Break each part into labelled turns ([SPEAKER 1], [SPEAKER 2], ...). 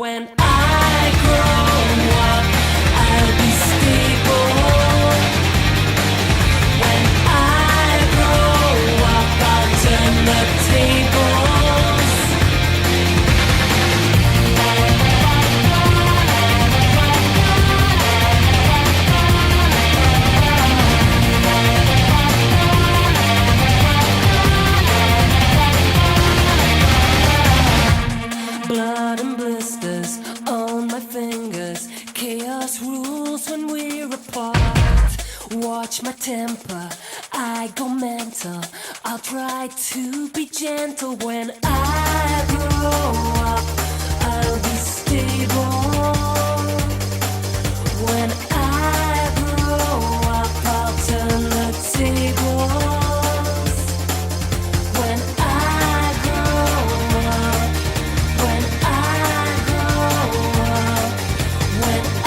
[SPEAKER 1] When I grow up, I'll be stable. When I grow up, I'll turn the tables. Blood and blisters on my fingers. Chaos rules when we're apart. Watch my temper, I go mental. I'll try to be gentle. When I grow up, I'll be stable. When I grow up, I'll turn the tables. When I grow up, when I grow up, when I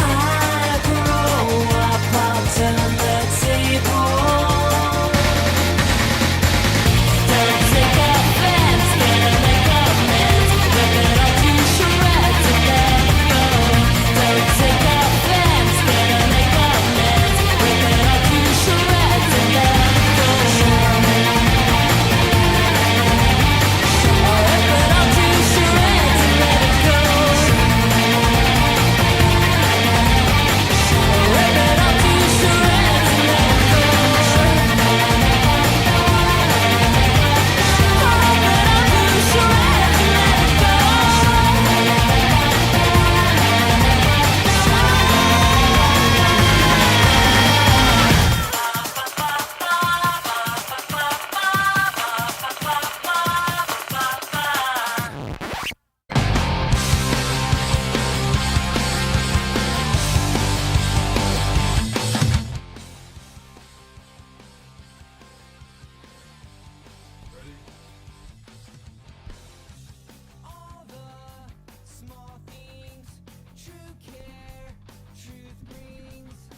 [SPEAKER 1] grow up, I'll turn the tables. Don't take offense, better make amends. Rip it all to shreds and let it go. Don't take offense, better make amends. Rip it all to shreds and let it go. Rip it all to shreds and let it go. Rip it all to shreds and let it go.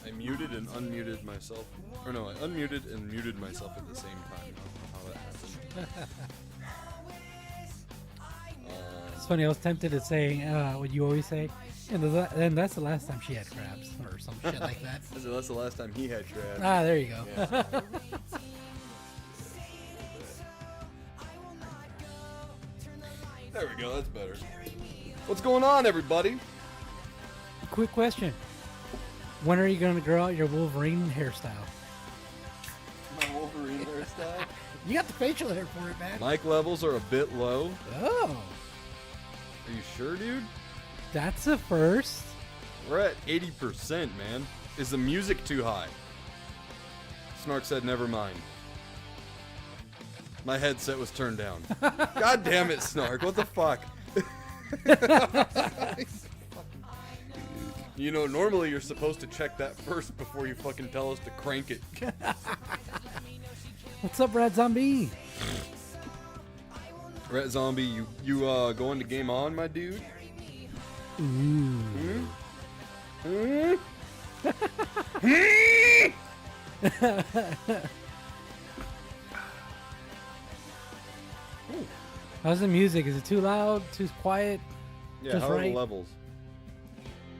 [SPEAKER 2] I muted and unmuted myself. Or no, I unmuted and muted myself at the same time. I don't know how that happened.
[SPEAKER 3] It's funny, I was tempted to say what you always say, and that's the last time she had crabs, or some shit like that.
[SPEAKER 2] So that's the last time he had crabs.
[SPEAKER 3] Ah, there you go.
[SPEAKER 2] Yeah. There we go, that's better. What's going on, everybody?
[SPEAKER 3] Quick question. When are you going to grow out your Wolverine hairstyle?
[SPEAKER 2] My Wolverine hairstyle?
[SPEAKER 3] You got the facial hair for it, man.
[SPEAKER 2] Mic levels are a bit low.
[SPEAKER 3] Oh,
[SPEAKER 2] Are you sure, dude?
[SPEAKER 3] that's a first.
[SPEAKER 2] We're at 80%, man. Is the music too high? Snark said, never mind. My headset was turned down. God damn it, Snark. What the fuck? You know, normally you're supposed to check that first before you fucking tell us to crank it.
[SPEAKER 3] What's up, Red Zombie?
[SPEAKER 2] Rat Zombie, you going to game on, my dude?
[SPEAKER 3] Ooh.
[SPEAKER 2] Hmm?
[SPEAKER 3] How's the music? Is it too loud? Too quiet?
[SPEAKER 2] Yeah,
[SPEAKER 3] Just
[SPEAKER 2] how are
[SPEAKER 3] right?
[SPEAKER 2] the levels?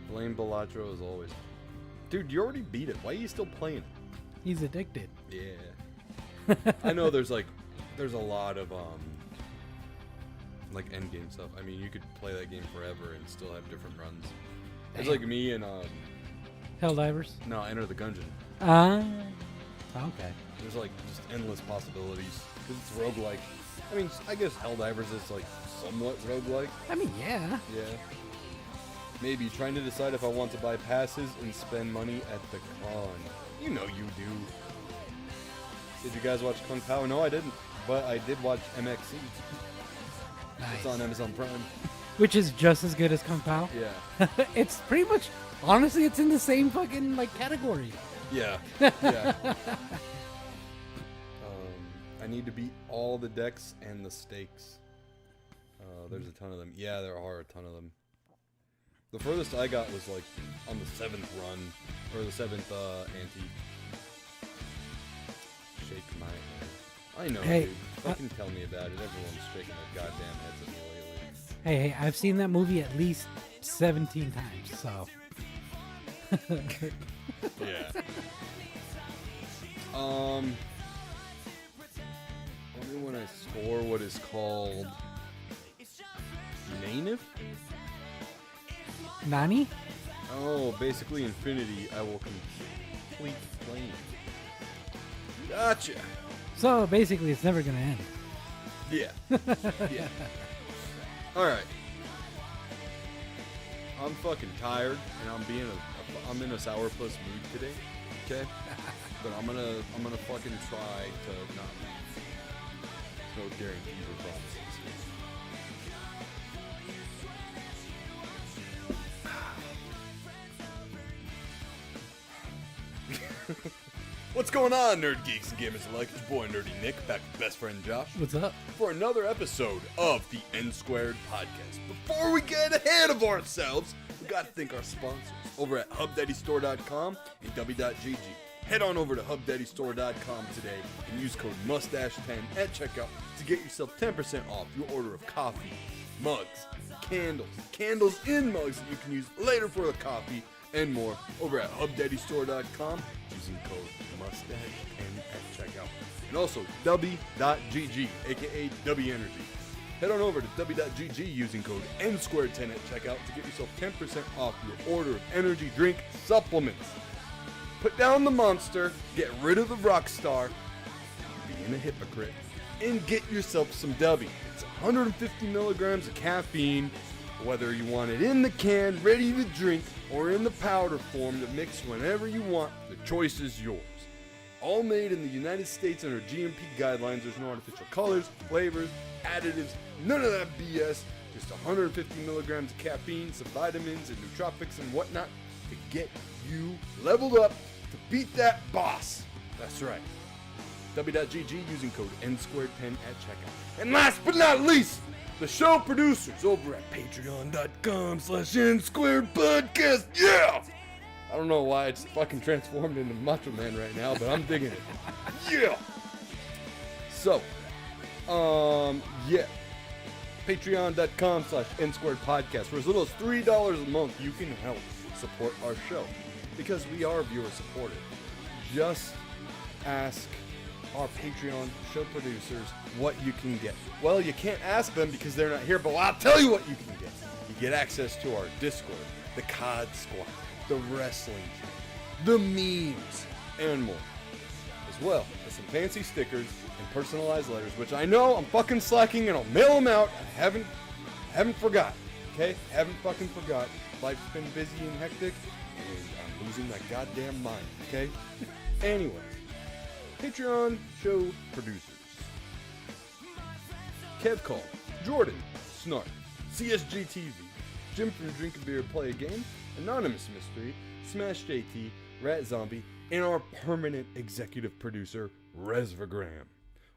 [SPEAKER 2] Blame Balatro as always. Dude, you already beat it. Why are you still playing it?
[SPEAKER 3] He's addicted.
[SPEAKER 2] Yeah. I know there's a lot of like end game stuff. I mean, you could play that game forever and still have different runs. It's
[SPEAKER 3] Damn.
[SPEAKER 2] like me and
[SPEAKER 3] Helldivers?
[SPEAKER 2] no, Enter the Gungeon.
[SPEAKER 3] Okay.
[SPEAKER 2] There's like just endless possibilities because it's roguelike. I mean, I guess Helldivers is like somewhat roguelike.
[SPEAKER 3] I mean, yeah.
[SPEAKER 2] Yeah. Maybe trying to decide if I want to buy passes and spend money at the con. You know you do. Did you guys watch Kung Pao? No, I didn't. But I did watch MXC.
[SPEAKER 3] Nice.
[SPEAKER 2] It's on Amazon Prime.
[SPEAKER 3] Which is just as good as Kung Pao.
[SPEAKER 2] Yeah.
[SPEAKER 3] It's pretty much, honestly, it's in the same fucking, like, category.
[SPEAKER 2] Yeah. Yeah. I need to beat all the decks and the stakes. There's a ton of them. Yeah, there are a ton of them. The furthest I got was like on the 7th run, or the 7th ante. Shake my head. I know,
[SPEAKER 3] Hey,
[SPEAKER 2] dude. Fucking tell me about it. Everyone's shaking their goddamn heads at me lately.
[SPEAKER 3] Hey, I've seen that movie at least 17 times. So
[SPEAKER 2] Yeah. Only when I score what is called Nanif?
[SPEAKER 3] Nani?
[SPEAKER 2] Oh, basically infinity, I will complete playing. Gotcha.
[SPEAKER 3] So basically, it's never gonna end.
[SPEAKER 2] Yeah. Yeah. Alright. I'm fucking tired and I'm in a sourpuss mood today. Okay? But I'm gonna fucking try to not leave. No guarantees or promises. What's going on, nerd geeks and gamers alike? It's your boy Nerdy Nick, back with best friend Josh.
[SPEAKER 3] What's up?
[SPEAKER 2] For another episode of the Nsquared podcast. Before we get ahead of ourselves, we gotta thank our sponsors over at HubDaddyStore.com and W.GG. Head on over to HubDaddyStore.com today and use code MUSTACHE10 at checkout to get yourself 10% off your order of coffee, mugs, candles in mugs that you can use later for the coffee, and more over at HubDaddyStore.com using code MUSTACHE10 at checkout. And also W.GG, aka W Energy. Head on over to W.GG using code Nsquared10 at checkout to get yourself 10% off your order of energy drink supplements. Put down the monster, get rid of the rock star, being a hypocrite, and get yourself some W. It's 150 milligrams of caffeine, whether you want it in the can, ready to drink, or in the powder form to mix whenever you want, the choice is yours. All made in the United States under GMP guidelines. There's no artificial colors, flavors, additives, none of that BS. Just 150 milligrams of caffeine, some vitamins and nootropics and whatnot to get you leveled up to beat that boss. That's right. W.GG using code N210 at checkout. And last but not least, the show producers over at patreon.com/Nsquared podcast. Yeah! I don't know why it's fucking transformed into Macho Man right now, but I'm digging it. Yeah! So, yeah. Patreon.com/Nsquared podcast. For as little as $3 a month, you can help support our show. Because we are viewer supported. Just ask our Patreon show producers what you can get. Well, you can't ask them because they're not here, but I'll tell you what you can get. You get access to our Discord, the COD Squad, the wrestling team, the memes, and more. As well as some fancy stickers and personalized letters, which I know I'm fucking slacking and I'll mail them out. I haven't forgot, okay? Haven't fucking forgot. Life's been busy and hectic, and I'm losing my goddamn mind, okay? Anyway. Patreon show producers: Kev Call, Jordan, Snark, CSG TV, Jim from Drink a Beer Play a Game, Anonymous Mystery, Smash JT, Rat Zombie, and our permanent executive producer, Resvagram.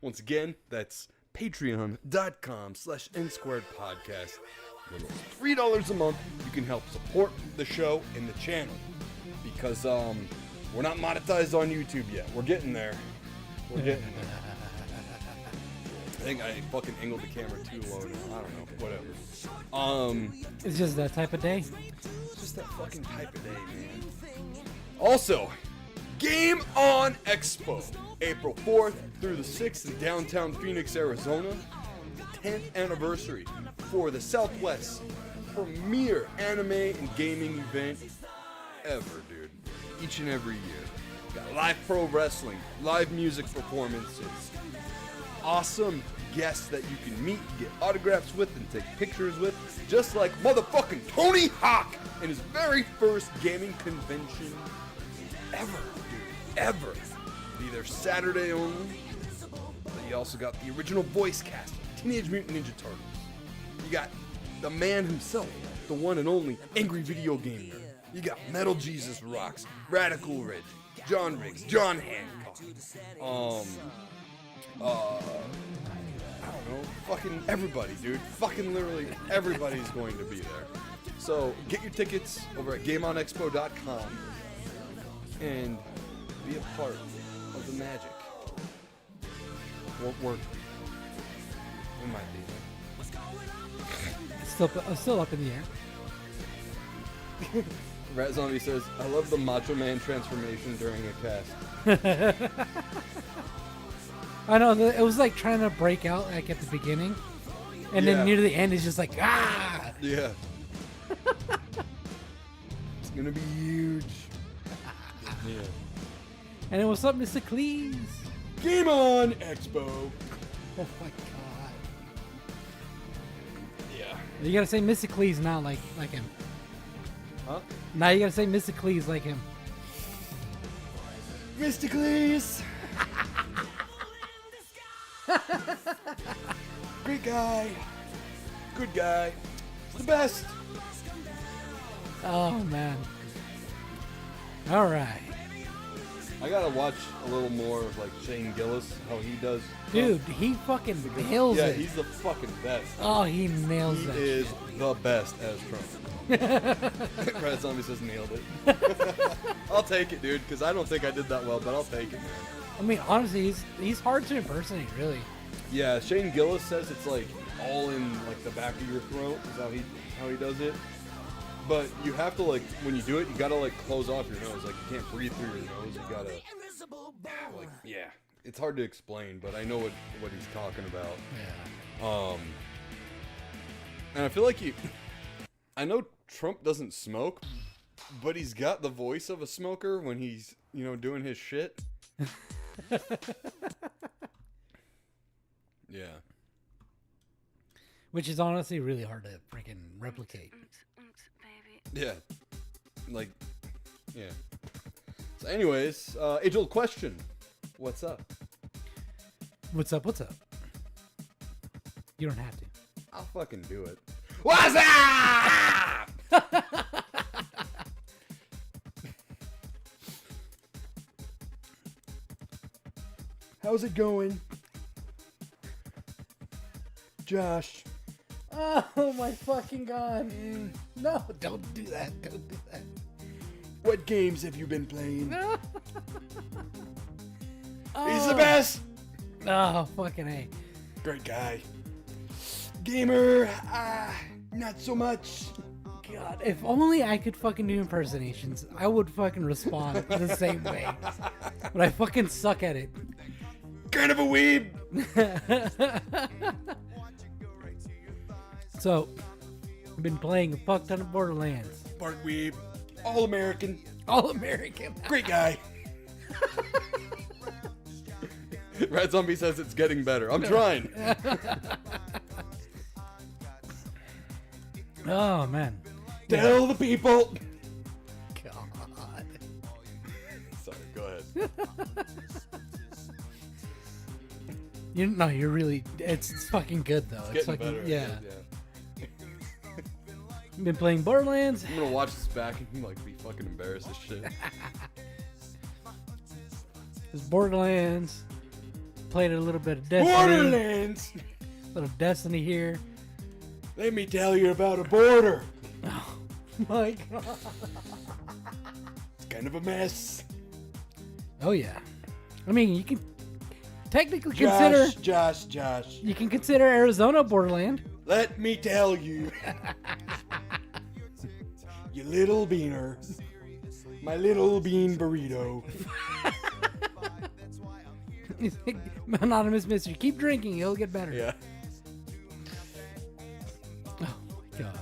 [SPEAKER 2] Once again, that's patreon.com/Nsquared podcast. Little $3 a month, you can help support the show and the channel. Because, we're not monetized on YouTube yet. We're getting there. We're getting there. I think I fucking angled the camera too low now. I don't know. Whatever.
[SPEAKER 3] It's just that type of day.
[SPEAKER 2] It's just that fucking type of day, man. Also, Game On Expo. April 4th through the 6th in downtown Phoenix, Arizona. The 10th anniversary for the Southwest's premier anime and gaming event ever, dude. Each and every year. Got live pro wrestling, live music performances, awesome guests that you can meet, get autographs with, and take pictures with, just like motherfucking Tony Hawk in his very first gaming convention ever, dude, ever. Be there Saturday only, but you also got the original voice cast of Teenage Mutant Ninja Turtles. You got the man himself, the one and only Angry Video Game Nerd. You got Metal Jesus Rocks, Radical Reggie, John Riggs, John Hancock, I don't know, fucking everybody, dude. Fucking literally everybody's going to be there. So get your tickets over at GameOnExpo.com and be a part of the magic. Won't work. It might be.
[SPEAKER 3] It's still up in the air.
[SPEAKER 2] Rat Zombie says, I love the Macho Man transformation during a cast.
[SPEAKER 3] I know, it was like trying to break out like at the beginning. And
[SPEAKER 2] Yeah.
[SPEAKER 3] then near the end, it's just like, ah!
[SPEAKER 2] Yeah. It's gonna be huge. Yeah.
[SPEAKER 3] And it was up, Mr. Cleese.
[SPEAKER 2] Game on, Expo.
[SPEAKER 3] Oh my god.
[SPEAKER 2] Yeah.
[SPEAKER 3] You gotta say Mr. Cleese now like him.
[SPEAKER 2] Huh?
[SPEAKER 3] Now you gotta say Mr. Cleese like him.
[SPEAKER 2] Mysticallys. Great guy. Good guy. The best.
[SPEAKER 3] Oh man. Alright.
[SPEAKER 2] I gotta watch a little more of like Shane Gillis, how he does.
[SPEAKER 3] Dude, he fucking nails
[SPEAKER 2] Yeah,
[SPEAKER 3] it.
[SPEAKER 2] he's the fucking best.
[SPEAKER 3] Oh, he nails
[SPEAKER 2] He
[SPEAKER 3] it.
[SPEAKER 2] is the best as Trump. Red Zombie says nailed it. I'll take it, dude, because I don't think I did that well, but I'll take it, man.
[SPEAKER 3] I mean, honestly, he's hard to impersonate, really.
[SPEAKER 2] Yeah, Shane Gillis says it's like all in like the back of your throat is how he does it. But you have to like when you do it, you gotta like close off your nose. Like you can't breathe through your nose. You gotta like yeah. It's hard to explain, but I know what he's talking about.
[SPEAKER 3] Yeah.
[SPEAKER 2] And I feel like I know Trump doesn't smoke, but he's got the voice of a smoker when he's, doing his shit. Yeah.
[SPEAKER 3] Which is honestly really hard to freaking replicate.
[SPEAKER 2] Yeah. Like, yeah. So anyways, age-old question. What's up?
[SPEAKER 3] What's up? What's up? You don't have to.
[SPEAKER 2] I'll fucking do it. What's up? How's it going? Josh.
[SPEAKER 3] Oh my fucking god. No, don't do that. Don't do that.
[SPEAKER 2] What games have you been playing?
[SPEAKER 3] Oh.
[SPEAKER 2] He's the best.
[SPEAKER 3] Oh, fucking A.
[SPEAKER 2] Great guy. Gamer, not so much.
[SPEAKER 3] God, if only I could fucking do impersonations, I would fucking respond the same way. But I fucking suck at it.
[SPEAKER 2] Kind of a weeb.
[SPEAKER 3] So, I've been playing a fuck ton of Borderlands.
[SPEAKER 2] Bart weeb. All American.
[SPEAKER 3] All American.
[SPEAKER 2] Great guy. Red Zombie says it's getting better. I'm trying.
[SPEAKER 3] Oh, man.
[SPEAKER 2] Tell the people.
[SPEAKER 3] God.
[SPEAKER 2] Sorry, go ahead.
[SPEAKER 3] You're really, it's fucking good though. It's
[SPEAKER 2] Getting
[SPEAKER 3] fucking,
[SPEAKER 2] better.
[SPEAKER 3] yeah.
[SPEAKER 2] Yeah.
[SPEAKER 3] I've been playing Borderlands.
[SPEAKER 2] I'm gonna watch this back and like be fucking embarrassed as shit.
[SPEAKER 3] There's Borderlands. Played a little bit of Destiny.
[SPEAKER 2] Borderlands.
[SPEAKER 3] A little Destiny here.
[SPEAKER 2] Let me tell you about a border.
[SPEAKER 3] Oh my god.
[SPEAKER 2] It's kind of a mess.
[SPEAKER 3] Oh yeah. I mean, you can technically consider.
[SPEAKER 2] Josh.
[SPEAKER 3] You can consider Arizona Borderland.
[SPEAKER 2] Let me tell you. You little beaner. My little bean burrito.
[SPEAKER 3] Anonymous mystery. Keep drinking, it'll get better.
[SPEAKER 2] Yeah.
[SPEAKER 3] Oh my god.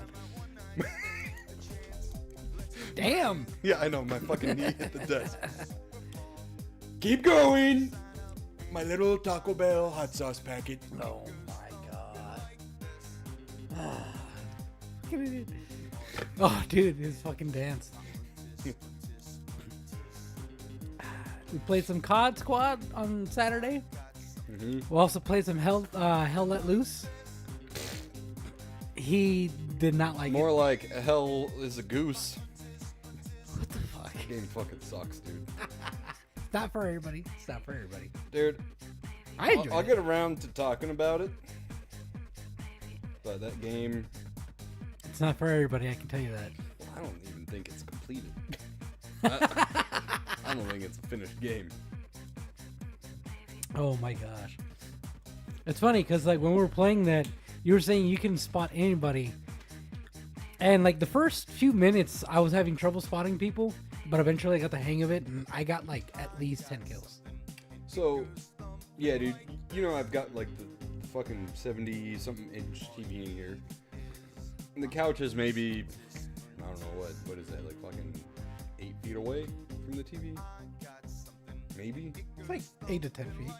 [SPEAKER 3] Damn.
[SPEAKER 2] Yeah, I know. My fucking knee hit the desk. Keep going. My little Taco Bell hot sauce packet.
[SPEAKER 3] Oh my god. Oh, dude, his fucking dance. We played some COD Squad on Saturday.
[SPEAKER 2] Mm-hmm.
[SPEAKER 3] We also played some Hell Let Loose. He did not like
[SPEAKER 2] More
[SPEAKER 3] it.
[SPEAKER 2] like hell is a goose.
[SPEAKER 3] What the fuck?
[SPEAKER 2] The game fucking sucks, dude.
[SPEAKER 3] It's not for everybody. It's not for everybody.
[SPEAKER 2] Dude,
[SPEAKER 3] I enjoyed
[SPEAKER 2] I'll
[SPEAKER 3] it.
[SPEAKER 2] get around to talking about it. But that game,
[SPEAKER 3] It's not for everybody, I can tell you that.
[SPEAKER 2] I don't even think it's completed. I don't think it's a finished game.
[SPEAKER 3] Oh my gosh. It's funny because like when we were playing that, you were saying you can spot anybody And like the first few minutes, I was having trouble spotting people, but eventually I got the hang of it, and I got like at least 10 kills.
[SPEAKER 2] So, yeah, dude, you know I've got like the fucking 70-something inch TV in here. And the couch is maybe, I don't know, what is that, like fucking 8 feet away from the TV? Maybe?
[SPEAKER 3] It's like 8 to 10 feet.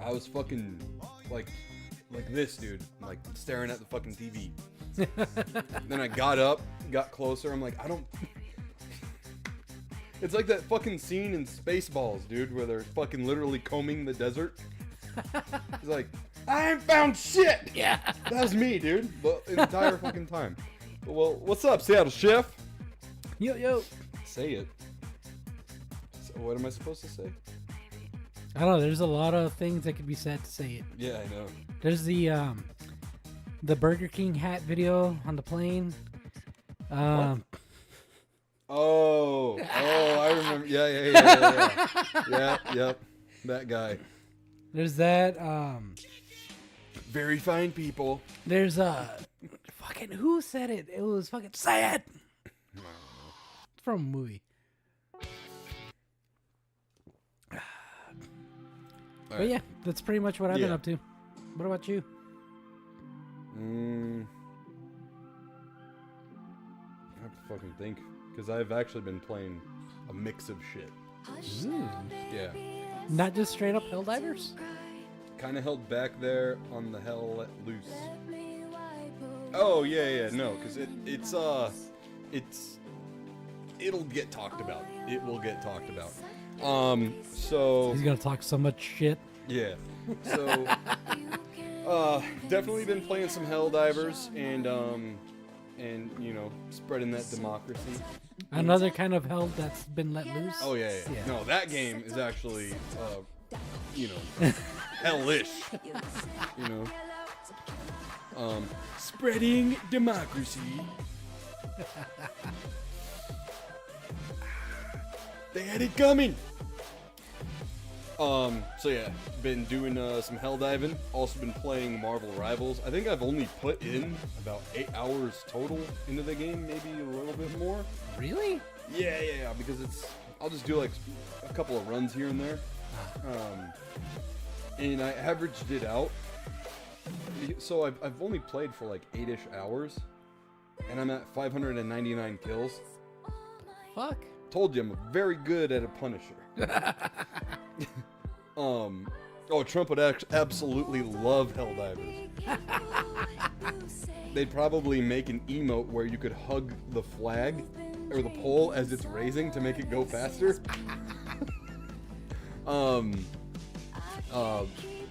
[SPEAKER 2] I was fucking like this, dude, like staring at the fucking TV. Then I got up, got closer. I'm like, I don't. It's like that fucking scene in Spaceballs, dude, where they're fucking literally combing the desert. It's like, I ain't found shit.
[SPEAKER 3] Yeah.
[SPEAKER 2] That was me, dude, the entire fucking time. Well, what's up, Seattle Chef?
[SPEAKER 3] Yo.
[SPEAKER 2] Say it. So what am I supposed to say?
[SPEAKER 3] I don't know. There's a lot of things that could be said to say it.
[SPEAKER 2] Yeah, I know.
[SPEAKER 3] There's the Burger King hat video on the plane.
[SPEAKER 2] Oh, I remember. Yeah. Yep. That guy.
[SPEAKER 3] There's that.
[SPEAKER 2] Very fine people.
[SPEAKER 3] There's fucking who said it? It was fucking say it. It's from a movie. But
[SPEAKER 2] right.
[SPEAKER 3] yeah, that's pretty much what I've been up to. What about you?
[SPEAKER 2] I have to fucking think, because I've actually been playing a mix of shit. Yeah.
[SPEAKER 3] Not just straight up Helldivers?
[SPEAKER 2] Kind of held back there on the Hell Let Loose. Oh yeah, no, because it'll get talked about. It will get talked about. So
[SPEAKER 3] He's gonna talk so much shit.
[SPEAKER 2] yeah. So definitely been playing some Helldivers and you know, spreading that democracy.
[SPEAKER 3] Another kind of hell that's been let loose.
[SPEAKER 2] Oh yeah.
[SPEAKER 3] Yeah.
[SPEAKER 2] No, that game is actually you know, hellish. You know. Spreading democracy. They had it coming. So yeah, been doing some hell diving. Also been playing Marvel Rivals. I think I've only put in about 8 hours total into the game, maybe a little bit more.
[SPEAKER 3] Really?
[SPEAKER 2] Yeah, because I'll just do like a couple of runs here and there. And I averaged it out. So I've only played for like 8-ish hours, and I'm at 599 kills.
[SPEAKER 3] Fuck.
[SPEAKER 2] Told you I'm very good at a Punisher. Trump would absolutely love Helldivers. They'd probably make an emote where you could hug the flag or the pole as it's raising to make it go faster.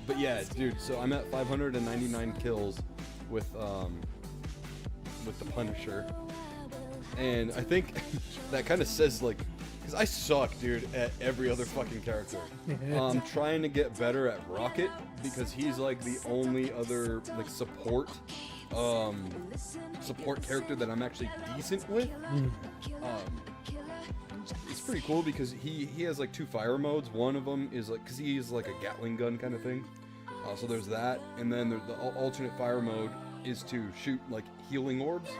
[SPEAKER 2] But yeah, dude, so I'm at 599 kills with the Punisher. And I think that kind of says, like, because I suck, dude, at every other fucking character. I'm trying to get better at Rocket, because he's, like, the only other, like, support character that I'm actually decent with. It's pretty cool because he has, like, 2 fire modes. One of them is, like, because he's, like, a Gatling gun kind of thing. So there's that, and then the alternate fire mode is to shoot, like, healing orbs.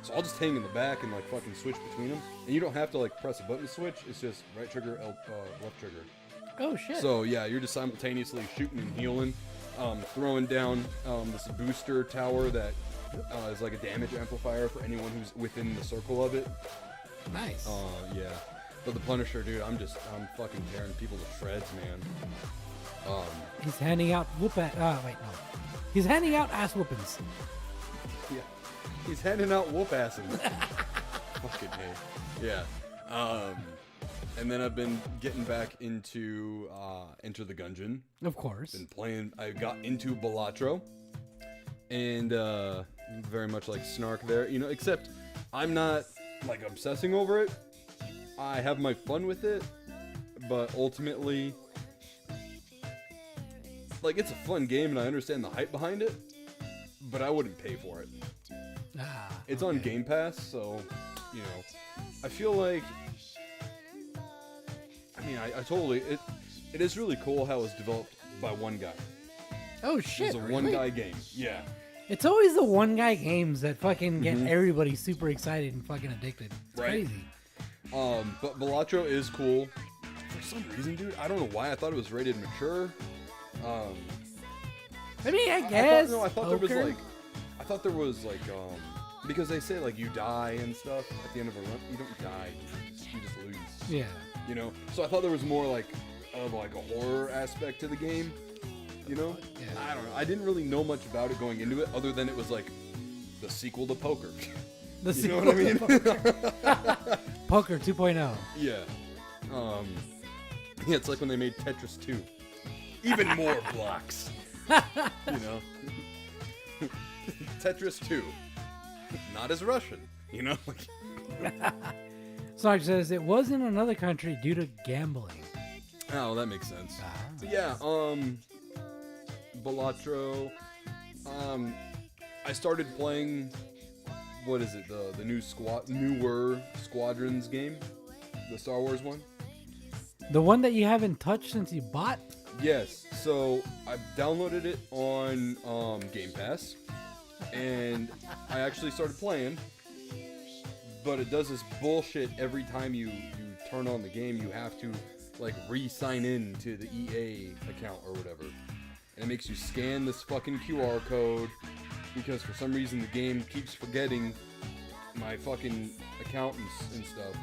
[SPEAKER 2] So I'll just hang in the back and like fucking switch between them, and you don't have to like press a button to switch. It's just right trigger, left trigger.
[SPEAKER 3] Oh shit.
[SPEAKER 2] So yeah, you're just simultaneously shooting and healing, throwing down this booster tower that is like a damage amplifier for anyone who's within the circle of it.
[SPEAKER 3] Nice.
[SPEAKER 2] Yeah. But the Punisher, dude, I'm fucking tearing people to shreds, man.
[SPEAKER 3] He's handing out He's handing out ass whoopings.
[SPEAKER 2] Yeah. He's handing out whoop asses. Fucking A. Yeah. And then I've been getting back into Enter the Gungeon.
[SPEAKER 3] Of course.
[SPEAKER 2] Been playing. I got into Balatro, and very much like Snark there. You know, except I'm not like obsessing over it. I have my fun with it, but ultimately, like, it's a fun game, and I understand the hype behind it, but I wouldn't pay for it. It's on Game Pass, so, you know, I feel like, I mean, I totally, it is really cool how it's developed by one guy.
[SPEAKER 3] Oh shit,
[SPEAKER 2] It's a
[SPEAKER 3] really?
[SPEAKER 2] one-guy game, yeah.
[SPEAKER 3] It's always the one guy games that fucking get everybody super excited and fucking addicted. It's
[SPEAKER 2] Right.
[SPEAKER 3] crazy.
[SPEAKER 2] But Balatro is cool. For some reason, dude, I don't know why I thought it was rated mature.
[SPEAKER 3] I mean, I guess.
[SPEAKER 2] I thought there was
[SPEAKER 3] poker.
[SPEAKER 2] like, because they say like you die and stuff at the end of a run. You don't die, you just lose.
[SPEAKER 3] Yeah.
[SPEAKER 2] You know. So I thought there was more like of like a horror aspect to the game. You know.
[SPEAKER 3] Yeah.
[SPEAKER 2] I don't know. I didn't really know much about it going into it, other than it was like the sequel to poker.
[SPEAKER 3] The
[SPEAKER 2] You know what I mean?
[SPEAKER 3] Poker 2.0.
[SPEAKER 2] Yeah. Yeah, it's like when they made Tetris 2. Even more blocks. You know? Tetris 2. Not as Russian, you know?
[SPEAKER 3] Sarge says it was in another country due to gambling.
[SPEAKER 2] Oh, that makes sense.
[SPEAKER 3] Ah.
[SPEAKER 2] So yeah, Balatro. I started playing, what is it, the newer Squadrons game? The Star Wars one?
[SPEAKER 3] The one that you haven't touched since you bought?
[SPEAKER 2] Yes, so I downloaded it on Game Pass, and I actually started playing, but it does this bullshit every time you turn on the game. You have to like re-sign in to the EA account or whatever, and it makes you scan this fucking QR code because for some reason the game keeps forgetting my fucking account and stuff.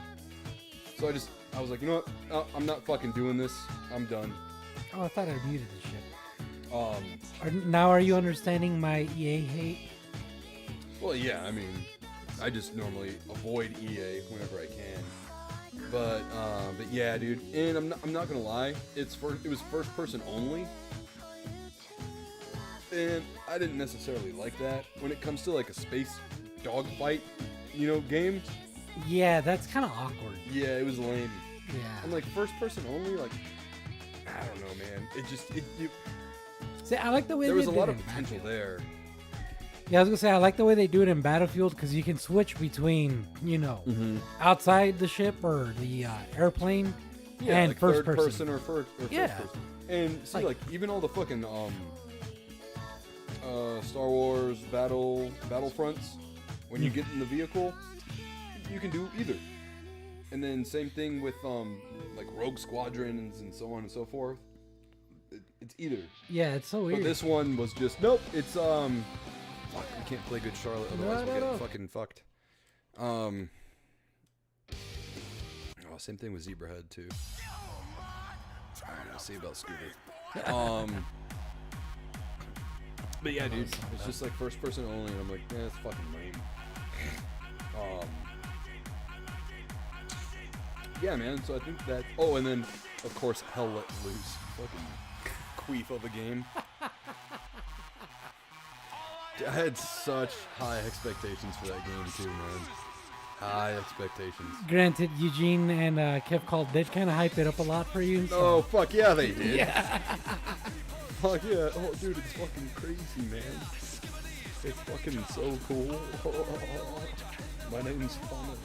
[SPEAKER 2] So I was like, you know what? I'm not fucking doing this. I'm done.
[SPEAKER 3] Oh, I thought I muted this shit. Now are you understanding my EA hate?
[SPEAKER 2] Well, yeah, I mean, I just normally avoid EA whenever I can. But yeah, dude, and I'm not gonna lie, it was first person only, and I didn't necessarily like that when it comes to like a space dogfight, you know, game.
[SPEAKER 3] Yeah, that's kind of awkward.
[SPEAKER 2] Yeah, it was lame.
[SPEAKER 3] Yeah.
[SPEAKER 2] I'm like first person only, like I don't know, man.
[SPEAKER 3] See, I like the way
[SPEAKER 2] there was a
[SPEAKER 3] did
[SPEAKER 2] lot
[SPEAKER 3] it
[SPEAKER 2] of
[SPEAKER 3] in
[SPEAKER 2] potential
[SPEAKER 3] Battlefield.
[SPEAKER 2] there.
[SPEAKER 3] Yeah, I was gonna say I like the way they do it in Battlefield because you can switch between, you know, outside the ship or the airplane
[SPEAKER 2] Yeah,
[SPEAKER 3] and
[SPEAKER 2] like
[SPEAKER 3] first
[SPEAKER 2] third
[SPEAKER 3] person.
[SPEAKER 2] or first
[SPEAKER 3] Yeah.
[SPEAKER 2] person. And see,
[SPEAKER 3] Like-
[SPEAKER 2] like even all the fucking Star Wars battlefronts, when you get in the vehicle, you can do either. And then same thing with like Rogue Squadrons and so on and so forth. It's either.
[SPEAKER 3] Yeah, it's so weird.
[SPEAKER 2] But this one was just nope. It's fuck, we can't play good Charlotte, otherwise we'll get fucking fucked. Oh, same thing with Zebrahead too. I don't know, see about Scooter. But yeah, dude, it's just like first person only, and I'm like, yeah, it's fucking lame. Yeah, man. So I think that. Oh, and then of course, Hell Let Loose, fucking queef of a game. I had such high expectations for that game too, man. High expectations.
[SPEAKER 3] Granted, Eugene and Kev Call did kind of hype it up a lot for you. So.
[SPEAKER 2] Oh fuck yeah, they did.
[SPEAKER 3] Yeah.
[SPEAKER 2] Fuck yeah. Oh dude, it's fucking crazy, man. It's fucking so cool. My name's Thomas.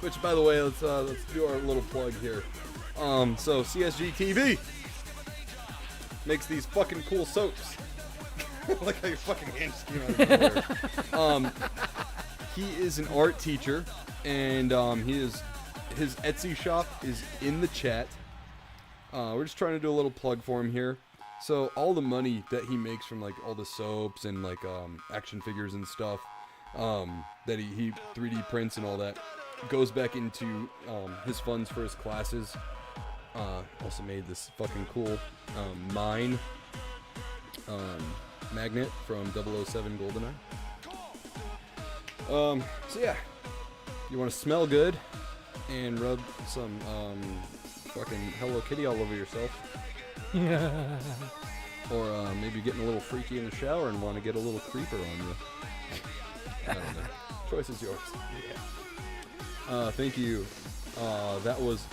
[SPEAKER 2] Which, by the way, let's do our little plug here. So CSG TV makes these fucking cool soaps. Like how your fucking hands came out of nowhere. He is an art teacher, and his Etsy shop is in the chat. We're just trying to do a little plug for him here. So all the money that he makes from like all the soaps and like action figures and stuff that he 3D prints and all that goes back into his funds for his classes. Also made this fucking cool mine magnet from 007 GoldenEye. So yeah, you want to smell good and rub some fucking Hello Kitty all over yourself. Or maybe getting a little freaky in the shower and want to get a little creeper on you. I don't know. Choice is yours. Yeah. Thank you. That was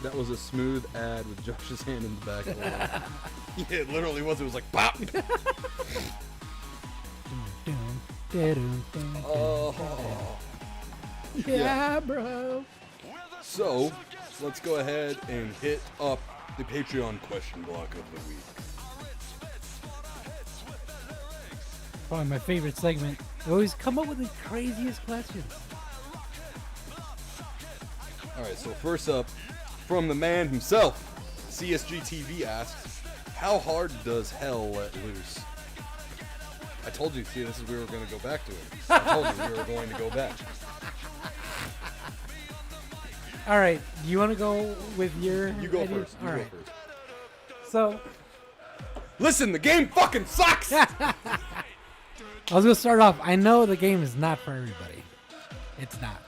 [SPEAKER 2] a smooth ad with Josh's hand in the back. Yeah, it literally was. It was like pop. Oh.
[SPEAKER 3] Yeah, bro.
[SPEAKER 2] So let's go ahead and hit up The Patreon question block of the week.
[SPEAKER 3] Probably my favorite segment. They always come up with the craziest questions.
[SPEAKER 2] Alright, so first up, from the man himself, CSG TV asks, how hard does hell let loose? I told you, see, this is we were going to go back to it. I told you we were going to go back.
[SPEAKER 3] All right, do you want to go with your
[SPEAKER 2] You go
[SPEAKER 3] ideas?
[SPEAKER 2] first.
[SPEAKER 3] All
[SPEAKER 2] You
[SPEAKER 3] right.
[SPEAKER 2] go first.
[SPEAKER 3] So,
[SPEAKER 2] Listen, the game fucking sucks!
[SPEAKER 3] I was going to start off. I know the game is not for everybody. It's not.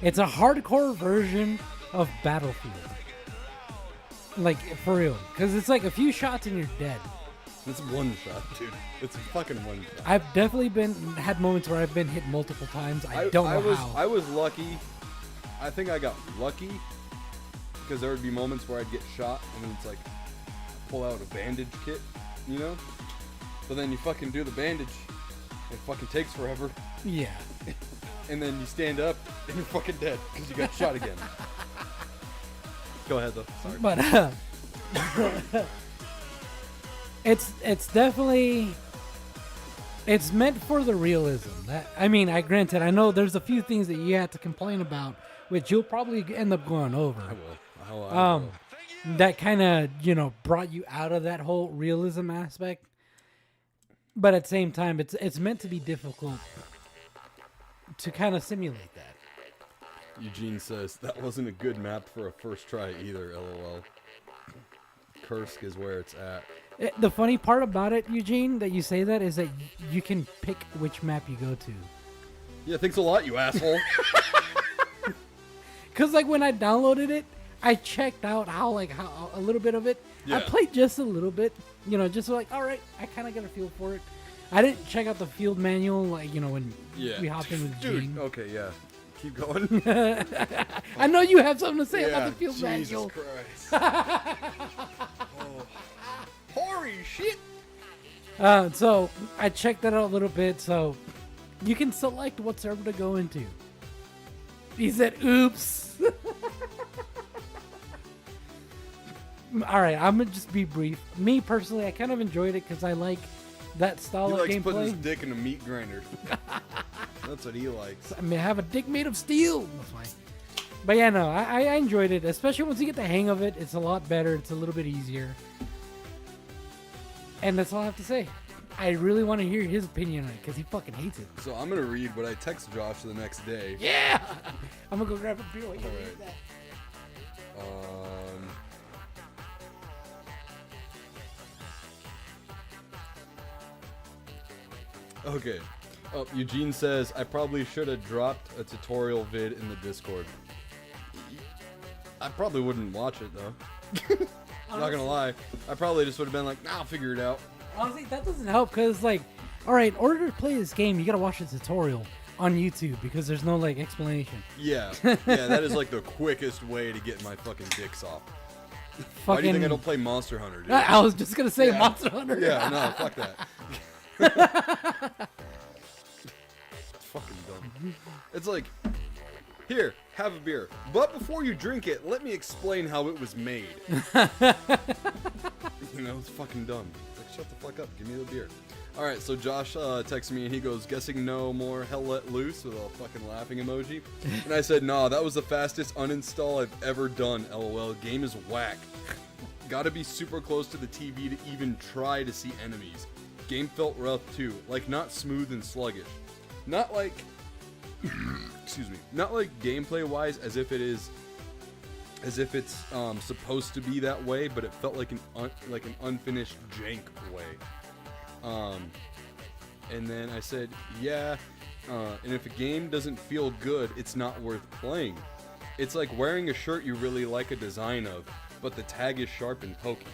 [SPEAKER 3] It's a hardcore version of Battlefield. Like, for real. Because it's like a few shots and you're dead.
[SPEAKER 2] It's one shot, dude. It's fucking one shot.
[SPEAKER 3] I've definitely had moments where I've been hit multiple times. I don't know how.
[SPEAKER 2] I was lucky. I think I got lucky because there would be moments where I'd get shot and then it's like pull out a bandage kit, you know? But then you fucking do the bandage. It fucking takes forever.
[SPEAKER 3] Yeah.
[SPEAKER 2] And then you stand up and you're fucking dead because you got shot again. Go ahead though. Sorry.
[SPEAKER 3] But it's definitely it's meant for the realism. I granted, I know there's a few things that you had to complain about, which you'll probably end up going over.
[SPEAKER 2] I will.
[SPEAKER 3] That kind of brought you out of that whole realism aspect. But at the same time, it's meant to be difficult to kind of simulate that.
[SPEAKER 2] Eugene says that wasn't a good map for a first try either. LOL. Kursk is where it's at.
[SPEAKER 3] The funny part about it, Eugene, that you say that is that you can pick which map you go to.
[SPEAKER 2] Yeah, thanks a lot, you asshole.
[SPEAKER 3] Cause like when I downloaded it, I checked out how a little bit of it.
[SPEAKER 2] Yeah.
[SPEAKER 3] I played just a little bit, just like all right, I kind of get a feel for it. I didn't check out the field manual, when we hopped in with
[SPEAKER 2] Dude,
[SPEAKER 3] Gene.
[SPEAKER 2] okay, yeah. Keep going.
[SPEAKER 3] I know you have something to say about the field
[SPEAKER 2] Jesus
[SPEAKER 3] manual.
[SPEAKER 2] Christ. Oh. Holy shit.
[SPEAKER 3] So I checked that out a little bit. So you can select what server to go into. He said, "Oops." All right, I'm gonna just be brief. Me personally, I kind of enjoyed it because I like that style
[SPEAKER 2] He
[SPEAKER 3] of
[SPEAKER 2] likes
[SPEAKER 3] gameplay.
[SPEAKER 2] putting his dick in a meat grinder. That's what he likes.
[SPEAKER 3] I mean, I have a dick made of steel. That's fine. But yeah, no, I enjoyed it, especially once you get the hang of it. It's a lot better. It's a little bit easier. And that's all I have to say. I really want to hear his opinion on it because he fucking hates it.
[SPEAKER 2] So I'm going to read what I text Josh the next day.
[SPEAKER 3] Yeah! I'm going to go grab a beer. While you
[SPEAKER 2] All
[SPEAKER 3] read
[SPEAKER 2] right.
[SPEAKER 3] that.
[SPEAKER 2] Okay. Eugene says, I probably should have dropped a tutorial vid in the Discord. I probably wouldn't watch it, though. Not gonna lie. I probably just would have been like, nah, I'll figure it out.
[SPEAKER 3] Honestly, that doesn't help because, all right, in order to play this game, you got to watch the tutorial on YouTube because there's no, explanation.
[SPEAKER 2] Yeah. Yeah, that is, the quickest way to get my fucking dicks off. Why do you think I don't play Monster Hunter, dude?
[SPEAKER 3] I was just going to say
[SPEAKER 2] Yeah.
[SPEAKER 3] Monster Hunter.
[SPEAKER 2] Yeah, no, fuck that. It's fucking dumb. It's like, here, have a beer. But before you drink it, let me explain how it was made. It's fucking dumb. It's like, shut the fuck up. Give me the beer. Alright, so Josh texted me and he goes, guessing no more hell let loose with a fucking laughing emoji. And I said, nah, that was the fastest uninstall I've ever done. LOL. Game is whack. Gotta be super close to the TV to even try to see enemies. Game felt rough too, not smooth and sluggish. Not like, excuse me, not like gameplay wise as if it's supposed to be that way, but it felt like an unfinished jank way. And then I said, yeah, and if a game doesn't feel good, it's not worth playing. It's like wearing a shirt you really like a design of, but the tag is sharp and pokey.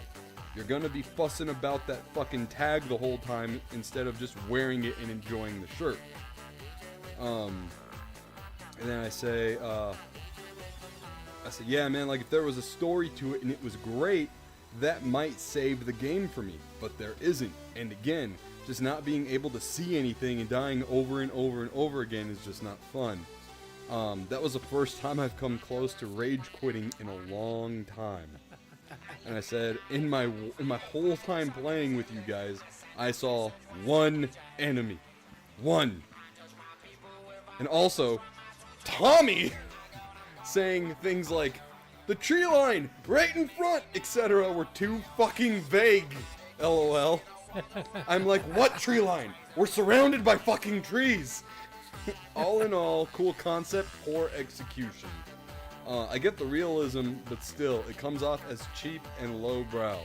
[SPEAKER 2] You're gonna be fussing about that fucking tag the whole time instead of just wearing it and enjoying the shirt. And then I say, yeah, man, if there was a story to it and it was great, that might save the game for me, but there isn't. And again, just not being able to see anything and dying over and over and over again is just not fun. That was the first time I've come close to rage quitting in a long time. and I said, in my whole time playing with you guys, I saw one enemy. One. And also, Tommy saying things like, the tree line, right in front, etc. were too fucking vague. LOL. I'm like, what tree line? We're surrounded by fucking trees. All in all, cool concept, poor execution. I get the realism, but still, it comes off as cheap and lowbrow.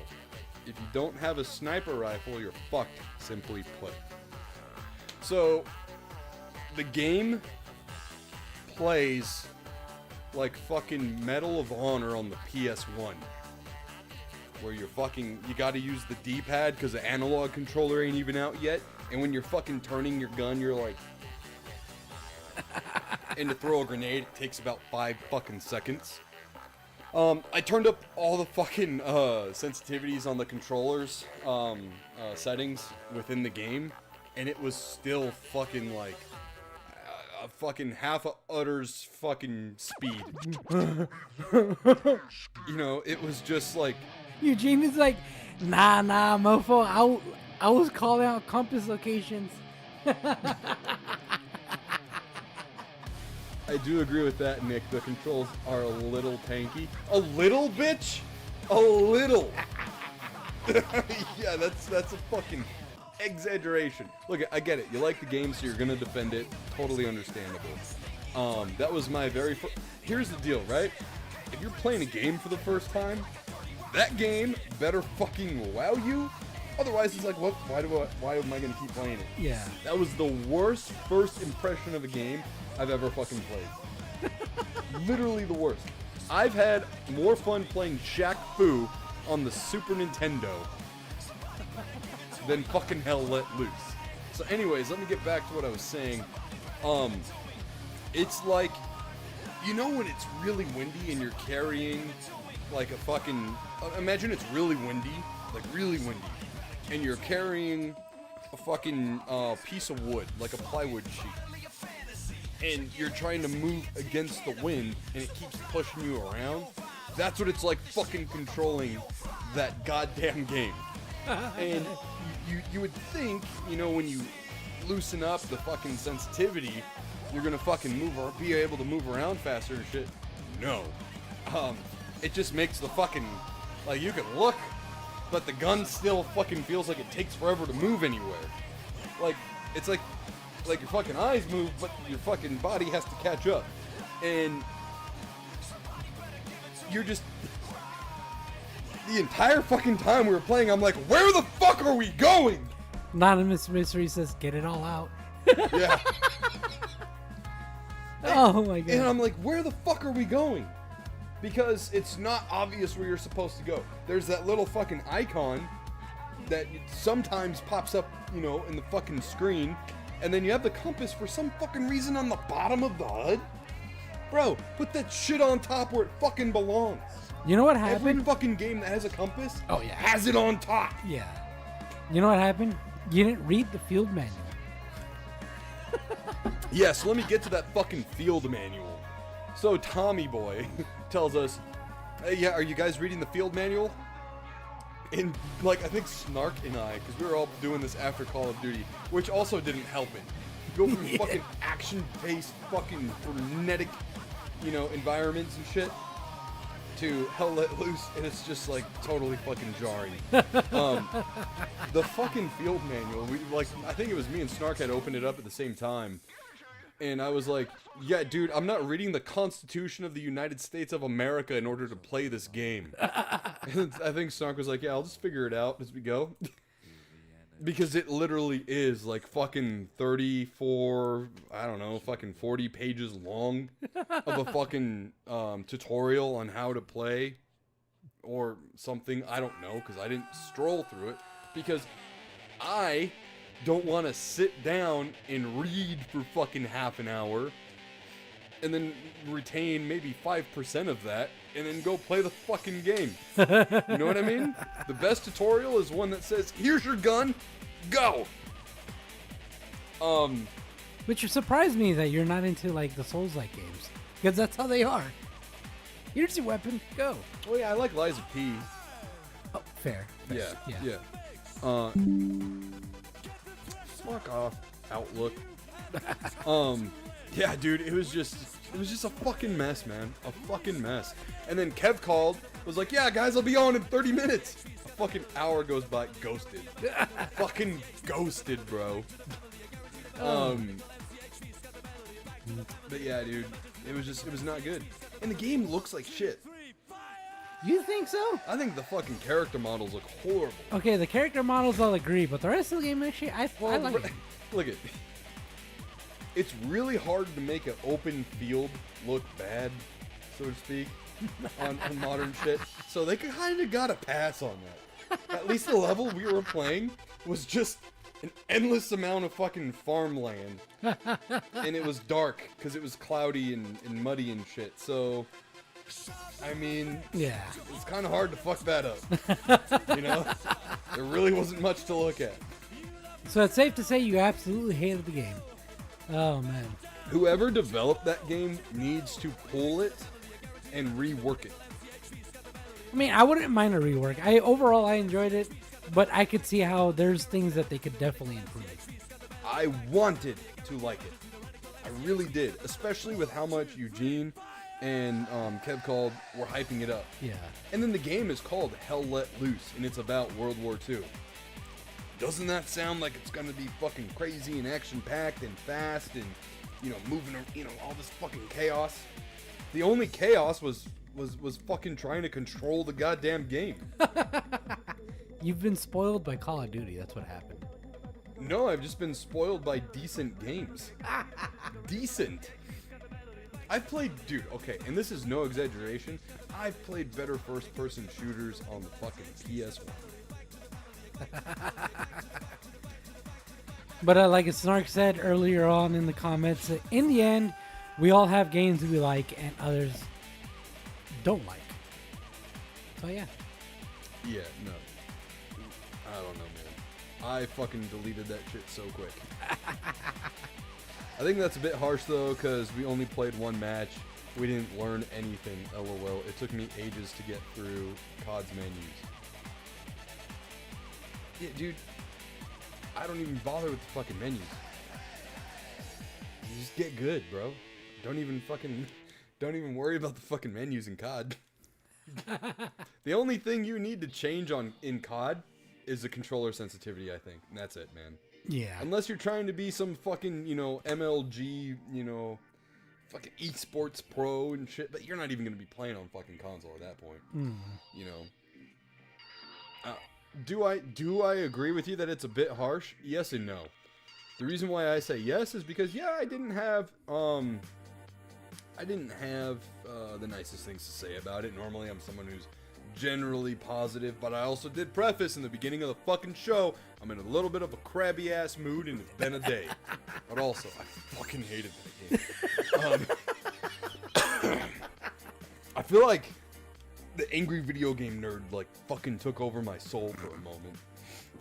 [SPEAKER 2] If you don't have a sniper rifle, you're fucked, simply put. So, the game plays like fucking Medal of Honor on the PS1. Where you gotta use the D-pad because the analog controller ain't even out yet. And when you're fucking turning your gun, you're like... and to throw a grenade, it takes about 5 fucking seconds. I turned up all the fucking sensitivities on the controllers settings within the game, and it was still fucking like a fucking half a utter's fucking speed. You know, it was just like...
[SPEAKER 3] Eugene is like, nah, mofo, I was calling out compass locations.
[SPEAKER 2] I do agree with that, Nick. The controls are a little tanky. A little, bitch? A little. Yeah, that's a fucking exaggeration. Look, I get it. You like the game, so you're gonna defend it. Totally understandable. That was my very first... Here's the deal, right? If you're playing a game for the first time, that game better fucking wow you. Otherwise, it's like, what? Why am I gonna keep playing it?
[SPEAKER 3] Yeah.
[SPEAKER 2] That was the worst first impression of a game I've ever fucking played. Literally the worst. I've had more fun playing Shaq Fu on the Super Nintendo than fucking hell let loose. So anyways, let me get back to what I was saying. It's like, you know when it's really windy and you're carrying like a fucking... imagine it's really windy, like really windy, and you're carrying a fucking piece of wood, like a plywood sheet. And you're trying to move against the wind, and it keeps pushing you around. That's what it's like fucking controlling that goddamn game. And you would think, you know, when you loosen up the fucking sensitivity, you're gonna fucking move or be able to move around faster and shit. No. It just makes the fucking, like, you can look, but the gun still fucking feels like it takes forever to move anywhere. Like, it's like your fucking eyes move, but your fucking body has to catch up. And you're just... The entire fucking time we were playing, I'm like, where the fuck are we going?
[SPEAKER 3] Anonymous Mystery says, get it all out.
[SPEAKER 2] Yeah.
[SPEAKER 3] Oh my god.
[SPEAKER 2] And I'm like, where the fuck are we going? Because it's not obvious where you're supposed to go. There's that little fucking icon that sometimes pops up, you know, in the fucking screen. And then you have the compass for some fucking reason on the bottom of the HUD. Bro, put that shit on top where it fucking belongs.
[SPEAKER 3] You know what
[SPEAKER 2] Every
[SPEAKER 3] happened?
[SPEAKER 2] fucking game that has a compass
[SPEAKER 3] Oh, yeah.
[SPEAKER 2] has it on top.
[SPEAKER 3] Yeah. You know what happened? You didn't read the field manual.
[SPEAKER 2] Yeah, so let me get to that fucking field manual. So Tommy Boy tells us, hey, yeah, are you guys reading the field manual? And, like, I think Snark and I, because we were all doing this after Call of Duty, which also didn't help it. You go from fucking action-paced, fucking frenetic, you know, environments and shit, to Hell Let Loose, and it's just, like, totally fucking jarring. The fucking field manual, I think it was me and Snark had opened it up at the same time. And I was like, yeah, dude, I'm not reading the Constitution of the United States of America in order to play this game. And I think Snark was like, yeah, I'll just figure it out as we go. Because it literally is like fucking 34, I don't know, fucking 40 pages long of a fucking tutorial on how to play or something. I don't know, because I didn't stroll through it. Because I don't want to sit down and read for fucking half an hour and then retain maybe 5% of that and then go play the fucking game. You know what I mean? The best tutorial is one that says, here's your gun, go!
[SPEAKER 3] Which surprised me that you're not into, like, the Souls-like games. Because that's how they are. Here's your weapon, go.
[SPEAKER 2] Oh yeah, I like Lies of P.
[SPEAKER 3] Fair.
[SPEAKER 2] Yeah,
[SPEAKER 3] Yeah.
[SPEAKER 2] yeah. Fuck off, Outlook. Yeah, dude, it was just a fucking mess, man. A fucking mess. And then Kev called, was like, yeah, guys, I'll be on in 30 minutes. A fucking hour goes by, ghosted. Fucking ghosted, bro. But yeah, dude, it was not good. And the game looks like shit.
[SPEAKER 3] You think so?
[SPEAKER 2] I think the fucking character models look horrible.
[SPEAKER 3] Okay, the character models I'll agree, but the rest of the game actually, I like it.
[SPEAKER 2] Look at, it's really hard to make an open field look bad, so to speak, on modern shit. So they kind of got a pass on that. At least the level we were playing was just an endless amount of fucking farmland, and it was dark because it was cloudy and muddy and shit. So, I mean,
[SPEAKER 3] Yeah.
[SPEAKER 2] it's kind of hard to fuck that up. You know, there really wasn't much to look at.
[SPEAKER 3] So it's safe to say you absolutely hated the game. Oh, man.
[SPEAKER 2] Whoever developed that game needs to pull it and rework it.
[SPEAKER 3] I mean, I wouldn't mind a rework. Overall, I enjoyed it, but I could see how there's things that they could definitely improve.
[SPEAKER 2] I wanted to like it. I really did, especially with how much Eugene and Kev called were hyping it up.
[SPEAKER 3] Yeah.
[SPEAKER 2] And then the game is called Hell Let Loose, and it's about World War II. Doesn't that sound like it's gonna be fucking crazy and action-packed and fast and, you know, moving, you know, all this fucking chaos? The only chaos was fucking trying to control the goddamn game.
[SPEAKER 3] You've been spoiled by Call of Duty. That's what happened.
[SPEAKER 2] No, I've just been spoiled by decent games. Decent. I've played, dude, okay, and this is no exaggeration, I've played better first-person shooters on the fucking PS1.
[SPEAKER 3] But like Snark said earlier on in the comments, in the end, we all have games we like and others don't like. So yeah.
[SPEAKER 2] Yeah, no. I don't know, man. I fucking deleted that shit so quick. I think that's a bit harsh, though, because we only played one match. We didn't learn anything, LOL. It took me ages to get through COD's menus. Yeah, dude. I don't even bother with the fucking menus. You just get good, bro. Don't even worry about the fucking menus in COD. The only thing you need to change in COD is the controller sensitivity, I think. And that's it, man.
[SPEAKER 3] Yeah.
[SPEAKER 2] Unless you're trying to be some fucking, you know, MLG, you know, fucking esports pro and shit, but you're not even going to be playing on fucking console at that point. You know. Do I agree with you that it's a bit harsh? Yes and no. The reason why I say yes is because, yeah, I didn't have the nicest things to say about it. Normally I'm someone who's generally positive, but I also did preface in the beginning of the fucking show, I'm in a little bit of a crabby ass mood and it's been a day. But also, I fucking hated that game. I feel like the angry video game nerd like fucking took over my soul for a moment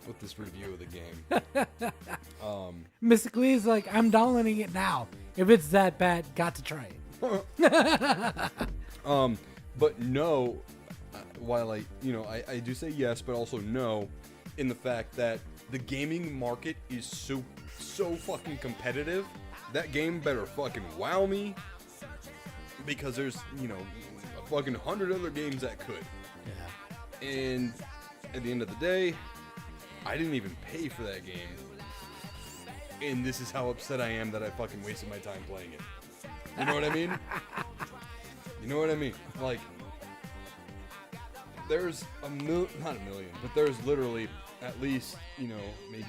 [SPEAKER 2] with this review of the game.
[SPEAKER 3] Mystically is like, I'm downloading it now. If it's that bad, got to try it.
[SPEAKER 2] But no, while I do say yes, but also no, in the fact that the gaming market is so fucking competitive. That game better fucking wow me, because there's, you know, a fucking 100 other games that could.
[SPEAKER 3] Yeah.
[SPEAKER 2] And at the end of the day, I didn't even pay for that game. And this is how upset I am that I fucking wasted my time playing it. You know what I mean? You know what I mean? Like, there's not a million, but there's literally at least, you know, maybe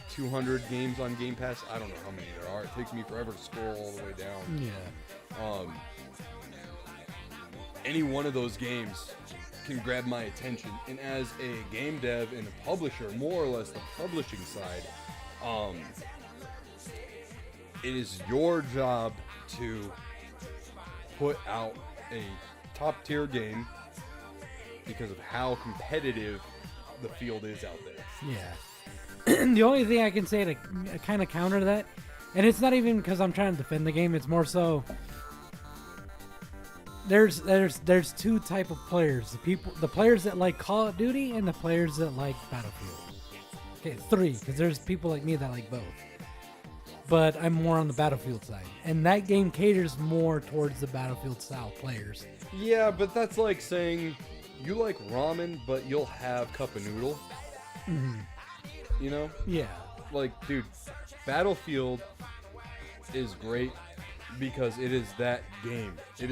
[SPEAKER 2] 200 games on Game Pass. I don't know how many there are. It takes me forever to scroll all the way down.
[SPEAKER 3] Yeah.
[SPEAKER 2] Any one of those games can grab my attention, and as a game dev and a publisher, more or less the publishing side, it is your job to put out a top tier game because of how competitive the field is out there.
[SPEAKER 3] Yeah. The only thing I can say to kind of counter that, and it's not even because I'm trying to defend the game, it's more so there's two type of players. The players that like Call of Duty and the players that like Battlefield. Okay, three, because there's people like me that like both. But I'm more on the Battlefield side, and that game caters more towards the Battlefield style players.
[SPEAKER 2] Yeah, but that's like saying you like ramen, but you'll have cup of noodle. You know?
[SPEAKER 3] Yeah.
[SPEAKER 2] Like, dude, Battlefield is great because it is that game. It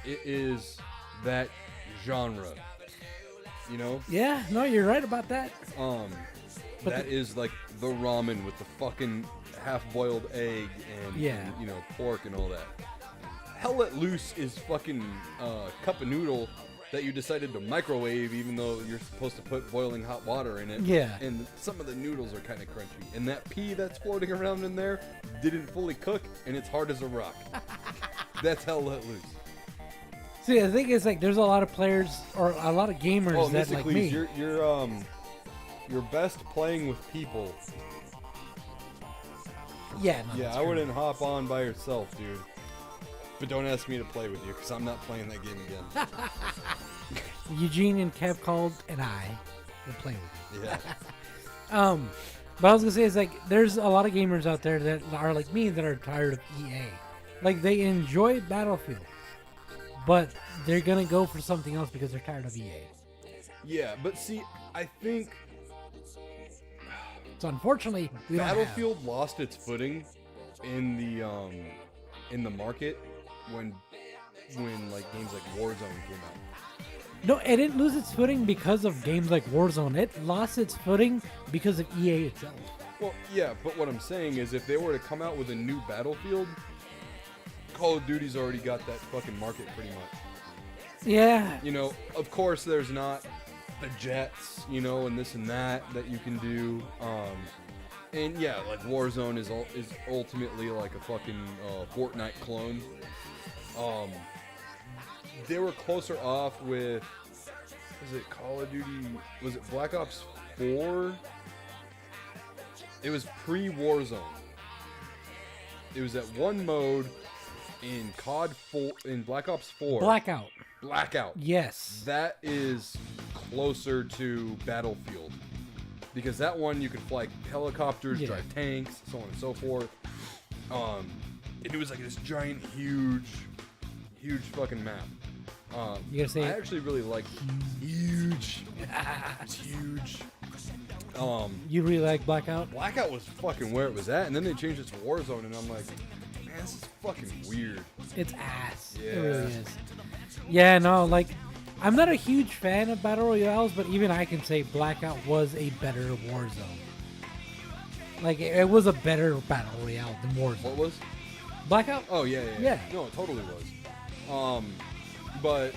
[SPEAKER 2] is that genre. You know?
[SPEAKER 3] Yeah, no, you're right about that.
[SPEAKER 2] But that is like the ramen with the fucking half-boiled egg and, you know, pork and all that. Hell Let Loose is fucking cup of noodle that you decided to microwave even though you're supposed to put boiling hot water in it.
[SPEAKER 3] Yeah.
[SPEAKER 2] And some of the noodles are kind of crunchy. And that pea that's floating around in there didn't fully cook and it's hard as a rock. That's Hell Let Loose.
[SPEAKER 3] See, the thing is, like, there's a lot of players or a lot of gamers that like me.
[SPEAKER 2] You're best playing with people.
[SPEAKER 3] Yeah, no,
[SPEAKER 2] Yeah, I wouldn't hop on by yourself, dude. But don't ask me to play with you, because I'm not playing that game again.
[SPEAKER 3] Eugene and Kev called, and I will play with you.
[SPEAKER 2] Yeah.
[SPEAKER 3] But I was gonna say is like there's a lot of gamers out there that are like me that are tired of EA. Like they enjoy Battlefield, but they're gonna go for something else because they're tired of EA.
[SPEAKER 2] Yeah, but see, I think
[SPEAKER 3] So unfortunately, we
[SPEAKER 2] Battlefield lost its footing in the market when like games like Warzone came out.
[SPEAKER 3] No, it didn't lose its footing because of games like Warzone. It lost its footing because of EA itself.
[SPEAKER 2] Well, yeah, but what I'm saying is if they were to come out with a new Battlefield, Call of Duty's already got that fucking market pretty much.
[SPEAKER 3] Yeah.
[SPEAKER 2] You know, of course there's not the jets, you know, and this and that you can do. And yeah, like Warzone is ultimately like a fucking Fortnite clone. They were closer off with, was it Call of Duty? Was it Black Ops 4? It was pre-Warzone. It was that one mode in COD 4, in Black Ops 4. Blackout.
[SPEAKER 3] Yes.
[SPEAKER 2] That is closer to Battlefield. Because that one you could fly helicopters, drive tanks, so on and so forth. And it was like this giant, huge fucking map.
[SPEAKER 3] You gotta say
[SPEAKER 2] I actually really like huge. It's huge.
[SPEAKER 3] You really like Blackout?
[SPEAKER 2] Blackout was fucking where it was at, and then they changed it to Warzone, and I'm like, man, this is fucking weird.
[SPEAKER 3] It's ass.
[SPEAKER 2] Yeah.
[SPEAKER 3] It really is. Yeah, no, like, I'm not a huge fan of Battle Royales, but even I can say Blackout was a better Warzone. Like, it was a better Battle Royale than Warzone.
[SPEAKER 2] What was?
[SPEAKER 3] Blackout?
[SPEAKER 2] Oh, yeah. No, it totally was. But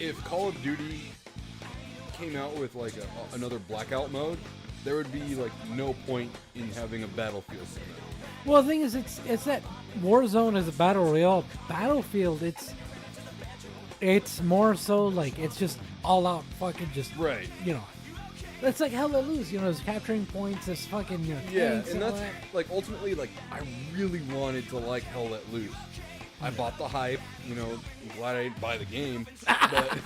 [SPEAKER 2] if Call of Duty came out with like another Blackout mode, there would be like no point in having a Battlefield.
[SPEAKER 3] Well, the thing is, it's that Warzone is a Battle Royale. Battlefield, it's more so like it's just all out fucking just
[SPEAKER 2] right.
[SPEAKER 3] You know, it's like Hell Let Loose. You know, it's capturing points. It's fucking tanks
[SPEAKER 2] and that's
[SPEAKER 3] that.
[SPEAKER 2] like ultimately like I really wanted to like Hell Let Loose. I bought the hype, you know. I'm glad I didn't buy the game, but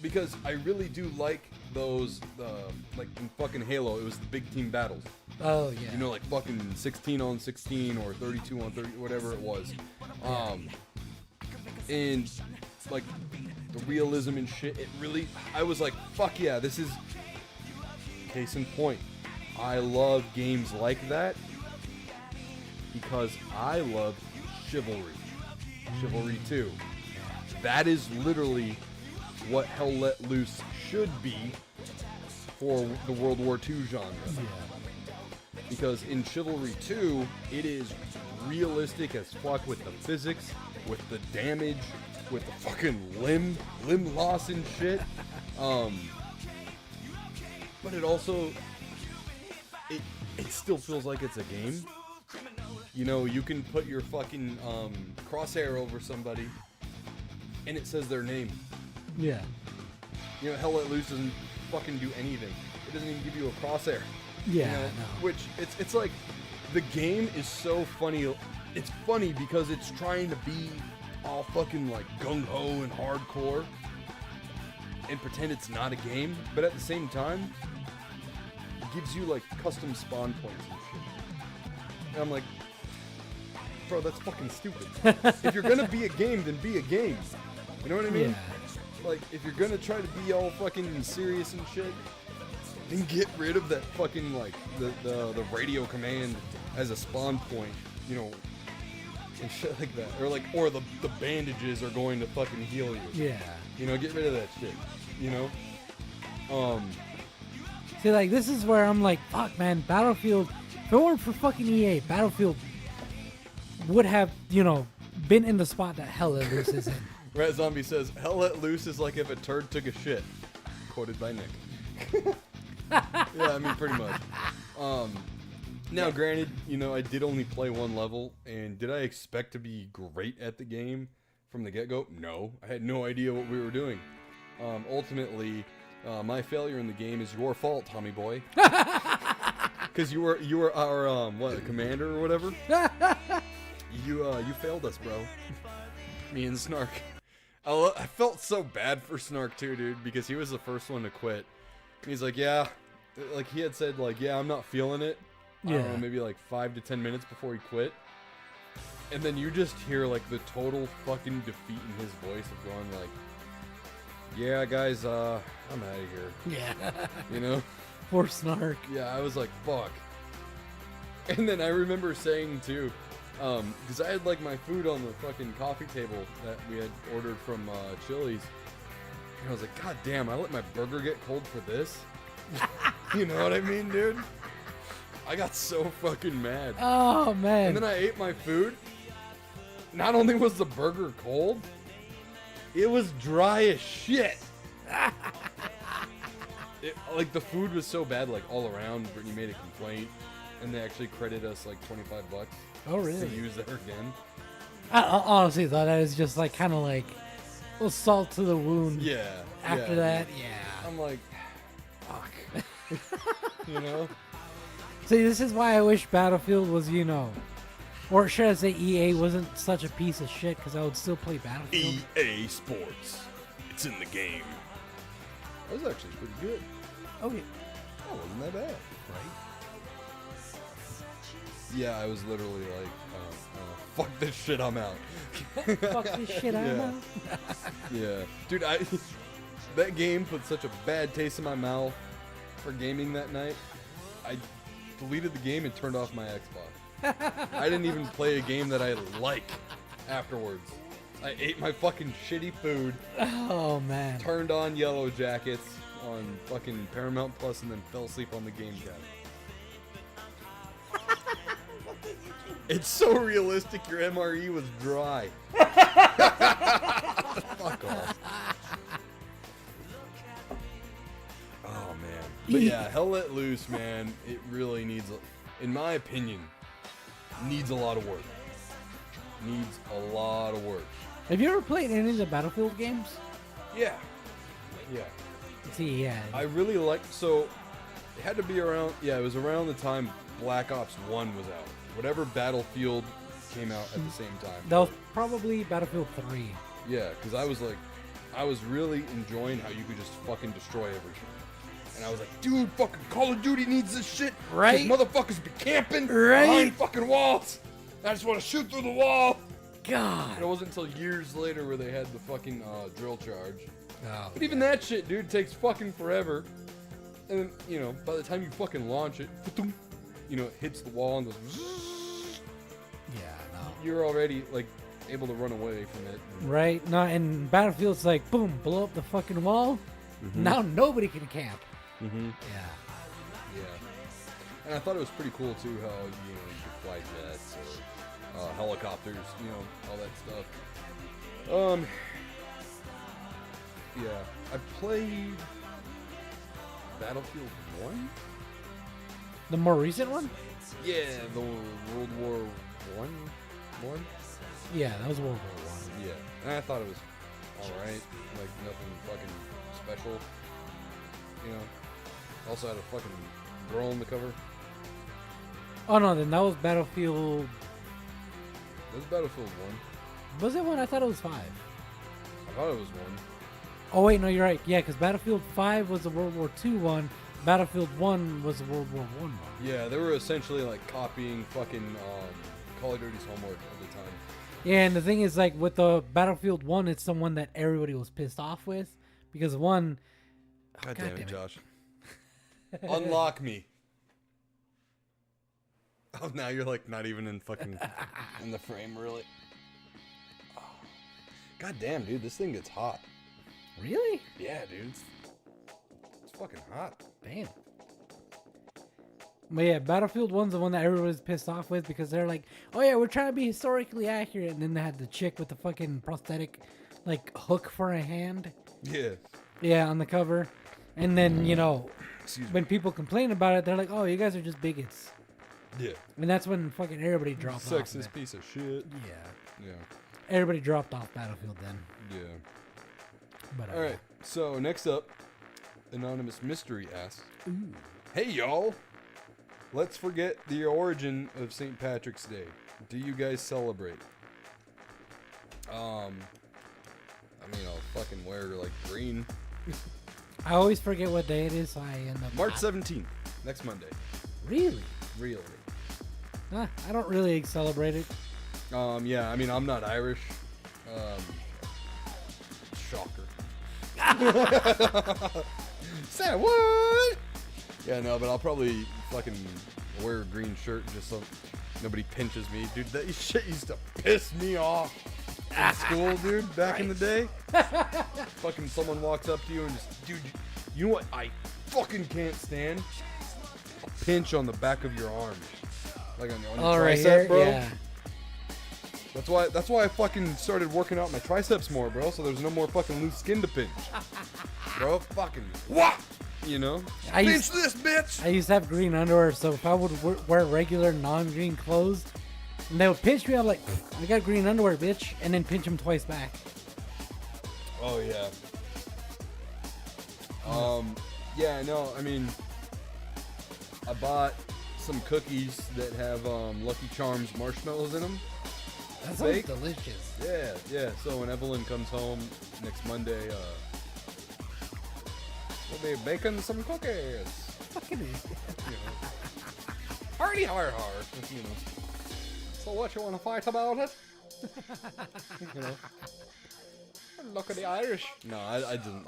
[SPEAKER 2] because I really do like those. Like in fucking Halo, it was the big team battles.
[SPEAKER 3] Oh yeah.
[SPEAKER 2] You know, like fucking 16 on 16 or 32 on 30, whatever it was. And like the realism and shit, it really. I was like, fuck yeah, this is. Case in point, I love games like that because I love Chivalry. Chivalry 2. That is literally what Hell Let Loose should be for the World War II genre.
[SPEAKER 3] Yeah.
[SPEAKER 2] Because in Chivalry 2, it is realistic as fuck with the physics, with the damage, with the fucking limb loss and shit. But it also, it still feels like it's a game. You know, you can put your fucking crosshair over somebody, and it says their name.
[SPEAKER 3] Yeah.
[SPEAKER 2] You know, Hell Let Loose doesn't fucking do anything. It doesn't even give you a crosshair.
[SPEAKER 3] Yeah.
[SPEAKER 2] You know?
[SPEAKER 3] No.
[SPEAKER 2] Which it's like the game is so funny. It's funny because it's trying to be all fucking like gung ho and hardcore and pretend it's not a game, but at the same time, it gives you like custom spawn points and shit. And I'm like, bro, that's fucking stupid. If you're gonna be a game, then be a game. You know what I mean?
[SPEAKER 3] Yeah.
[SPEAKER 2] Like, if you're gonna try to be all fucking serious and shit, then get rid of that fucking, like, the radio command as a spawn point, you know, and shit like that. Or the bandages are going to fucking heal you.
[SPEAKER 3] Yeah.
[SPEAKER 2] You know, get rid of that shit. You know?
[SPEAKER 3] See, like, this is where I'm like, fuck, man, Battlefield, if it weren't for fucking EA, Battlefield would have, you know, been in the spot that Hell Let Loose is in.
[SPEAKER 2] Rat Zombie says, Hell Let Loose is like if a turd took a shit. Quoted by Nick. Yeah, I mean, pretty much. Now, granted, you know, I did only play one level, and did I expect to be great at the game from the get-go? No. I had no idea what we were doing. Ultimately, my failure in the game is your fault, Tommy boy. Because you were our, commander or whatever? You failed us, bro. Me and Snark. I felt so bad for Snark too, dude, because he was the first one to quit. And he's like, yeah, like he had said, like, yeah, I'm not feeling it. I don't know, maybe like 5 to 10 minutes before he quit. And then you just hear like the total fucking defeat in his voice of going like, yeah, guys, I'm out of here.
[SPEAKER 3] Yeah.
[SPEAKER 2] You know?
[SPEAKER 3] Poor Snark.
[SPEAKER 2] Yeah, I was like, fuck. And then I remember saying too, because I had like my food on the fucking coffee table that we had ordered from Chili's. And I was like, God damn, I let my burger get cold for this? You know what I mean, dude? I got so fucking mad.
[SPEAKER 3] Oh, man.
[SPEAKER 2] And then I ate my food. Not only was the burger cold, it was dry as shit. Like, the food was so bad, like, all around. Brittany made a complaint, and they actually credited us, like, $25
[SPEAKER 3] Oh, really?
[SPEAKER 2] to use there again.
[SPEAKER 3] I honestly thought that was just, like, kind of like a little salt to the wound.
[SPEAKER 2] Yeah.
[SPEAKER 3] After that, yeah.
[SPEAKER 2] I'm like, fuck. You know?
[SPEAKER 3] See, this is why I wish Battlefield was, you know, or should I say EA wasn't such a piece of shit, because I would still play Battlefield.
[SPEAKER 2] EA Sports. It's in the game. That was actually pretty good.
[SPEAKER 3] Okay.
[SPEAKER 2] Oh, wasn't that bad. Right? Yeah, I was literally like, fuck this shit, I'm out.
[SPEAKER 3] Fuck this shit, I'm
[SPEAKER 2] Yeah.
[SPEAKER 3] out.
[SPEAKER 2] Yeah. Dude, that game put such a bad taste in my mouth for gaming that night. I deleted the game and turned off my Xbox. I didn't even play a game that I like afterwards. I ate my fucking shitty food,
[SPEAKER 3] Oh, man.
[SPEAKER 2] turned on Yellow Jackets on fucking Paramount Plus, and then fell asleep on the game cabinet. It's so realistic, your MRE was dry. Fuck off. Oh, man. But yeah, Hell Let Loose, man, it really needs, in my opinion, needs a lot of work. Needs a lot of work.
[SPEAKER 3] Have you ever played any of the Battlefield games?
[SPEAKER 2] Yeah. Yeah.
[SPEAKER 3] See, yeah.
[SPEAKER 2] I really liked, so it had to be around, it was around the time Black Ops 1 was out. Whatever Battlefield came out at the same time.
[SPEAKER 3] That was probably Battlefield 3.
[SPEAKER 2] Yeah, because I was really enjoying how you could just fucking destroy everything. And I was like, dude, fucking Call of Duty needs this shit.
[SPEAKER 3] Right?
[SPEAKER 2] These motherfuckers be camping
[SPEAKER 3] Right?
[SPEAKER 2] behind fucking walls. I just want to shoot through the wall.
[SPEAKER 3] God.
[SPEAKER 2] And it wasn't until years later where they had the fucking drill charge.
[SPEAKER 3] Oh,
[SPEAKER 2] But even that shit, dude, takes fucking forever. And then, you know, by the time you fucking launch it, you know, it hits the wall and goes.
[SPEAKER 3] yeah, no.
[SPEAKER 2] You're already like able to run away from it.
[SPEAKER 3] Right? No, and Battlefield's like, boom, blow up the fucking wall. Now nobody can camp.
[SPEAKER 2] Mm-hmm.
[SPEAKER 3] Yeah.
[SPEAKER 2] Yeah. And I thought it was pretty cool too how you could fly jets or helicopters, you know, all that stuff. Yeah, I played Battlefield 1.
[SPEAKER 3] The more recent one?
[SPEAKER 2] Yeah, the World War one.
[SPEAKER 3] Yeah, that was World War One.
[SPEAKER 2] Yeah, and I thought it was all right, like nothing fucking special. You know, also had a fucking girl on the cover.
[SPEAKER 3] Oh no, then that was Battlefield.
[SPEAKER 2] That was Battlefield 1.
[SPEAKER 3] Was it 1? I thought it was 5.
[SPEAKER 2] I thought it was 1.
[SPEAKER 3] Oh wait, no, you're right. Yeah, because Battlefield 5 was the World War II one. Battlefield 1 was the World War I one.
[SPEAKER 2] Yeah, they were essentially like copying fucking Call of Duty's homework at the time.
[SPEAKER 3] Yeah, and the thing is, like, with the Battlefield 1, it's the one that everybody was pissed off with. Because 1...
[SPEAKER 2] God damn it, Josh. Unlock me. Oh, now you're like not even in fucking in the frame, really. Oh. God damn, dude, this thing gets hot.
[SPEAKER 3] Really?
[SPEAKER 2] Yeah, dude. It's fucking hot.
[SPEAKER 3] Damn. But yeah, Battlefield 1's the one that everybody's pissed off with because they're like, oh yeah, we're trying to be historically accurate. And then they had the chick with the fucking prosthetic, like, hook for a hand.
[SPEAKER 2] Yeah.
[SPEAKER 3] Yeah, on the cover. And then, you know,
[SPEAKER 2] Excuse me.
[SPEAKER 3] when people complain about it, they're like, oh, you guys are just bigots.
[SPEAKER 2] Yeah.
[SPEAKER 3] And that's when fucking everybody dropped off.
[SPEAKER 2] Sexist piece of shit.
[SPEAKER 3] Yeah.
[SPEAKER 2] Yeah.
[SPEAKER 3] Everybody dropped off Battlefield then.
[SPEAKER 2] Yeah.
[SPEAKER 3] But
[SPEAKER 2] All right. So next up, Anonymous Mystery asks, "Hey y'all, let's forget the origin of St. Patrick's Day. Do you guys celebrate?" I mean, I'll fucking wear like green.
[SPEAKER 3] I always forget what day it is, so I end up
[SPEAKER 2] March 17th, next Monday.
[SPEAKER 3] Really?
[SPEAKER 2] Really?
[SPEAKER 3] I don't really celebrate it.
[SPEAKER 2] Yeah. I mean, I'm not Irish. Shocker. Say what? Yeah, no, but I'll probably fucking wear a green shirt just so nobody pinches me. Dude, that shit used to piss me off at school, dude, back in the day. Fucking someone walks up to you and just, dude, you know what I fucking can't stand? A pinch on the back of your arm. Like on your
[SPEAKER 3] Right
[SPEAKER 2] tricep,
[SPEAKER 3] here?
[SPEAKER 2] bro.
[SPEAKER 3] Yeah.
[SPEAKER 2] That's why I fucking started working out my triceps more, bro, so there's no more fucking loose skin to pinch. Bro, fucking what? You know? Pinch this, bitch!
[SPEAKER 3] I used to have green underwear, so if I would wear regular non-green clothes, and they would pinch me, I'm like, I got green underwear, bitch, and then pinch them twice back.
[SPEAKER 2] Oh, yeah. Yeah, no, I mean, I bought some cookies that have Lucky Charms marshmallows in them.
[SPEAKER 3] That
[SPEAKER 2] Fake?
[SPEAKER 3] sounds delicious.
[SPEAKER 2] Yeah. So when Evelyn comes home next Monday, we'll be baking some cookies.
[SPEAKER 3] Fucking
[SPEAKER 2] You know. Hardy har har. You know. So what, you want to fight about it? You know. Look at the Irish. No, I don't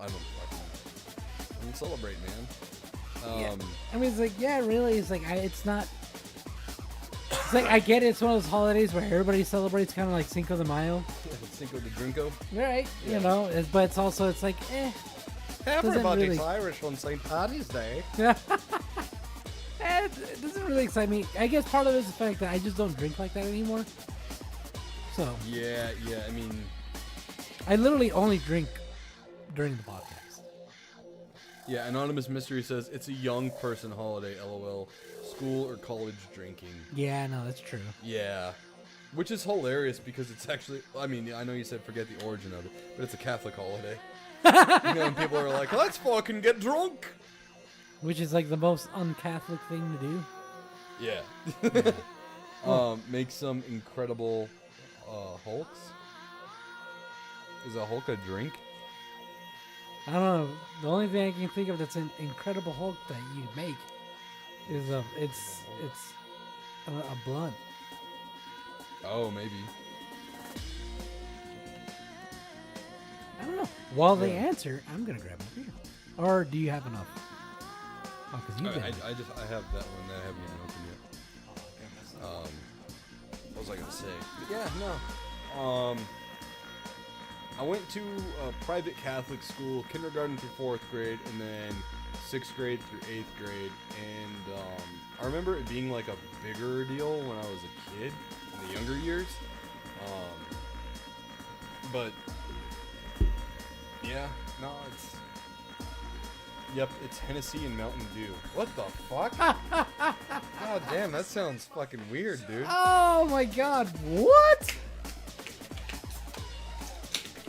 [SPEAKER 2] celebrate, man.
[SPEAKER 3] Yeah. I mean, it's like, yeah, really, it's like, it's not. It's like, I get it, it's one of those holidays where everybody celebrates, kind of like Cinco de Mayo.
[SPEAKER 2] Cinco de Drinko.
[SPEAKER 3] Right,
[SPEAKER 2] Yeah.
[SPEAKER 3] you know, but it's also, it's like,
[SPEAKER 2] Everybody's
[SPEAKER 3] really-
[SPEAKER 2] Irish on St. Paddy's Day.
[SPEAKER 3] it doesn't really excite me. I guess part of it is the fact that I just don't drink like that anymore. So,
[SPEAKER 2] Yeah, I mean,
[SPEAKER 3] I literally only drink during the podcast.
[SPEAKER 2] yeah, Anonymous Mystery says, it's a young person holiday, lol. School or college drinking.
[SPEAKER 3] Yeah, no, that's true.
[SPEAKER 2] Yeah. Which is hilarious because it's actually, I mean, I know you said forget the origin of it, but it's a Catholic holiday. You know, and people are like, let's fucking get drunk.
[SPEAKER 3] Which is like the most un-Catholic thing to do.
[SPEAKER 2] Yeah. Make some incredible Hulks. Is a Hulk a drink?
[SPEAKER 3] I don't know. The only thing I can think of that's an Incredible Hulk that you make is it's a blunt.
[SPEAKER 2] Oh, maybe.
[SPEAKER 3] I don't know. While they answer, I'm gonna grab a beer. Or do you have enough? Oh, because you did.
[SPEAKER 2] I have that one that I haven't even opened yet. What was I gonna say? But yeah, no. I went to a private Catholic school, kindergarten through 4th grade, and then 6th grade through 8th grade. And I remember it being like a bigger deal when I was a kid, in the younger years. But yeah, no, it's Hennessy and Mountain Dew. What the fuck? God damn, that sounds fucking weird, dude.
[SPEAKER 3] Oh my god, what?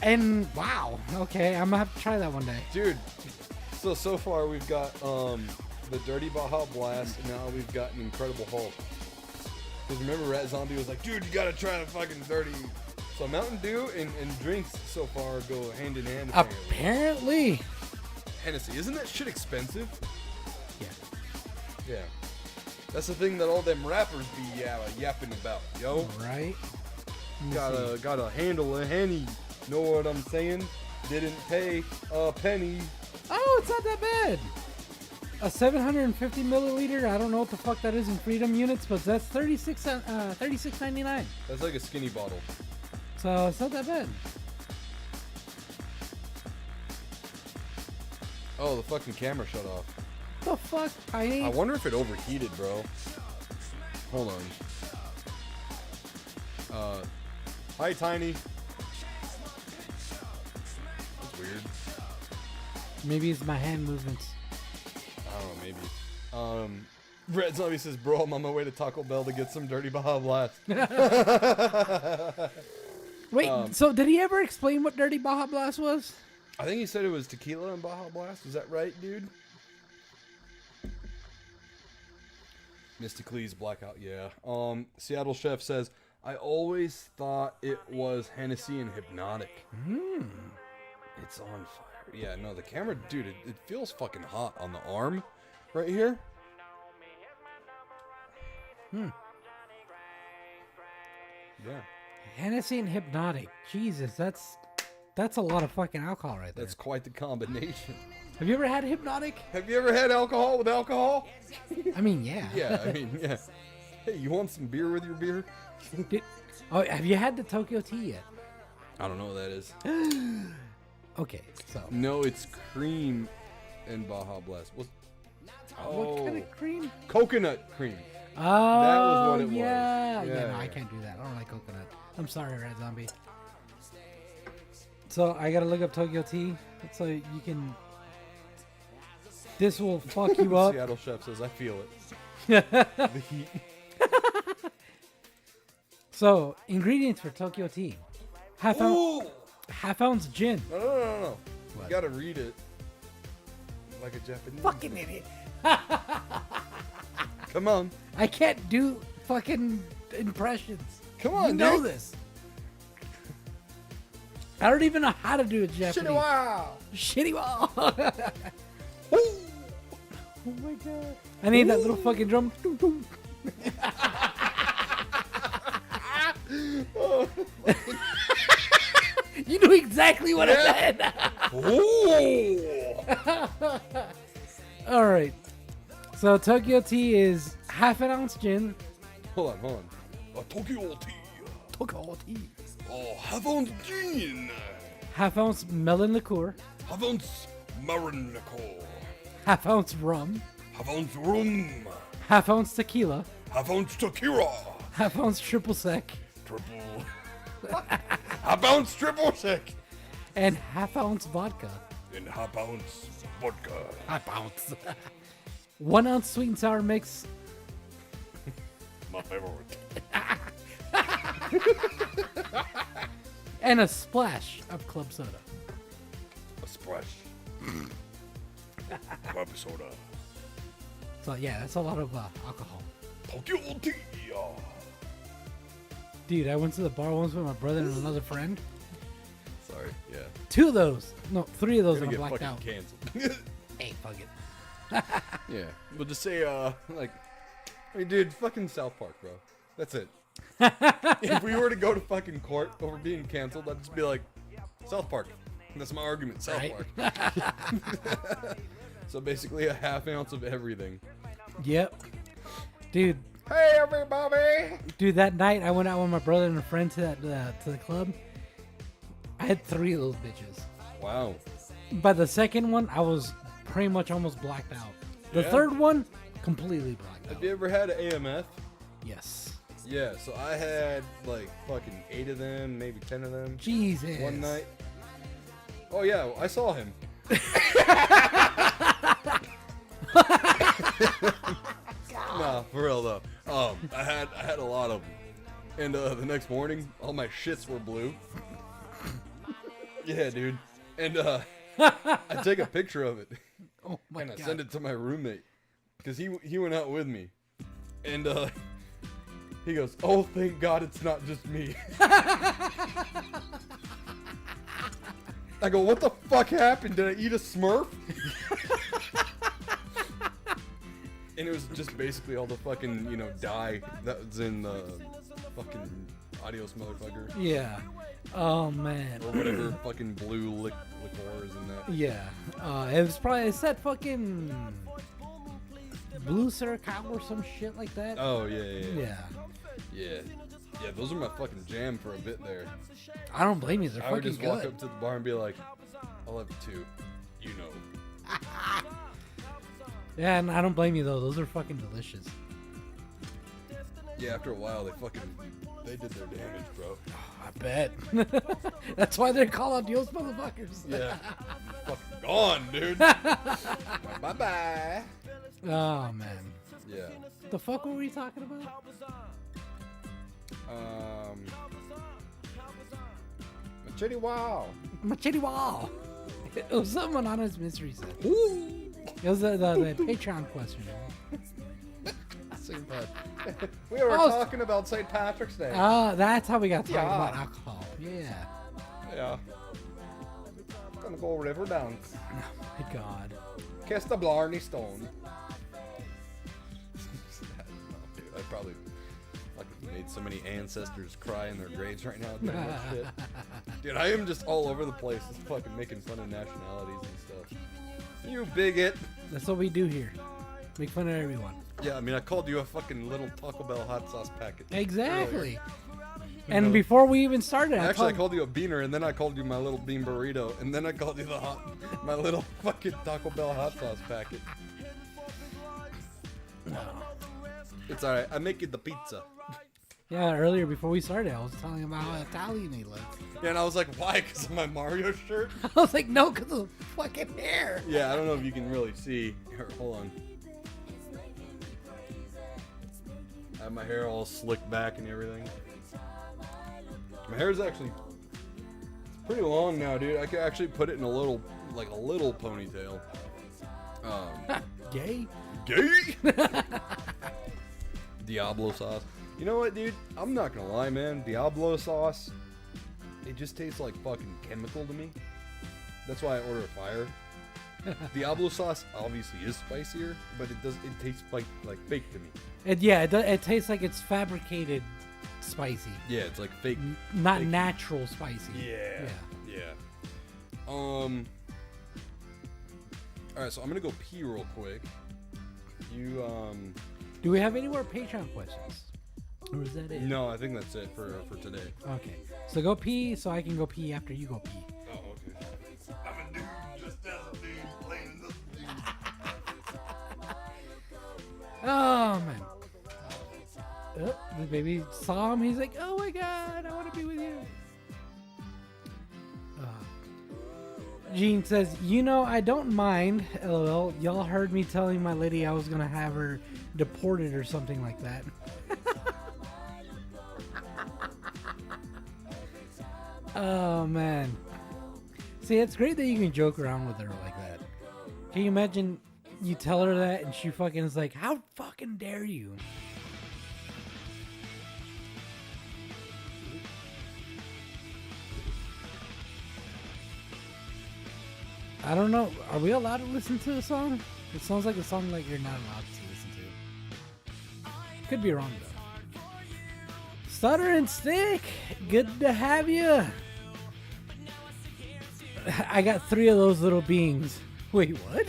[SPEAKER 3] And wow, okay, I'm gonna have to try that one day.
[SPEAKER 2] Dude, so far we've got the Dirty Baja Blast, and now we've got an Incredible Hulk. Because remember, Rat Zombie was like, dude, you gotta try the fucking Dirty So Mountain Dew and drinks so far go hand in hand.
[SPEAKER 3] Apparently.
[SPEAKER 2] Hennessy, isn't that shit expensive?
[SPEAKER 3] Yeah.
[SPEAKER 2] Yeah. That's the thing that all them rappers be yapping about, yo.
[SPEAKER 3] Right.
[SPEAKER 2] Gotta handle a henny. Know what I'm saying? Didn't pay a penny.
[SPEAKER 3] Oh, it's not that bad. A 750 milliliter. I don't know what the fuck that is in freedom units, but that's $36.99.
[SPEAKER 2] That's like a skinny bottle.
[SPEAKER 3] So it's not that bad.
[SPEAKER 2] Oh, the fucking camera shut off.
[SPEAKER 3] The fuck?
[SPEAKER 2] I wonder if it overheated, bro. Hold on. Hi, Tiny. That's weird.
[SPEAKER 3] Maybe it's my hand movements.
[SPEAKER 2] I don't know, maybe. Red Zombie says, bro, I'm on my way to Taco Bell to get some Dirty Baja Blast.
[SPEAKER 3] Wait, so did he ever explain what Dirty Baja Blast was?
[SPEAKER 2] I think he said it was tequila and Baja Blast. Is that right, dude? Mystically's Blackout, yeah. Seattle Chef says, I always thought it was Hennessy and Hypnotic. It's on fire. Yeah, no, the camera, dude, it feels fucking hot on the arm right here. Yeah.
[SPEAKER 3] Hennessy and Hypnotic. Jesus, that's a lot of fucking alcohol right there.
[SPEAKER 2] That's quite the combination.
[SPEAKER 3] Have you ever had Hypnotic?
[SPEAKER 2] Have you ever had alcohol with alcohol?
[SPEAKER 3] I mean, yeah.
[SPEAKER 2] Yeah, I mean, yeah. Hey, you want some beer with your beer?
[SPEAKER 3] Have you had the Tokyo tea yet?
[SPEAKER 2] I don't know what that is.
[SPEAKER 3] Okay, so.
[SPEAKER 2] No, it's cream and Baja Blast.
[SPEAKER 3] What kind of cream?
[SPEAKER 2] Coconut cream.
[SPEAKER 3] Oh,
[SPEAKER 2] That was what it was.
[SPEAKER 3] Yeah,
[SPEAKER 2] Yeah,
[SPEAKER 3] no, I
[SPEAKER 2] yeah.
[SPEAKER 3] can't do that. I don't like coconut. I'm sorry, Red Zombie. So I gotta look up Tokyo tea so you can. This will fuck you up.
[SPEAKER 2] Seattle Chef says, I feel it. The heat.
[SPEAKER 3] So ingredients for Tokyo tea: half ounce gin.
[SPEAKER 2] No.
[SPEAKER 3] What?
[SPEAKER 2] You gotta read it like a Japanese.
[SPEAKER 3] Fucking idiot!
[SPEAKER 2] Come on.
[SPEAKER 3] I can't do fucking impressions.
[SPEAKER 2] Come on,
[SPEAKER 3] you know
[SPEAKER 2] dude.
[SPEAKER 3] this. I don't even know how to do a Japanese.
[SPEAKER 2] Shitty wow.
[SPEAKER 3] Shitty wow. Oh my god. I need that little fucking drum. Doom, doom. You knew exactly what I said. All right. So Tokyo tea is half an ounce gin.
[SPEAKER 2] Hold on. Tokyo tea.
[SPEAKER 3] Tokyo tea.
[SPEAKER 2] Oh, half ounce gin.
[SPEAKER 3] Half ounce melon liqueur.
[SPEAKER 2] Half ounce marin liqueur.
[SPEAKER 3] Half ounce rum.
[SPEAKER 2] Half ounce rum.
[SPEAKER 3] Half ounce tequila.
[SPEAKER 2] Half ounce tequila.
[SPEAKER 3] Half ounce triple sec.
[SPEAKER 2] Triple. Half ounce triple sec.
[SPEAKER 3] And half ounce vodka.
[SPEAKER 2] And half ounce vodka.
[SPEAKER 3] Half ounce. 1 ounce sweet and sour mix.
[SPEAKER 2] My favorite.
[SPEAKER 3] And a splash of club soda.
[SPEAKER 2] A splash. Club soda.
[SPEAKER 3] So yeah, that's a lot of alcohol.
[SPEAKER 2] Tokyo tea.
[SPEAKER 3] Dude, I went to the bar once with my brother and another friend.
[SPEAKER 2] Sorry, yeah.
[SPEAKER 3] 2 of those. No, 3 of those
[SPEAKER 2] Gonna
[SPEAKER 3] I
[SPEAKER 2] get
[SPEAKER 3] blacked
[SPEAKER 2] fucking
[SPEAKER 3] out.
[SPEAKER 2] canceled.
[SPEAKER 3] Hey, fuck it.
[SPEAKER 2] Yeah. We'll just say, hey, dude, fucking South Park, bro. That's it. If we were to go to fucking court over being canceled, I'd just be like, South Park. That's my argument, South
[SPEAKER 3] Right.
[SPEAKER 2] Park. So basically a half ounce of everything.
[SPEAKER 3] Yep. Dude,
[SPEAKER 2] Hey, everybody!
[SPEAKER 3] that night I went out with my brother and a friend to the club. I had 3 of those bitches.
[SPEAKER 2] Wow.
[SPEAKER 3] By the second one, I was pretty much almost blacked out. The
[SPEAKER 2] Yeah?
[SPEAKER 3] third one, completely blacked out.
[SPEAKER 2] Have you ever had an AMF?
[SPEAKER 3] Yes.
[SPEAKER 2] Yeah, so I had like fucking 8 of them, maybe 10 of them.
[SPEAKER 3] Jesus.
[SPEAKER 2] One night. Oh yeah, I saw him. Nah, for real though. I had a lot of them, and the next morning, all my shits were blue. Yeah, dude. And I take a picture of it
[SPEAKER 3] Oh my
[SPEAKER 2] and I
[SPEAKER 3] god.
[SPEAKER 2] send it to my roommate because he went out with me, and He goes, oh, thank God it's not just me. I go, what the fuck happened? Did I eat a Smurf? And it was just basically all the fucking, you know, dye that was in the fucking Adios Motherfucker.
[SPEAKER 3] Yeah. Oh, man.
[SPEAKER 2] Or whatever fucking blue liqueur is in that.
[SPEAKER 3] Yeah. It was probably, it said fucking Blue Siricao or some shit like that.
[SPEAKER 2] Oh, yeah.
[SPEAKER 3] Yeah.
[SPEAKER 2] Yeah, those are my fucking jam for a bit there.
[SPEAKER 3] I don't blame you. They're
[SPEAKER 2] I would
[SPEAKER 3] fucking
[SPEAKER 2] just walk
[SPEAKER 3] good.
[SPEAKER 2] up to the bar and be like, I'll have 2. You know.
[SPEAKER 3] Yeah, and I don't blame you though. Those are fucking delicious.
[SPEAKER 2] Yeah, after a while, they did their damage, bro.
[SPEAKER 3] I bet. That's why they're called Adios Motherfuckers.
[SPEAKER 2] Yeah. Fucking gone, dude. Bye-bye.
[SPEAKER 3] Oh, man.
[SPEAKER 2] Yeah.
[SPEAKER 3] The fuck were we talking about?
[SPEAKER 2] Machete wow.
[SPEAKER 3] Machete Wall. It was someone on his mystery set.
[SPEAKER 2] Ooh.
[SPEAKER 3] It was the Patreon question.
[SPEAKER 2] We were
[SPEAKER 3] Oh,
[SPEAKER 2] talking about St. Patrick's Day.
[SPEAKER 3] That's how we got talking
[SPEAKER 2] Yeah.
[SPEAKER 3] about alcohol. Yeah.
[SPEAKER 2] Yeah. Gonna go river dance.
[SPEAKER 3] Oh my god.
[SPEAKER 2] Kiss the Blarney Stone. Dude, I probably fucking made so many ancestors cry in their graves right now. Doing that shit. Dude, I am just all over the place, just fucking making fun of nationalities and stuff. You bigot.
[SPEAKER 3] That's what we do here. Make fun of everyone.
[SPEAKER 2] Yeah, I mean, I called you a fucking little Taco Bell hot sauce packet.
[SPEAKER 3] Exactly.
[SPEAKER 2] earlier.
[SPEAKER 3] And
[SPEAKER 2] know.
[SPEAKER 3] before we even started,
[SPEAKER 2] Actually, I called you a beaner, and then I called you my little bean burrito, and then I called you my little fucking Taco Bell hot sauce packet. It's alright, I make you the pizza.
[SPEAKER 3] Yeah, earlier before we started, I was telling him how Italian he looks.
[SPEAKER 2] Yeah, and I was like, why? Because of my Mario shirt?
[SPEAKER 3] I was like, no, because of the fucking hair.
[SPEAKER 2] Yeah, I don't know if you can really see. Here, hold on. I have my hair all slicked back and everything. My hair is actually it's pretty long now, dude. I could actually put it in a little ponytail.
[SPEAKER 3] Gay?
[SPEAKER 2] Gay? Diablo sauce. You know what, dude? I'm not gonna lie, man. Diablo sauce, it just tastes like fucking chemical to me. That's why I order fire. Diablo sauce obviously is spicier, but it tastes like fake to me.
[SPEAKER 3] It tastes like it's fabricated spicy.
[SPEAKER 2] Yeah, it's like fake.
[SPEAKER 3] Not
[SPEAKER 2] fake.
[SPEAKER 3] natural spicy.
[SPEAKER 2] Yeah. Alright, so I'm gonna go pee real quick. You
[SPEAKER 3] Do we have any more Patreon questions? Or is that it?
[SPEAKER 2] No, I think that's it for today.
[SPEAKER 3] Okay. So go pee so I can go pee after you go pee.
[SPEAKER 2] Oh, okay. I'm a dude just as a dude, plain as a dude.
[SPEAKER 3] Oh, man. Oh, the baby saw him. He's like, oh my god, I want to be with you. Gene says, you know, I don't mind. LOL. Y'all heard me telling my lady I was going to have her deported or something like that. Oh, man. See, it's great that you can joke around with her like that. Can you imagine you tell her that and she fucking is like, how fucking dare you? I don't know. Are we allowed to listen to the song? It sounds like a song like you're not allowed to listen to. Could be wrong though. Stutter and Stick, good to have you. I got 3 of those little beings. Wait, what?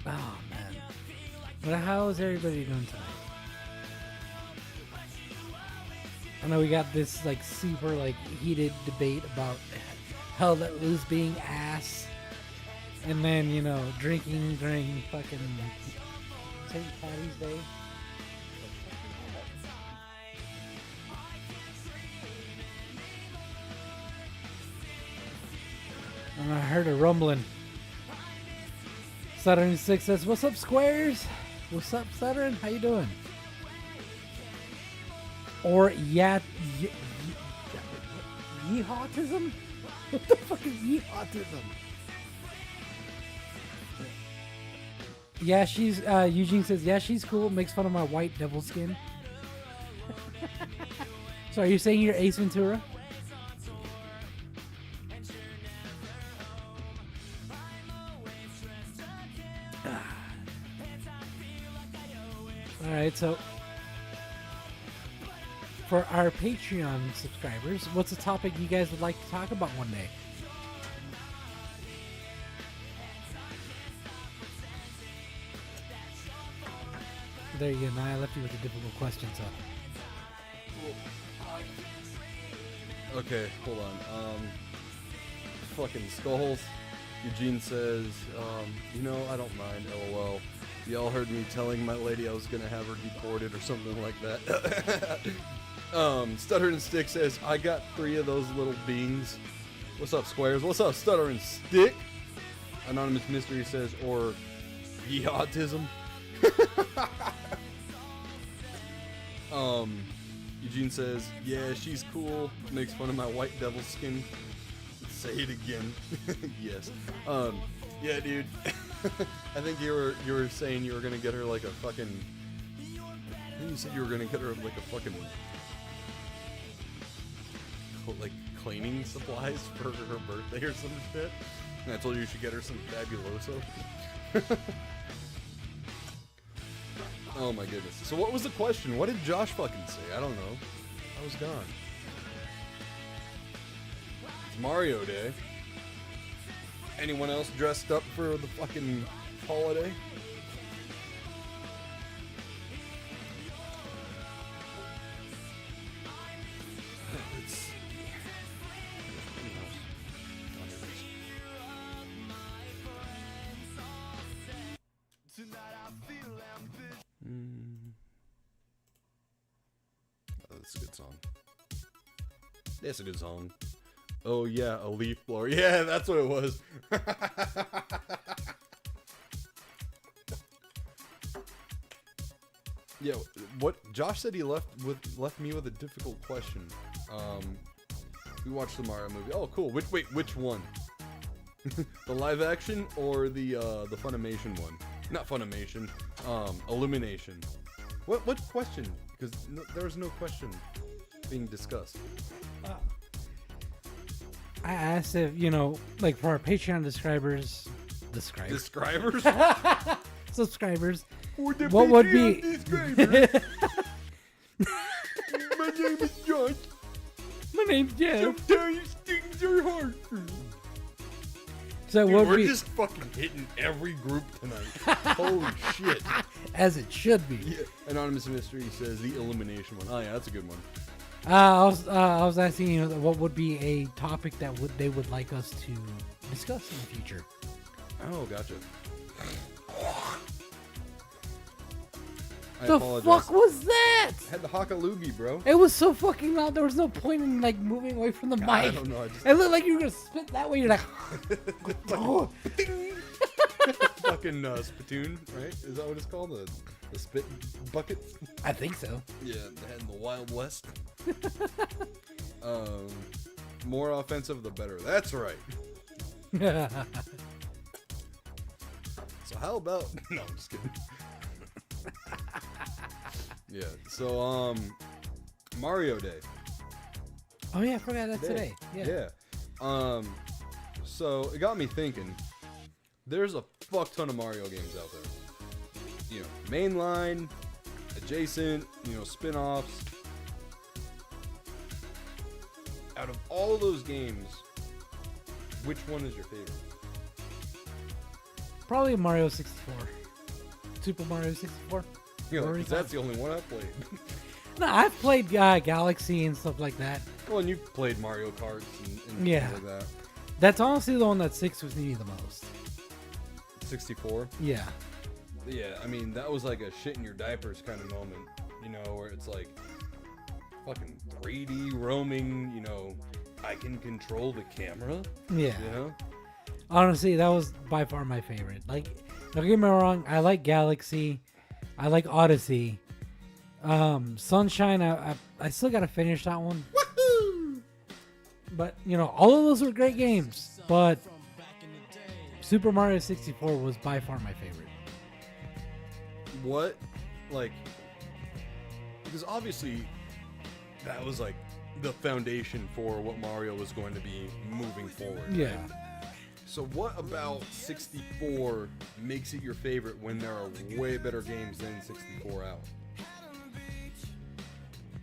[SPEAKER 3] Oh man. But how is everybody doing tonight? I know we got this like super like heated debate about hell that was being ass, and then you know drinking during fucking St. Patty's Day. And I heard a rumbling. Saturn 6 says, "What's up, Squares? What's up, Saturn? How you doing?" Or yeehautism? What the fuck is yeehautism? Yeah, she's Eugene says, yeah, she's cool. Makes fun of my white devil skin. So are you saying you're Ace Ventura? Alright, so for our Patreon subscribers, what's a topic you guys would like to talk about one day? There you go. Now I left you with a difficult question, so.
[SPEAKER 2] Okay, hold on. Fucking skulls. Eugene says, you know, I don't mind, lol. Y'all heard me telling my lady I was gonna have her deported or something like that. Stutter and Stick says, I got 3 of those little beings. What's up, Squares? What's up, Stutter and Stick? Anonymous Mystery says, or ye autism. Eugene says, yeah, she's cool. Makes fun of my white devil skin. Say it again. Yes. Yeah, dude. I think you were saying you were gonna get her like a fucking. I think you said you were gonna get her like a fucking like cleaning supplies for her birthday or some shit. And I told you should get her some Fabuloso. Oh my goodness. So what was the question? What did Josh fucking say? I don't know. I was gone. It's Mario Day. Anyone else dressed up for the fucking holiday? Let's see. Oh, that's a good song. That's a good song. Oh yeah, a leaf blower. Yeah, that's what it was. Yeah, what Josh said he left me with a difficult question. We watched the Mario movie. Oh, cool. Which one? The live action or the Funimation one? Not Funimation. Illumination. What question? Because there was no question being discussed.
[SPEAKER 3] I asked if, you know, like for our Patreon subscribers, subscribers, what would be?
[SPEAKER 2] My name is Josh.
[SPEAKER 3] My name's Jeff.
[SPEAKER 2] Sometimes things are hard for me.
[SPEAKER 3] So
[SPEAKER 2] Dude,
[SPEAKER 3] what
[SPEAKER 2] we're
[SPEAKER 3] we
[SPEAKER 2] just fucking hitting every group tonight. Holy shit.
[SPEAKER 3] as it should be.
[SPEAKER 2] Yeah. Anonymous Mystery says the Illumination one. Oh yeah, that's a good one.
[SPEAKER 3] I was asking you what would be a topic that they would like us to discuss in the future.
[SPEAKER 2] Oh, gotcha. I
[SPEAKER 3] The
[SPEAKER 2] apologize.
[SPEAKER 3] fuck was that?
[SPEAKER 2] I had the Hockaloogie, bro.
[SPEAKER 3] It was so fucking loud. There was no point in like moving away from the mic.
[SPEAKER 2] I don't know. I just
[SPEAKER 3] It looked like you were gonna spit that way. You're like, oh.
[SPEAKER 2] fucking spittoon, right? Is that what it's called? The spit bucket?
[SPEAKER 3] I think so.
[SPEAKER 2] Yeah, they had in the Wild West. More offensive, the better. That's right. So how about? No, I'm just kidding. Yeah. So Mario Day.
[SPEAKER 3] Oh yeah, I forgot that's today. Yeah.
[SPEAKER 2] Yeah. So it got me thinking. There's a fuck ton of Mario games out there. You know, mainline, adjacent, you know, spin-offs. Out of all of those games, which one is your favorite?
[SPEAKER 3] Probably Mario 64. Super Mario 64.
[SPEAKER 2] You know,
[SPEAKER 3] Or
[SPEAKER 2] 'cause that's the only one I've played.
[SPEAKER 3] No, I've played Galaxy and stuff like that.
[SPEAKER 2] Well, and you've played Mario Kart and
[SPEAKER 3] Yeah.
[SPEAKER 2] things like that.
[SPEAKER 3] That's honestly the one that sticks with me the most.
[SPEAKER 2] 64.
[SPEAKER 3] Yeah.
[SPEAKER 2] Yeah, I mean, that was like a shit in your diapers kind of moment, you know, where it's like fucking 3D roaming, you know, I can control the camera,
[SPEAKER 3] Yeah.
[SPEAKER 2] you know?
[SPEAKER 3] Honestly, that was by far my favorite. Like, don't get me wrong, I like Galaxy. I like Odyssey. Sunshine, I still gotta finish that one.
[SPEAKER 2] Woohoo!
[SPEAKER 3] But, you know, all of those were great games. But Super Mario 64 was by far my favorite.
[SPEAKER 2] what, like, because obviously that was like the foundation for what Mario was going to be moving forward.
[SPEAKER 3] Yeah.
[SPEAKER 2] Right? So what about 64 makes it your favorite when there are way better games than 64 out?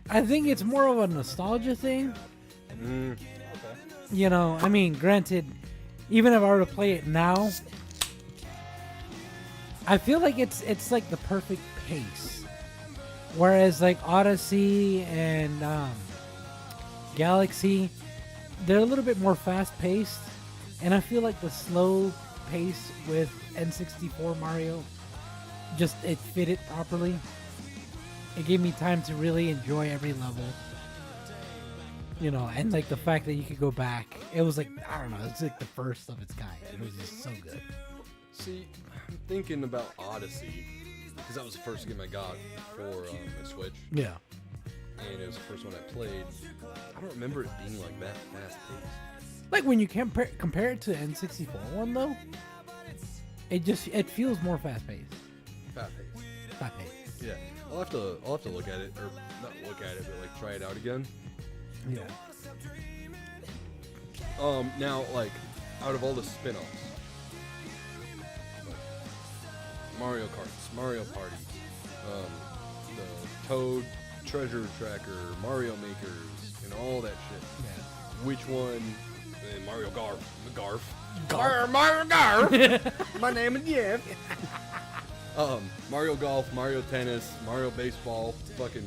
[SPEAKER 3] I think it's more of a nostalgia thing.
[SPEAKER 2] Okay.
[SPEAKER 3] You know, I mean, granted, even if I were to play it now, I feel like it's like the perfect pace. Whereas like Odyssey and Galaxy, they're a little bit more fast paced, and I feel like the slow pace with N64 Mario just it fit it properly. It gave me time to really enjoy every level. You know, and like the fact that you could go back, it was like, I don't know, it's like the first of its kind. It was just so good.
[SPEAKER 2] See, I'm thinking about Odyssey, because that was the first game I got for my Switch,
[SPEAKER 3] Yeah.
[SPEAKER 2] and it was the first one I played. I don't remember it being like that fast paced.
[SPEAKER 3] Like when you compare it to the N64 one though, it feels more fast paced.
[SPEAKER 2] Fast paced.
[SPEAKER 3] Fast paced.
[SPEAKER 2] Yeah, I'll have to look at it, or not look at it, but like try it out again.
[SPEAKER 3] Yeah.
[SPEAKER 2] Now, like, out of all the spin-offs, like Mario Karts, Mario Party, the Toad Treasure Tracker, Mario Makers, and all that shit,
[SPEAKER 3] Yeah.
[SPEAKER 2] which one, and Mario Mario Garf, my name is Jeff. Mario Golf, Mario Tennis, Mario Baseball, fucking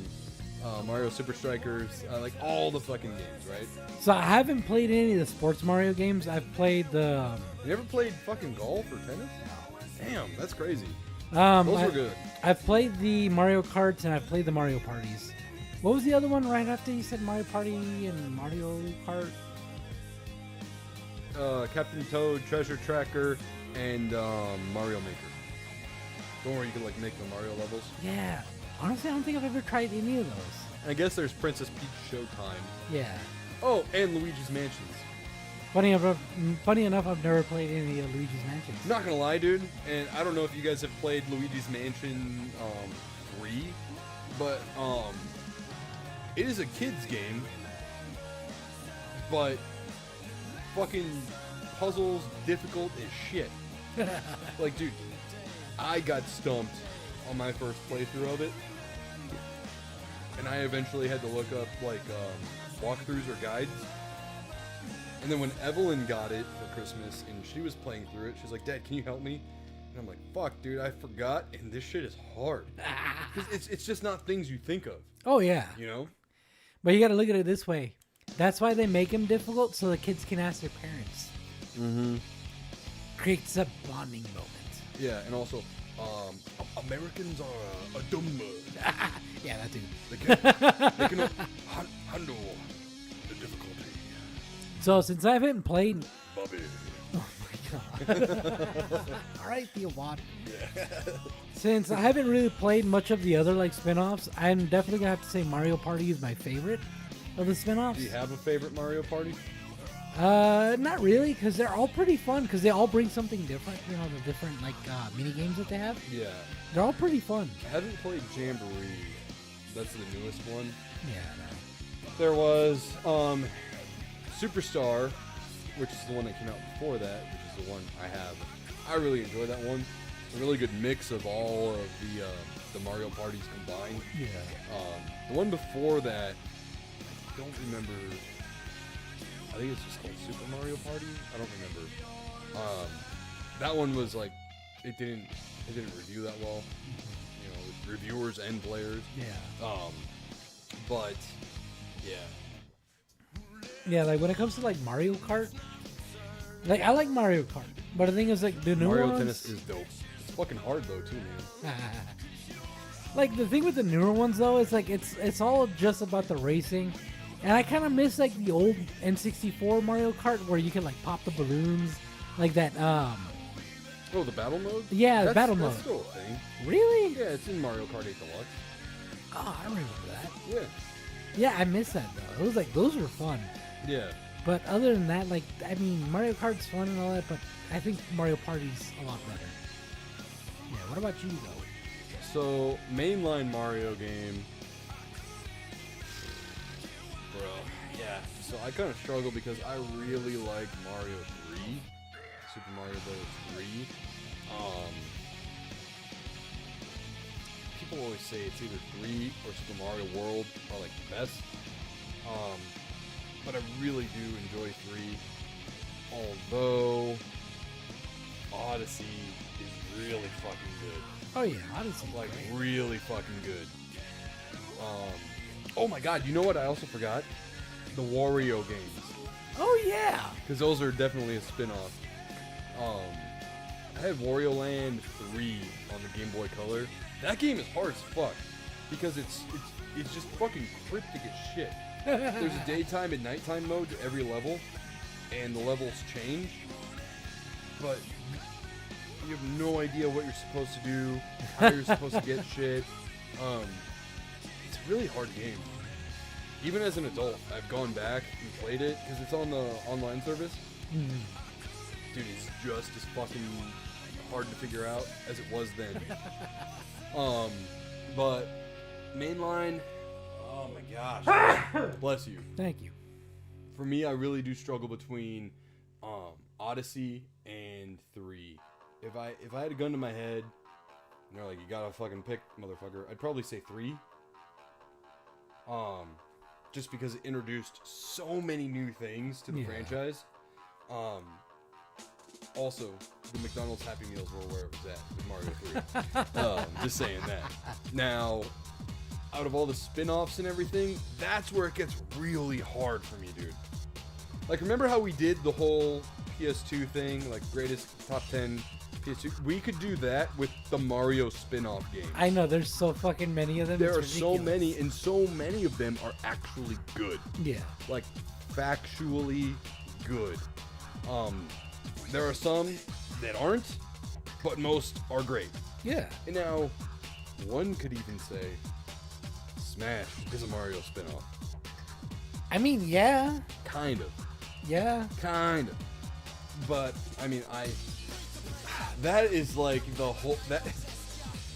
[SPEAKER 2] Mario Super Strikers, like all the fucking games, right?
[SPEAKER 3] So I haven't played any of the sports Mario games. I've played the.
[SPEAKER 2] You never played fucking golf or tennis? Damn, that's crazy.
[SPEAKER 3] Those
[SPEAKER 2] Those were good.
[SPEAKER 3] I've played the Mario Karts and I've played the Mario Parties. What was the other one right after you said Mario Party and Mario Kart?
[SPEAKER 2] Captain Toad, Treasure Tracker, and Mario Maker. The one where you can like make the Mario levels.
[SPEAKER 3] Yeah. Honestly, I don't think I've ever tried any of those.
[SPEAKER 2] I guess there's Princess Peach Showtime.
[SPEAKER 3] Yeah.
[SPEAKER 2] Oh, and Luigi's Mansions.
[SPEAKER 3] Funny enough, I've never played any of Luigi's Mansions.
[SPEAKER 2] Not gonna lie, dude, and I don't know if you guys have played Luigi's Mansion 3, but it is a kid's game, but fucking puzzles difficult as shit. Like, dude, I got stumped on my first playthrough of it, and I eventually had to look up like walkthroughs or guides. And then when Evelyn got it for Christmas and she was playing through it, she's like, "Dad, can you help me?" And I'm like, "Fuck, dude, I forgot, and this shit is hard." 'Cause it's just not things you think of,
[SPEAKER 3] Oh, yeah.
[SPEAKER 2] you know?
[SPEAKER 3] But you got to look at it this way. That's why they make them difficult so the kids can ask their parents.
[SPEAKER 2] Mm-hmm.
[SPEAKER 3] Creates a bonding moment.
[SPEAKER 2] Yeah, and also, Americans are a dumb.
[SPEAKER 3] Yeah, that too.
[SPEAKER 2] They can handle the difficulty.
[SPEAKER 3] So since I haven't played...
[SPEAKER 2] Bobby.
[SPEAKER 3] Oh my god. Alright, Theo Watt. Since I haven't really played much of the other like spin-offs, I'm definitely going to have to say Mario Party is my favorite of the spin-offs.
[SPEAKER 2] Do you have a favorite Mario Party?
[SPEAKER 3] Not really, because they're all pretty fun, because they all bring something different. You know, the different like mini games that they have.
[SPEAKER 2] Yeah.
[SPEAKER 3] They're all pretty fun.
[SPEAKER 2] I haven't played Jamboree. That's the newest one.
[SPEAKER 3] Yeah.
[SPEAKER 2] There was Superstar, which is the one that came out before that, which is the one I have. I really enjoy that one. It's a really good mix of all of the Mario parties combined.
[SPEAKER 3] Yeah.
[SPEAKER 2] The one before that, I don't remember. I think it's just called Super Mario Party. I don't remember. That one was like, it didn't review that well. You know, reviewers and players.
[SPEAKER 3] Yeah.
[SPEAKER 2] But yeah.
[SPEAKER 3] Yeah, like when it comes to like Mario Kart, like I like Mario Kart, but the thing is like the new
[SPEAKER 2] Mario
[SPEAKER 3] ones.
[SPEAKER 2] Tennis is dope. It's fucking hard though too, man.
[SPEAKER 3] Like the thing with the newer ones though is like it's all just about the racing, and I kind of miss like the old N64 Mario Kart where you can like pop the balloons, like that.
[SPEAKER 2] Oh, the battle mode?
[SPEAKER 3] Yeah, the battle mode.
[SPEAKER 2] That's still a thing.
[SPEAKER 3] Really?
[SPEAKER 2] Yeah, it's in Mario Kart 8 Deluxe.
[SPEAKER 3] Oh, I remember that.
[SPEAKER 2] Yeah.
[SPEAKER 3] Yeah, I miss that though. It was like those were fun.
[SPEAKER 2] Yeah.
[SPEAKER 3] But other than that, like I mean, Mario Kart's fun and all that, but I think Mario Party's a lot better. Yeah. What about you though?
[SPEAKER 2] So, mainline Mario game. Bro, yeah. So I kind of struggle because I really like Mario 3. Super Mario Bros. 3. People always say it's either 3 or Super Mario World are like the best. But I really do enjoy 3. Although Odyssey is really fucking good.
[SPEAKER 3] Oh yeah, Odyssey.
[SPEAKER 2] Like really fucking good. Oh my god, you know what I also forgot? The Wario games.
[SPEAKER 3] Oh yeah.
[SPEAKER 2] Because those are definitely a spin-off. I had Wario Land 3 on the Game Boy Color. That game is hard as fuck. Because it's just fucking cryptic as shit. There's a daytime and nighttime mode to every level. And the levels change. But you have no idea what you're supposed to do, how you're supposed to get shit. It's a really hard game. Even as an adult, I've gone back and played it because it's on the online service. Dude, it's just as fucking hard to figure out as it was then. But mainline, oh my gosh, bless you.
[SPEAKER 3] Thank you.
[SPEAKER 2] For me, I really do struggle between Odyssey and 3. If I had a gun to my head, and they're like, you gotta fucking pick, motherfucker, I'd probably say 3. Just because it introduced so many new things to the franchise. Also, the McDonald's Happy Meals were where it was at with Mario 3. Just saying that. Now, out of all the spin-offs and everything, that's where it gets really hard for me, dude. Like, remember how we did the whole PS2 thing, like greatest top 10 PS2? We could do that with the Mario spin-off games.
[SPEAKER 3] I know, there's so fucking many of them.
[SPEAKER 2] There are
[SPEAKER 3] it's
[SPEAKER 2] so
[SPEAKER 3] ridiculous.
[SPEAKER 2] many, and so many of them are actually good.
[SPEAKER 3] Yeah.
[SPEAKER 2] Like, factually good. There are some that aren't, but most are great.
[SPEAKER 3] Yeah.
[SPEAKER 2] And now, one could even say Smash is a Mario spin-off.
[SPEAKER 3] I mean, yeah.
[SPEAKER 2] Kind of.
[SPEAKER 3] Yeah.
[SPEAKER 2] Kind of. But, I mean, that is like the whole, that,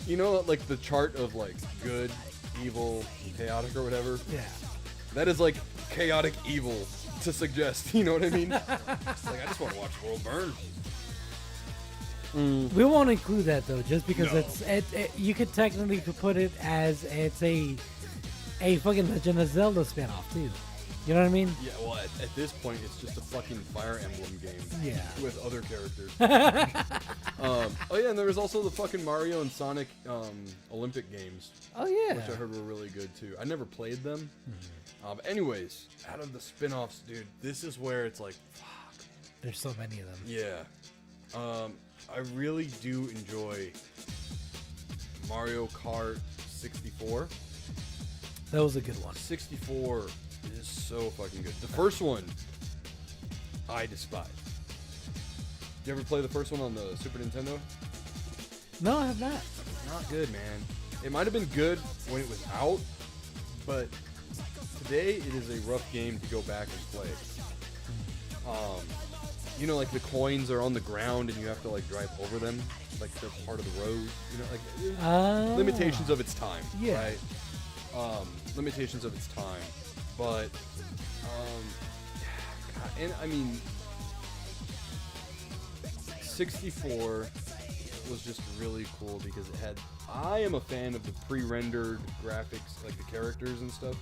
[SPEAKER 2] you know, like the chart of like good, evil, chaotic or whatever?
[SPEAKER 3] Yeah.
[SPEAKER 2] That is like chaotic evil to suggest, you know what I mean? Like, I just want to watch the world burn.
[SPEAKER 3] We won't include that though, just because
[SPEAKER 2] No.
[SPEAKER 3] you could technically put it as it's a fucking Legend of Zelda spinoff too. You know what I mean?
[SPEAKER 2] Yeah, well, at this point, it's just a fucking Fire Emblem game.
[SPEAKER 3] Yeah.
[SPEAKER 2] With other characters. Oh yeah, and there was also the fucking Mario and Sonic Olympic games.
[SPEAKER 3] Oh yeah.
[SPEAKER 2] Which I heard were really good too. I never played them. But anyways, out of the spin-offs, dude, this is where it's like, fuck.
[SPEAKER 3] There's so many of them.
[SPEAKER 2] Yeah. I really do enjoy Mario Kart 64.
[SPEAKER 3] That was a good one.
[SPEAKER 2] 64 is so fucking good. The first one, I despise. Did you ever play the first one on the Super Nintendo?
[SPEAKER 3] No, I have not.
[SPEAKER 2] Not good, man. It might have been good when it was out, but today it is a rough game to go back and play. You know, like the coins are on the ground and you have to like drive over them, like they're part of the road. You know, like limitations of its time.
[SPEAKER 3] Yeah.
[SPEAKER 2] Right. Limitations of its time, but God, and I mean, 64 was just really cool because it had. I am a fan of the pre-rendered graphics, like the characters and stuff.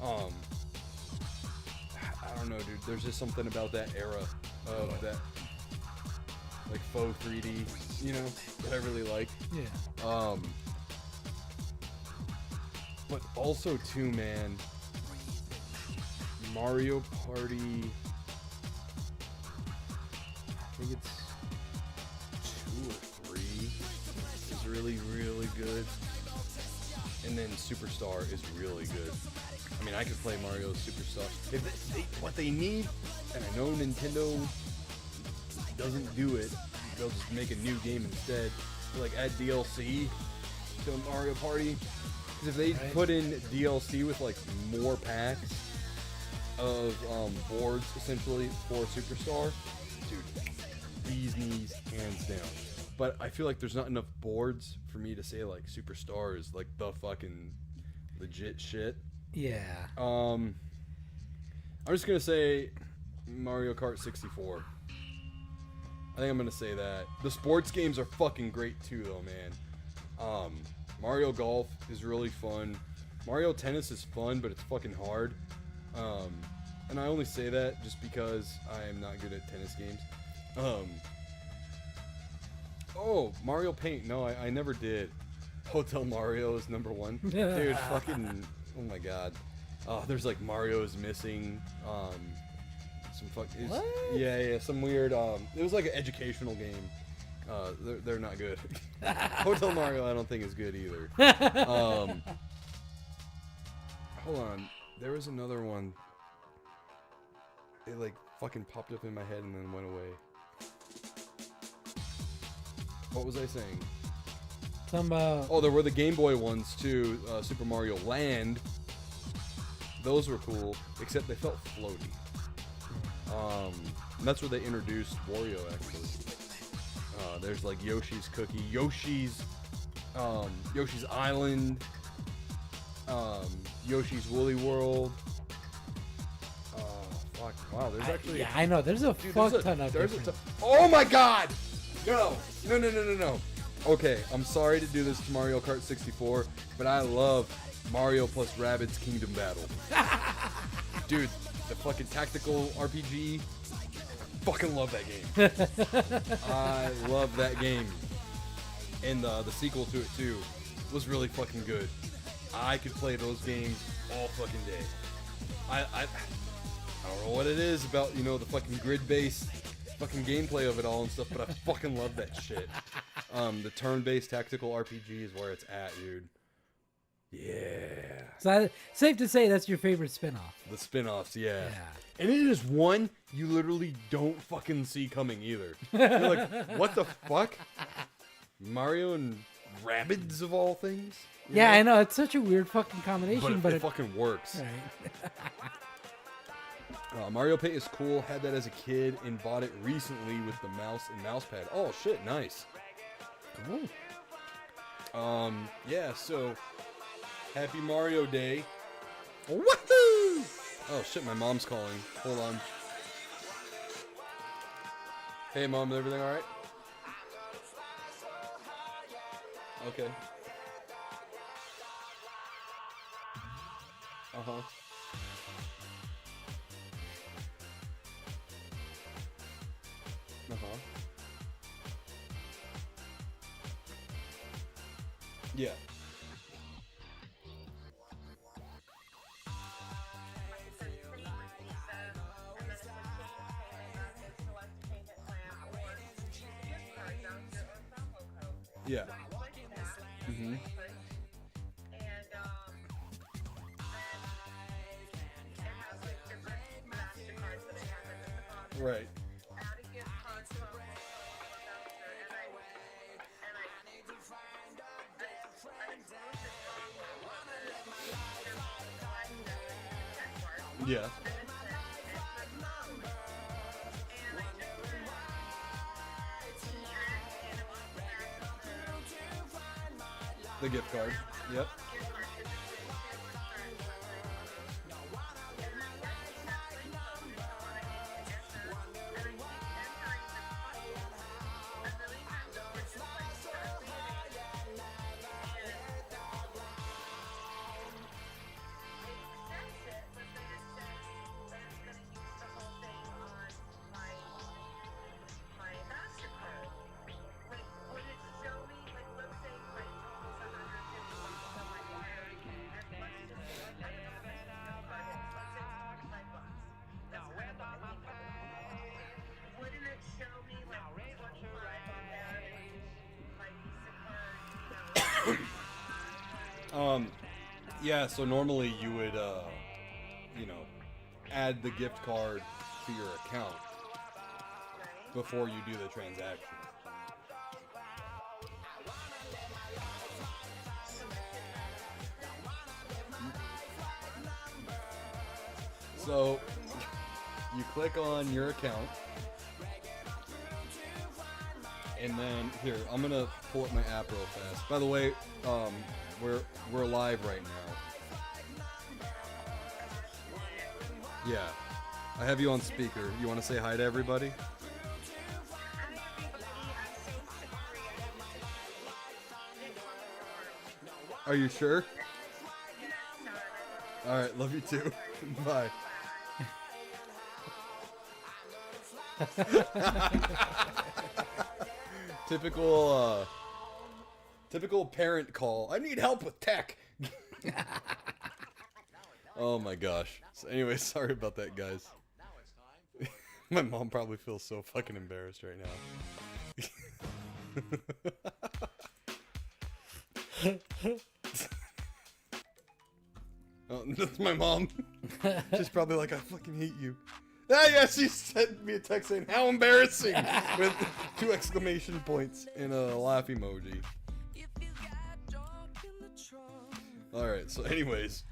[SPEAKER 2] I don't know, dude. There's just something about that era of that, like faux 3D, you know, that I really like.
[SPEAKER 3] Yeah.
[SPEAKER 2] But also too, man, Mario Party, I think it's 2 or 3 is really, really good. And then Superstar is really good. I mean, I could play Mario Superstar. If what they need, and I know Nintendo doesn't do it, they'll just make a new game instead. Like add DLC to Mario Party. Because if they put in DLC with like more packs of boards essentially for Superstar, dude, these knees hands down. but I feel like there's not enough boards for me to say like Superstars, like the fucking legit shit.
[SPEAKER 3] Yeah.
[SPEAKER 2] I'm just gonna say Mario Kart 64. I think I'm gonna say that. The sports games are fucking great too, though, man. Mario Golf is really fun. Mario Tennis is fun, but it's fucking hard. And I only say that just because I am not good at tennis games. Oh, Mario Paint. No, I never did. Hotel Mario is number 1. Dude, fucking... Oh my god. There's like Mario's missing. Some
[SPEAKER 3] What?
[SPEAKER 2] Yeah, some weird... it was like an educational game. They're not good. Hotel Mario I don't think is good either. Hold on. There was another one. It like fucking popped up in my head and then went away. What was I saying? Oh, there were the Game Boy ones too. Super Mario Land. Those were cool, except they felt floaty. And that's where they introduced Wario actually. There's like Yoshi's Cookie, Yoshi's Island, Yoshi's Woolly World. Fuck! Wow, there's actually.
[SPEAKER 3] Yeah, I know. There's a fuck ton of different.
[SPEAKER 2] Oh my god! No! Okay, I'm sorry to do this to Mario Kart 64, but I love Mario plus Rabbids Kingdom Battle. Dude, the fucking tactical RPG. I fucking love that game. I love that game. And the sequel to it too was really fucking good. I could play those games all fucking day. I don't know what it is about, you know, the fucking grid-based fucking gameplay of it all and stuff, but I fucking love that shit. The turn-based tactical RPG is where it's at, dude. Yeah.
[SPEAKER 3] So safe to say that's your favorite spin-off.
[SPEAKER 2] The spin-offs, yeah. And it is one you literally don't fucking see coming either. You're like, what the fuck? Mario and Rabbids of all things? You know?
[SPEAKER 3] I know. It's such a weird fucking combination,
[SPEAKER 2] but it fucking works.
[SPEAKER 3] Right.
[SPEAKER 2] Mario Paint is cool. Had that as a kid and bought it recently with the mouse and mouse pad. Oh shit, nice.
[SPEAKER 3] Cool.
[SPEAKER 2] Yeah, so happy Mario Day.
[SPEAKER 3] Woohoo!
[SPEAKER 2] Oh shit, my mom's calling. Hold on. Hey mom, is everything alright? Okay. Uh-huh. Uh-huh. Yeah. Yeah. Mm-hmm. Right. Yeah. The gift card. Yep. Yeah, so normally you would, you know, add the gift card to your account before you do the transaction. So, you click on your account, And then here, I'm gonna pull up my app real fast. By the way, we're live right now. Yeah, I have you on speaker. You want to say hi to everybody? Are you sure? All right, love you too. Bye. Typical parent call. I need help with tech. Oh my gosh. So anyway, sorry about that, guys. My mom probably feels so fucking embarrassed right now. Oh, that's my mom. She's probably like, I fucking hate you. Ah, yeah, she sent me a text saying, how embarrassing! With 2 exclamation points and a laugh emoji. Alright, so anyways.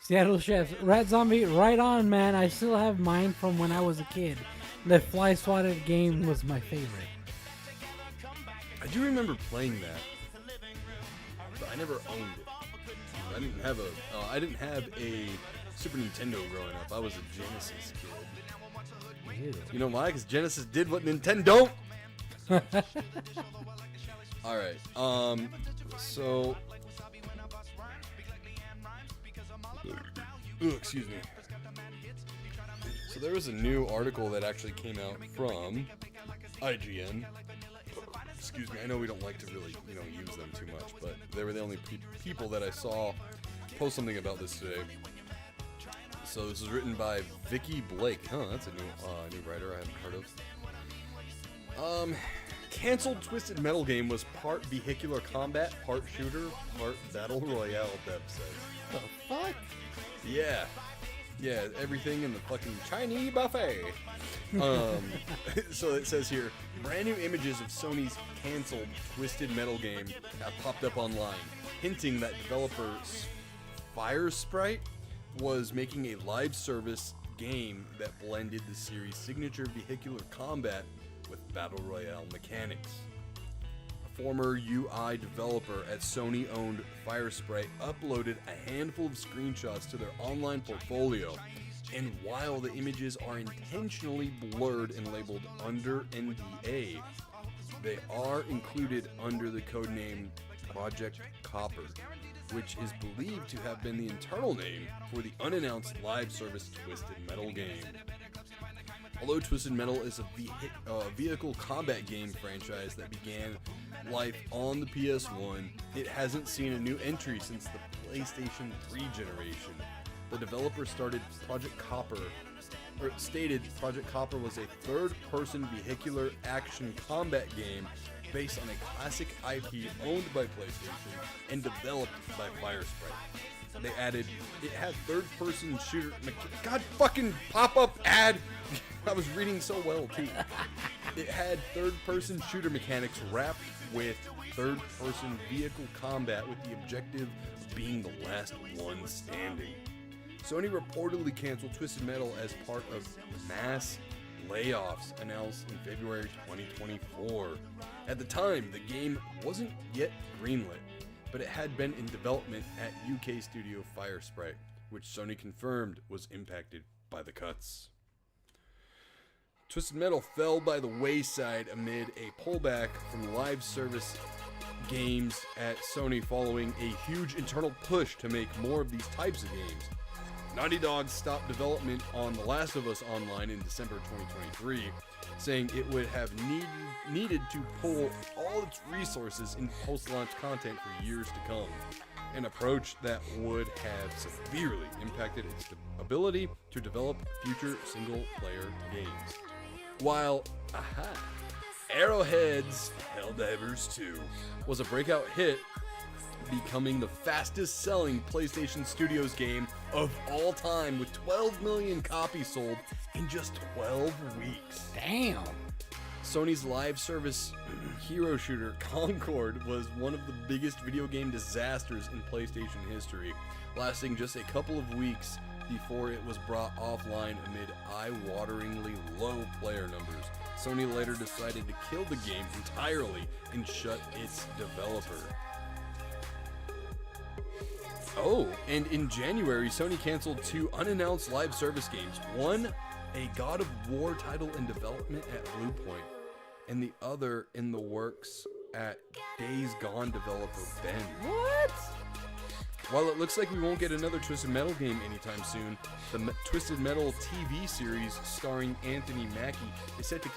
[SPEAKER 3] Seattle Chefs, Rat Zombie, right on, man. I still have mine from when I was a kid. The Fly Swatted game was my favorite.
[SPEAKER 2] I do remember playing that, but I never owned it. I didn't have a Super Nintendo growing up. I was a Genesis kid.
[SPEAKER 3] Ew.
[SPEAKER 2] You know why? Because Genesis did what Nintendo. All right. So. Ooh, excuse me. So there was a new article that actually came out from IGN. Excuse me, I know we don't like to really, use them too much, but they were the only people that I saw post something about this today. So this is written by Vicky Blake. Huh, that's a new writer I haven't heard of. Canceled Twisted Metal game was part vehicular combat, part shooter, part battle royale, Dev says.
[SPEAKER 3] The fuck?
[SPEAKER 2] Yeah. Yeah, everything in the fucking Chinese buffet. So it says here, brand new images of Sony's canceled Twisted Metal game have popped up online, hinting that developer Fire Sprite was making a live service game that blended the series' signature vehicular combat with battle royale mechanics. A former UI developer at Sony-owned Fire Sprite uploaded a handful of screenshots to their online portfolio, and while the images are intentionally blurred and labeled under NDA, they are included under the codename Project Copper, which is believed to have been the internal name for the unannounced live service Twisted Metal game. Although Twisted Metal is a vehicle combat game franchise that began life on the PS1, it hasn't seen a new entry since the PlayStation 3 generation. The developer stated Project Copper was a third-person vehicular action combat game based on a classic IP owned by PlayStation and developed by Fire Sprite. They added, it had third-person shooter... God fucking pop-up ad! I was reading so well, too. It had third-person shooter mechanics wrapped with third-person vehicle combat with the objective of being the last one standing. Sony reportedly canceled Twisted Metal as part of mass layoffs announced in February 2024. At the time, the game wasn't yet greenlit, but it had been in development at UK studio Fire Sprite, which Sony confirmed was impacted by the cuts. Twisted Metal fell by the wayside amid a pullback from live service games at Sony following a huge internal push to make more of these types of games. Naughty Dog stopped development on The Last of Us Online in December 2023, saying it would have needed to pull all its resources in post-launch content for years to come, an approach that would have severely impacted its ability to develop future single-player games. While, Arrowhead's Helldivers 2 was a breakout hit, becoming the fastest selling PlayStation Studios game of all time with 12 million copies sold in just 12 weeks.
[SPEAKER 3] Damn.
[SPEAKER 2] Sony's live service hero shooter Concord was one of the biggest video game disasters in PlayStation history, lasting just a couple of weeks before it was brought offline amid eye-wateringly low player numbers. Sony later decided to kill the game entirely and shut its developer. Oh, and in January, Sony canceled 2 unannounced live service games. One, a God of War title in development at Bluepoint, and the other in the works at Days Gone developer Ben.
[SPEAKER 3] What?
[SPEAKER 2] While it looks like we won't get another Twisted Metal game anytime soon, the Twisted Metal TV series starring Anthony Mackie is set to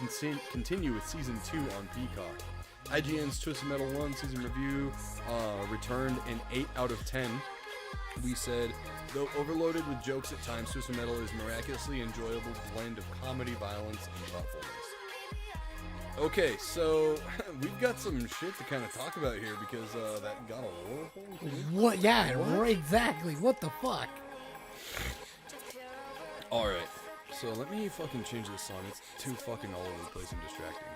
[SPEAKER 2] continue with Season 2 on Peacock. IGN's Twisted Metal 1 season review returned an 8 out of 10. We said, though overloaded with jokes at times, Twisted Metal is miraculously enjoyable blend of comedy, violence, and thoughtfulness. Okay, so we've got some shit to kind of talk about here because that God of War thing.
[SPEAKER 3] What? Yeah, right, exactly. What the fuck?
[SPEAKER 2] All right, so let me fucking change this song. It's too fucking all over the place and distracting.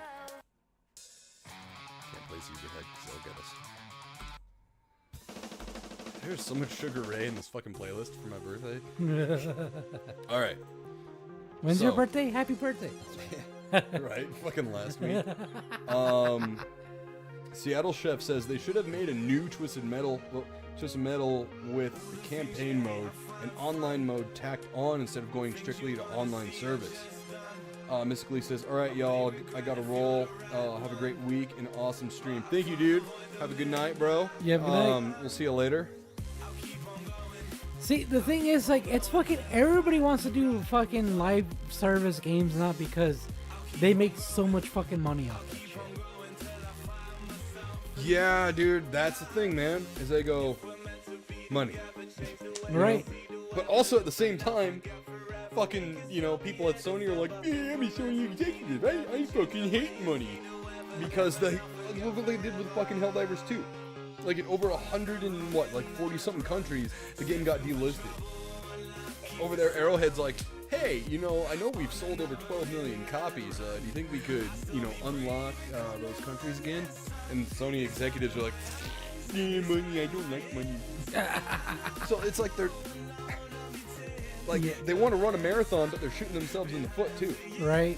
[SPEAKER 2] Can't play Caesar Head because they'll get us. There's so much Sugar Ray in this fucking playlist for my birthday. All right.
[SPEAKER 3] When's your birthday? Happy birthday.
[SPEAKER 2] Right, fucking last week. Seattle Chef says they should have made a new Twisted Metal with the campaign mode and online mode tacked on instead of going strictly to online service. Mystically says, all right, y'all, I got to roll. Have a great week and awesome stream. Thank you, dude. Have a good night, bro.
[SPEAKER 3] You have a good night.
[SPEAKER 2] We'll see you later.
[SPEAKER 3] See, the thing is, like, it's fucking, everybody wants to do fucking live service games now because they make so much fucking money off that shit.
[SPEAKER 2] Yeah, dude, that's the thing, man. Is they go, money.
[SPEAKER 3] Right.
[SPEAKER 2] Know? But also at the same time, fucking, people at Sony are like, yeah, I'm a Sony executive. I fucking hate money. Because look what they did with fucking Helldivers 2. Like in over 40-something countries, the game got delisted. Over there, Arrowhead's like, hey, I know we've sold over 12 million copies. Do you think we could, unlock those countries again? And Sony executives are like, yeah, money, I don't like money. So it's like they're, they want to run a marathon, but they're shooting themselves in the foot too.
[SPEAKER 3] Right.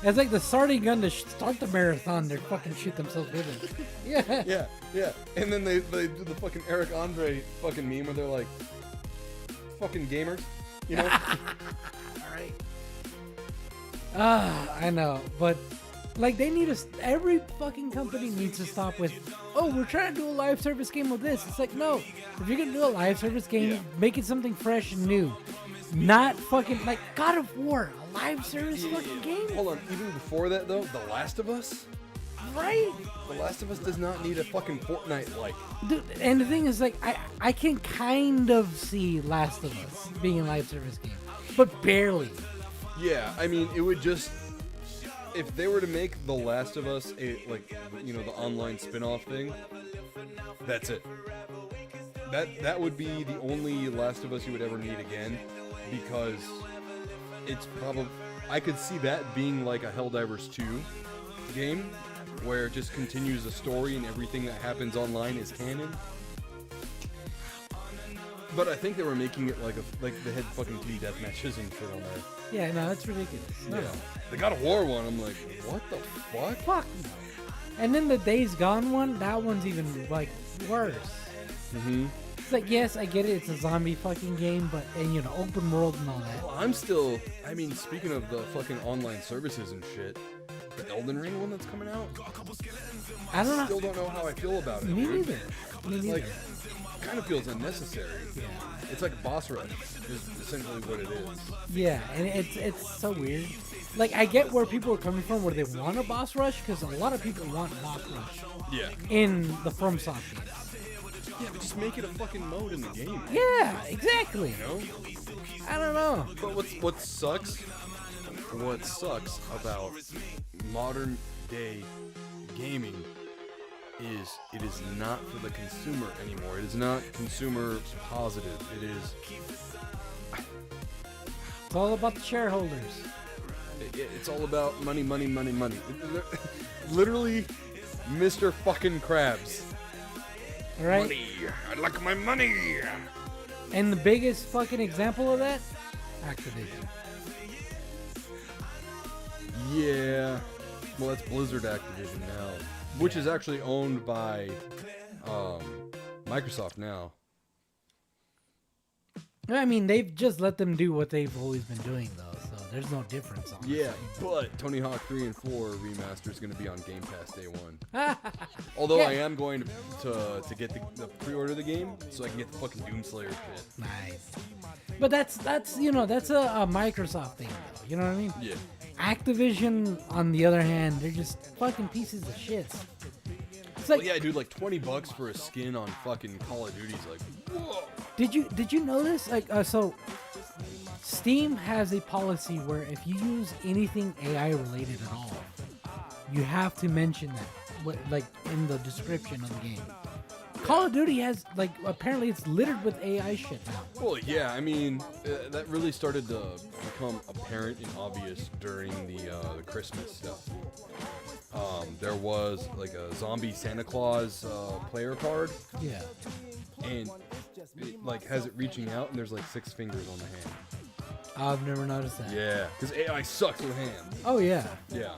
[SPEAKER 3] It's like the starting gun to start the marathon, they fucking shoot themselves with it. Yeah.
[SPEAKER 2] Yeah. And then they do the fucking Eric Andre fucking meme where they're like, fucking gamers,
[SPEAKER 3] Alright. I know, but like they need every fucking company needs to stop with, oh, we're trying to do a live service game with this. It's like, no, if you're gonna do a live service game, make it something fresh and new. Not fucking like God of War, a live service fucking game.
[SPEAKER 2] Hold on, even before that though, The Last of Us?
[SPEAKER 3] Right?
[SPEAKER 2] The Last of Us does not need a fucking Fortnite-like.
[SPEAKER 3] Dude, and the thing is, like, I can kind of see Last of Us being a live service game, but barely.
[SPEAKER 2] Yeah, I mean, it would just, if they were to make The Last of Us the online spin-off thing, that's it. That would be the only Last of Us you would ever need again, because it's probably, I could see that being like a Helldivers 2 game, where it just continues the story and everything that happens online is canon. But I think they were making it like they had fucking team death matches and shit on there.
[SPEAKER 3] Yeah, no, that's ridiculous. No.
[SPEAKER 2] Yeah. The God of War one, I'm like, what the fuck?
[SPEAKER 3] Fuck no. And then the Days Gone one, that one's even like worse.
[SPEAKER 2] Mm-hmm.
[SPEAKER 3] It's like, yes, I get it, it's a zombie fucking game, but and open world and all that.
[SPEAKER 2] Well, I'm still, speaking of the fucking online services and shit, the Elden Ring one that's coming out,
[SPEAKER 3] I don't know.
[SPEAKER 2] Still don't know how I feel about it.
[SPEAKER 3] Me
[SPEAKER 2] dude.
[SPEAKER 3] neither.
[SPEAKER 2] Like, kind of feels unnecessary.
[SPEAKER 3] Yeah.
[SPEAKER 2] It's like a boss rush, is essentially what it is.
[SPEAKER 3] Yeah, and it's so weird. Like, I get where people are coming from, where they want a boss rush, because a lot of people want boss rush.
[SPEAKER 2] Yeah.
[SPEAKER 3] In the FromSoft games.
[SPEAKER 2] Yeah, but just make it a fucking mode in the game.
[SPEAKER 3] Yeah, exactly. I don't know.
[SPEAKER 2] But what sucks about modern day gaming is it is not for the consumer anymore. It is not consumer positive. It is.
[SPEAKER 3] It's all about the shareholders.
[SPEAKER 2] It's all about money. Literally, Mr. fucking Krabs.
[SPEAKER 3] Right?
[SPEAKER 2] Money. I like my money.
[SPEAKER 3] And the biggest fucking example of that, Activision.
[SPEAKER 2] Yeah. Well, that's Blizzard Activision now, which is actually owned by Microsoft now.
[SPEAKER 3] I mean, they've just let them do what they've always been doing, though, so there's no difference on
[SPEAKER 2] Yeah, but Tony Hawk 3 and 4 remaster is going to be on Game Pass day one. Although
[SPEAKER 3] Yeah.
[SPEAKER 2] I am going to get the pre-order the game so I can get the fucking Doomslayer shit.
[SPEAKER 3] Nice. But that's you know, that's a Microsoft thing, though. You know what I mean?
[SPEAKER 2] Yeah.
[SPEAKER 3] Activision, on the other hand, they're just fucking pieces of shit. It's like,
[SPEAKER 2] Well, yeah, dude, like $20 for a skin on fucking Call of Duty's like, whoa.
[SPEAKER 3] did you notice? Like, so Steam has a policy where if you use anything AI related at all, you have to mention that, like in the description of the game. Call of Duty has, like, apparently it's littered with AI shit now.
[SPEAKER 2] Well, yeah, I mean, that really started to become apparent and obvious during the Christmas stuff. There was like a zombie Santa Claus player card,
[SPEAKER 3] Yeah.
[SPEAKER 2] and it like has it reaching out, and there's like 6 fingers on the hand.
[SPEAKER 3] I've never noticed that.
[SPEAKER 2] Yeah, because AI sucks with hands.
[SPEAKER 3] Oh yeah.
[SPEAKER 2] Yeah.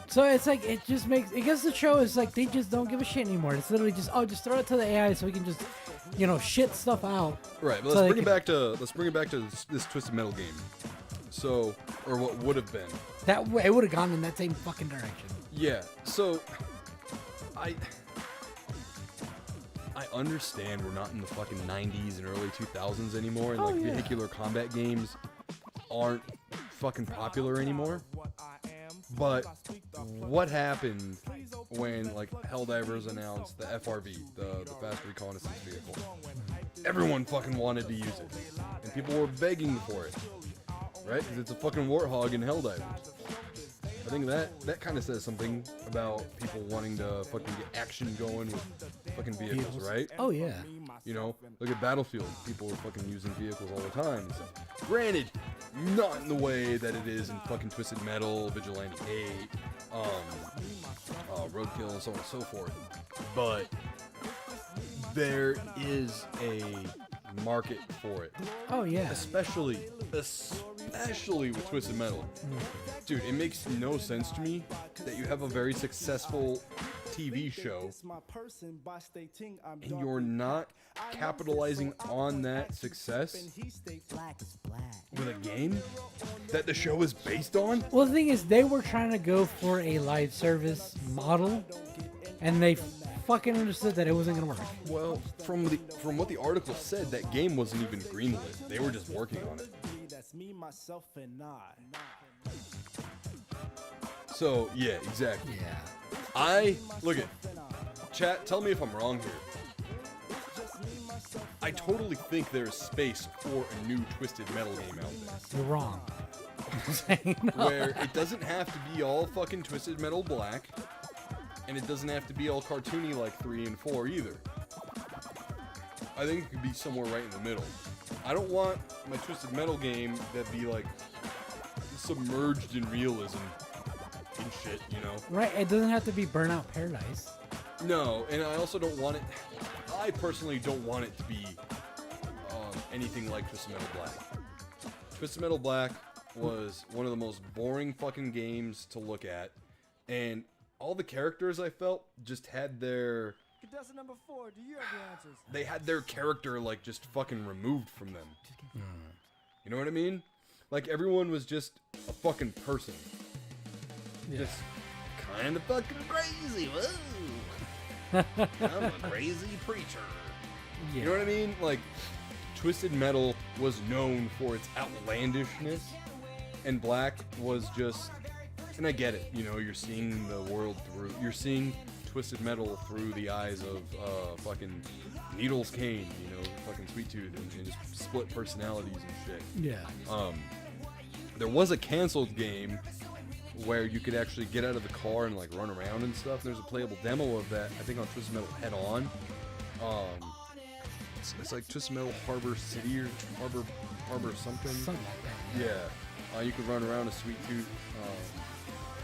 [SPEAKER 3] So it's like, it just makes, I guess the show is like, they just don't give a shit anymore. It's literally just, oh, just throw it to the AI so we can just, you know, shit stuff out.
[SPEAKER 2] Right, but
[SPEAKER 3] So
[SPEAKER 2] let's
[SPEAKER 3] they
[SPEAKER 2] bring it back to this Twisted Metal game. So, or what would have been.
[SPEAKER 3] That way, it would have gone in that same fucking direction.
[SPEAKER 2] Yeah. So, I understand we're not in the fucking 90s and early 2000s anymore, and
[SPEAKER 3] Oh,
[SPEAKER 2] like
[SPEAKER 3] yeah.
[SPEAKER 2] vehicular combat games aren't fucking popular anymore. But what happened when like Helldivers announced the FRV, the Fast Reconnaissance Vehicle? Everyone fucking wanted to use it, and people were begging for it, right? Because it's a fucking warthog in Helldivers. I think that kind of says something about people wanting to fucking get action going with fucking vehicles, right?
[SPEAKER 3] Oh yeah.
[SPEAKER 2] You know, look at Battlefield. People are fucking using vehicles all the time. So, granted, not in the way that it is in fucking Twisted Metal, Vigilante 8, Roadkill, and so on and so forth. But there is a market for it,
[SPEAKER 3] Oh yeah.
[SPEAKER 2] especially with Twisted Metal. Dude, it makes no sense to me that you have a very successful TV show and you're not capitalizing on that success with a game that the show is based on.
[SPEAKER 3] Well, the thing is, they were trying to go for a live service model, and they fucking understood that it wasn't gonna work.
[SPEAKER 2] Well, from what the article said, that game wasn't even greenlit. They were just working on it. So, yeah, exactly.
[SPEAKER 3] Yeah.
[SPEAKER 2] Look at chat, tell me if I'm wrong here. I totally think there is space for a new Twisted Metal game out there.
[SPEAKER 3] You're wrong. I'm saying no.
[SPEAKER 2] Where it doesn't have to be all fucking Twisted Metal Black, and it doesn't have to be all cartoony like 3 and 4 either. I think it could be somewhere right in the middle. I don't want my Twisted Metal game that be like submerged in realism and shit, you know?
[SPEAKER 3] Right, it doesn't have to be Burnout Paradise.
[SPEAKER 2] No, and I also don't want it. I personally don't want it to be anything like Twisted Metal Black. Twisted Metal Black was one of the most boring fucking games to look at, and all the characters I felt just had their.
[SPEAKER 4] Contestant number 4, do you have the answers?
[SPEAKER 2] They had their character like just fucking removed from them. You know what I mean? Like everyone was just a fucking person. Just kind of fucking crazy. Whoa. I'm a crazy preacher.
[SPEAKER 3] Yeah.
[SPEAKER 2] You know what I mean? Like, Twisted Metal was known for its outlandishness, and Black was just, and I get it, you know, you're seeing the world through, you're seeing Twisted Metal through the eyes of fucking Needles Kane, you know, fucking Sweet Tooth, and just split personalities and shit.
[SPEAKER 3] Yeah.
[SPEAKER 2] There was a canceled game where you could actually get out of the car and like run around and stuff. There's a playable demo of that, I think, on Twisted Metal Head On. It's like Twisted Metal Harbor City or Harbor something.
[SPEAKER 3] Something like that.
[SPEAKER 2] Yeah, you could run around a Sweet Tooth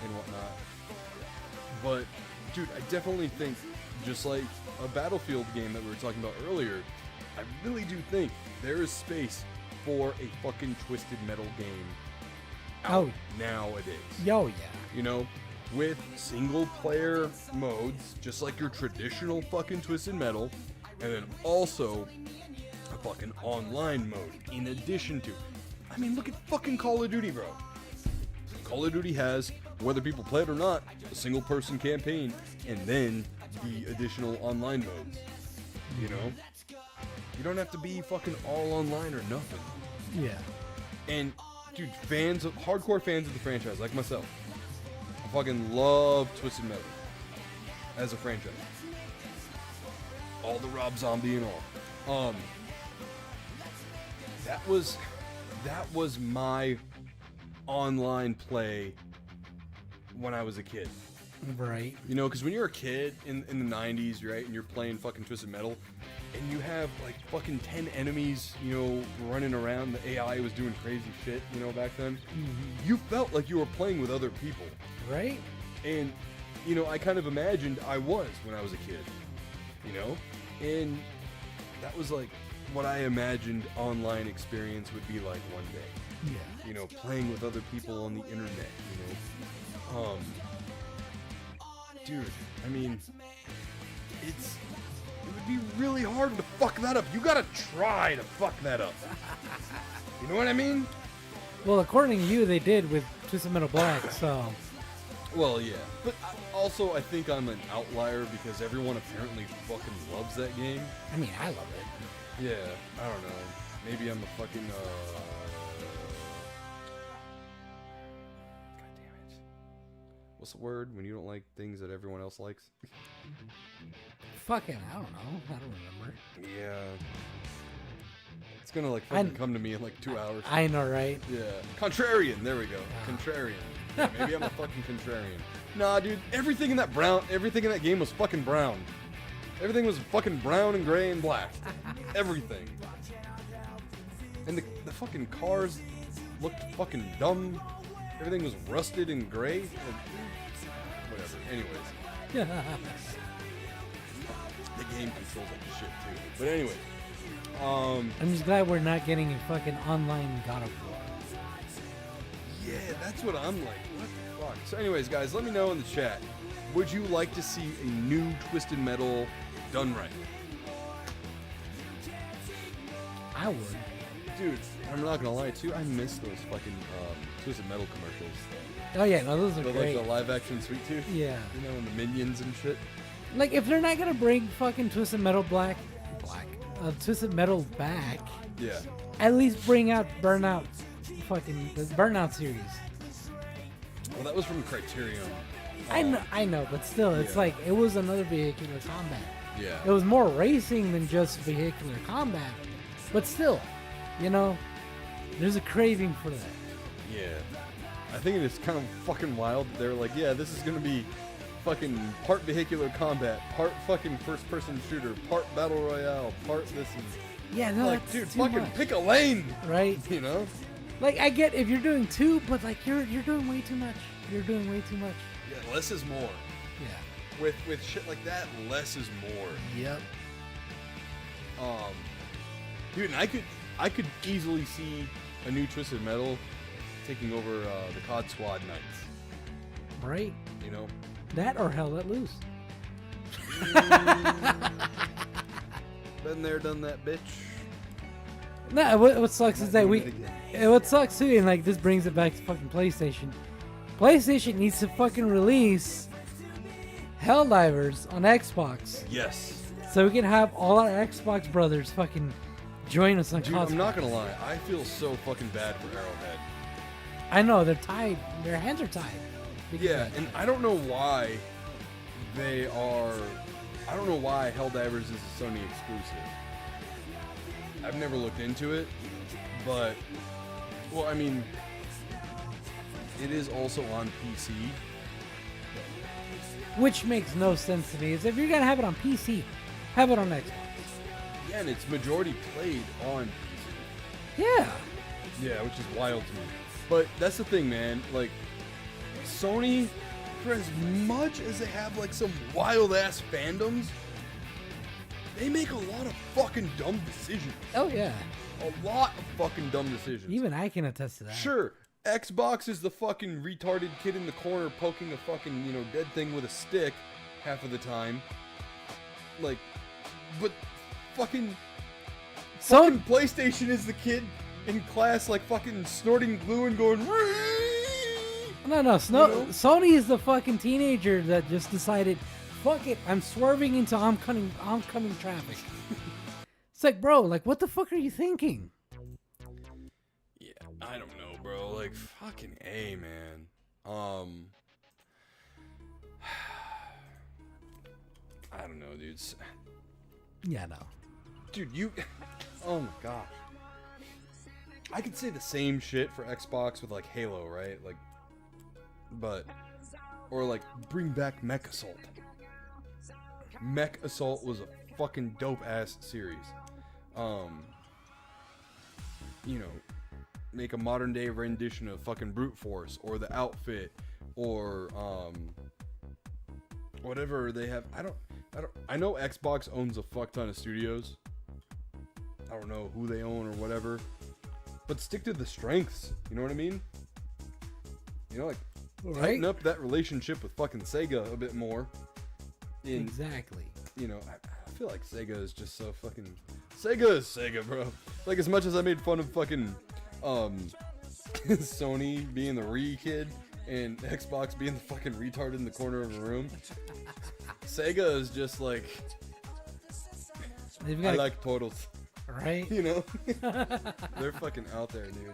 [SPEAKER 2] and whatnot. But dude, I definitely think, just like a Battlefield game that we were talking about earlier, I really do think there is space for a fucking Twisted Metal game out nowadays.
[SPEAKER 3] Yo, yeah.
[SPEAKER 2] You know, with single player modes, just like your traditional fucking Twisted Metal, and then also a fucking online mode in addition to. I mean, look at fucking Call of Duty, bro. Call of Duty has, whether people play it or not, a single person campaign, and then the additional online modes. You know? You don't have to be fucking all online or nothing.
[SPEAKER 3] Yeah.
[SPEAKER 2] And, dude, hardcore fans of the franchise, like myself, I fucking love Twisted Metal as a franchise. All the Rob Zombie and all. That was my online play when I was a kid.
[SPEAKER 3] Right.
[SPEAKER 2] You know, because when you're a kid in the 90s, right, and you're playing fucking Twisted Metal, and you have like fucking 10 enemies, you know, running around, the AI was doing crazy shit, you know, back then, you felt like you were playing with other people.
[SPEAKER 3] Right.
[SPEAKER 2] And, you know, I kind of imagined I was when I was a kid, you know, and that was like what I imagined online experience would be like one day.
[SPEAKER 3] Yeah.
[SPEAKER 2] You know, playing with other people on the internet, you know. Dude, I mean, it would be really hard to fuck that up. You gotta try to fuck that up. You know what I mean?
[SPEAKER 3] Well, according to you, they did with Twisted Metal Black, so...
[SPEAKER 2] Well, yeah. But also, I think I'm an outlier because everyone apparently fucking loves that game.
[SPEAKER 3] I mean, I love it.
[SPEAKER 2] Yeah, I don't know. Maybe I'm a fucking, God damn it. What's the word when you don't like things that everyone else likes?
[SPEAKER 3] Fucking, I don't know. I don't remember.
[SPEAKER 2] Yeah. It's gonna like fucking come to me in like 2 hours.
[SPEAKER 3] I know, right?
[SPEAKER 2] Yeah. Contrarian, there we go. Contrarian. Yeah, maybe I'm a fucking contrarian. Nah, dude, everything in that game was fucking brown. Everything was fucking brown and gray and black. Everything. And the fucking cars looked fucking dumb. Everything was rusted and gray. Whatever. Anyways. The game controls like shit too. But anyway.
[SPEAKER 3] I'm just glad we're not getting a fucking online God of War.
[SPEAKER 2] Yeah, that's what I'm like. What the fuck? So anyways, guys, let me know in the chat. Would you like to see a new Twisted Metal done right?
[SPEAKER 3] I would.
[SPEAKER 2] Dude, I'm not gonna lie too, I miss those fucking Twisted Metal commercials.
[SPEAKER 3] Oh yeah, no, those are great.
[SPEAKER 2] Like the live action Sweet Tooth?
[SPEAKER 3] Yeah.
[SPEAKER 2] You know, and the minions and shit.
[SPEAKER 3] Like, if they're not gonna bring fucking Twisted Metal Twisted Metal back,
[SPEAKER 2] Yeah.
[SPEAKER 3] at least bring out Burnout, fucking the Burnout series.
[SPEAKER 2] Well, that was from Criterion.
[SPEAKER 3] I know, but still, it's
[SPEAKER 2] Yeah.
[SPEAKER 3] like it was another vehicular combat.
[SPEAKER 2] Yeah.
[SPEAKER 3] It was more racing than just vehicular combat, but still, you know, there's a craving for that.
[SPEAKER 2] Yeah. I think it is kind of fucking wild that they're like, yeah, this is gonna be fucking part vehicular combat, part fucking first person shooter, part battle royale, part this and
[SPEAKER 3] Yeah, no,
[SPEAKER 2] like,
[SPEAKER 3] that's
[SPEAKER 2] dude,
[SPEAKER 3] too
[SPEAKER 2] fucking
[SPEAKER 3] much,
[SPEAKER 2] pick a lane,
[SPEAKER 3] right?
[SPEAKER 2] you know?
[SPEAKER 3] Like, I get if you're doing two, but like you're doing way too much. You're doing way too much.
[SPEAKER 2] Yeah, less is more.
[SPEAKER 3] Yeah.
[SPEAKER 2] With shit like that, less is more.
[SPEAKER 3] Yep.
[SPEAKER 2] Dude, and I could easily see a new Twisted Metal taking over the COD Squad Knights.
[SPEAKER 3] Right.
[SPEAKER 2] You know?
[SPEAKER 3] That or Hell Let Loose.
[SPEAKER 2] Been there, done that, bitch.
[SPEAKER 3] No, what sucks is that what sucks too, and like this brings it back to fucking PlayStation. PlayStation needs to fucking release Helldivers on Xbox,
[SPEAKER 2] Yes.
[SPEAKER 3] so we can have all our Xbox brothers fucking join us on
[SPEAKER 2] Dude,
[SPEAKER 3] COD.
[SPEAKER 2] I'm not gonna lie. I feel so fucking bad for Arrowhead.
[SPEAKER 3] I know they're tied. Their hands are tied.
[SPEAKER 2] Yeah, and I don't know why they are. I don't know why Helldivers is a Sony exclusive. I've never looked into it, but well, I mean, it is also on PC.
[SPEAKER 3] Which makes no sense to me. Is if you're gonna have it on PC, have it on Xbox.
[SPEAKER 2] Yeah, and it's majority played on PC.
[SPEAKER 3] Yeah.
[SPEAKER 2] Yeah, which is wild to me. But that's the thing, man. Like, Sony, for as much as they have like some wild ass fandoms, they make a lot of fucking dumb decisions.
[SPEAKER 3] Oh yeah.
[SPEAKER 2] A lot of fucking dumb decisions.
[SPEAKER 3] Even I can attest to that.
[SPEAKER 2] Sure, Xbox is the fucking retarded kid in the corner poking a fucking, dead thing with a stick half of the time. Like, but fucking PlayStation is the kid in class, like, fucking snorting glue and going,
[SPEAKER 3] No, Sony is the fucking teenager that just decided, fuck it, I'm swerving into oncoming traffic. It's like, bro, like, what the fuck are you thinking?
[SPEAKER 2] Yeah, I don't know, bro. Like, fucking A, man. I don't know, dude.
[SPEAKER 3] Yeah, no.
[SPEAKER 2] Dude, oh my gosh. I could say the same shit for Xbox with, like, Halo, right? Like, or, like, bring back Mech Assault. Mech Assault was a fucking dope-ass series. Make a modern-day rendition of fucking Brute Force, or The Outfit, or, whatever they have. I know Xbox owns a fuck ton of studios. I don't know who they own or whatever. But stick to the strengths. You know what I mean? Like, tighten up that relationship with fucking Sega a bit more.
[SPEAKER 3] Exactly.
[SPEAKER 2] I feel like Sega is just so fucking... Sega is Sega, bro. Like, as much as I made fun of fucking, Sony being the re-kid and Xbox being the fucking retard in the corner of a room, Sega is just like...
[SPEAKER 3] They've got,
[SPEAKER 2] I like turtles.
[SPEAKER 3] Right?
[SPEAKER 2] They're fucking out there, dude.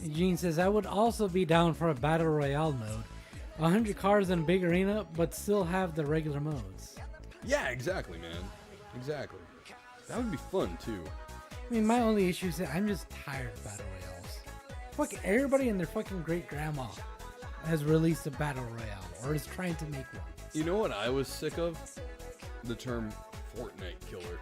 [SPEAKER 3] Eugene says, I would also be down for a Battle Royale mode. 100 cars in a big arena, but still have the regular modes.
[SPEAKER 2] Yeah, exactly, man. Exactly. That would be fun, too.
[SPEAKER 3] I mean, my only issue is that I'm just tired of Battle Royales. Fucking everybody and their fucking great grandma has released a Battle Royale, or is trying to make one.
[SPEAKER 2] You know what I was sick of? The term Fortnite killer.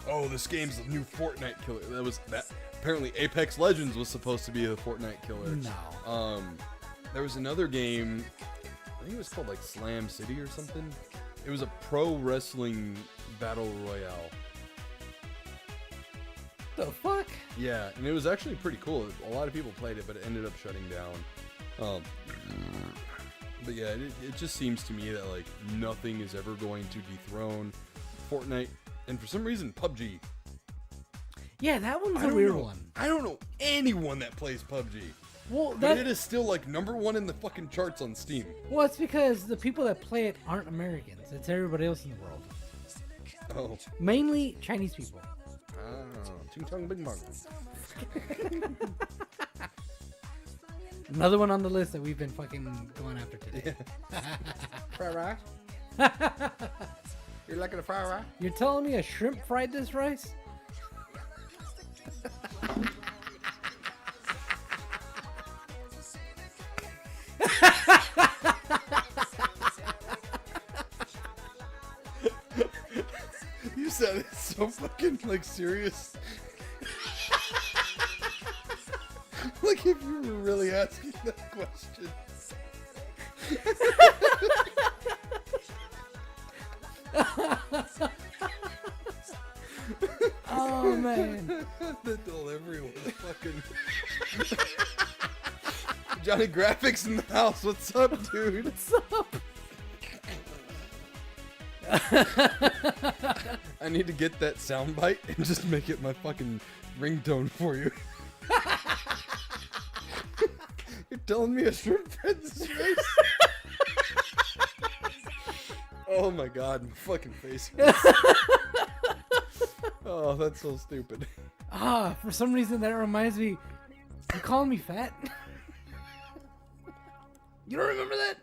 [SPEAKER 2] Oh, this game's the new Fortnite killer. That. Apparently, Apex Legends was supposed to be the Fortnite killer.
[SPEAKER 3] No.
[SPEAKER 2] There was another game. I think it was called like Slam City or something. It was a pro wrestling battle royale.
[SPEAKER 3] The fuck?
[SPEAKER 2] Yeah, and it was actually pretty cool. A lot of people played it, but it ended up shutting down. But yeah, it just seems to me that like nothing is ever going to dethrone Fortnite, and for some reason PUBG.
[SPEAKER 3] Yeah, that one's a weird one.
[SPEAKER 2] I don't know anyone that plays PUBG.
[SPEAKER 3] Well,
[SPEAKER 2] but it is still like #1 in the fucking charts on Steam.
[SPEAKER 3] Well, it's because the people that play it aren't Americans. It's everybody else in the world.
[SPEAKER 2] Oh.
[SPEAKER 3] Mainly Chinese people.
[SPEAKER 2] Ah, Ching Chong Bing Bong.
[SPEAKER 3] Another one on the list that we've been fucking going after today.
[SPEAKER 2] Fried rice? You're liking a fried rice?
[SPEAKER 3] You're telling me a shrimp fried this rice?
[SPEAKER 2] You said it so fucking like serious. Like if you were really asking that question.
[SPEAKER 3] Oh man.
[SPEAKER 2] The delivery was fucking Johnny Graphics in the house. What's up, dude?
[SPEAKER 3] What's up?
[SPEAKER 2] I need to get that soundbite and just make it my fucking ringtone for you. You're telling me a shrimp fried this race? Oh my god, my fucking face. Oh, that's so stupid.
[SPEAKER 3] For some reason that reminds me. You calling me fat? You don't remember that?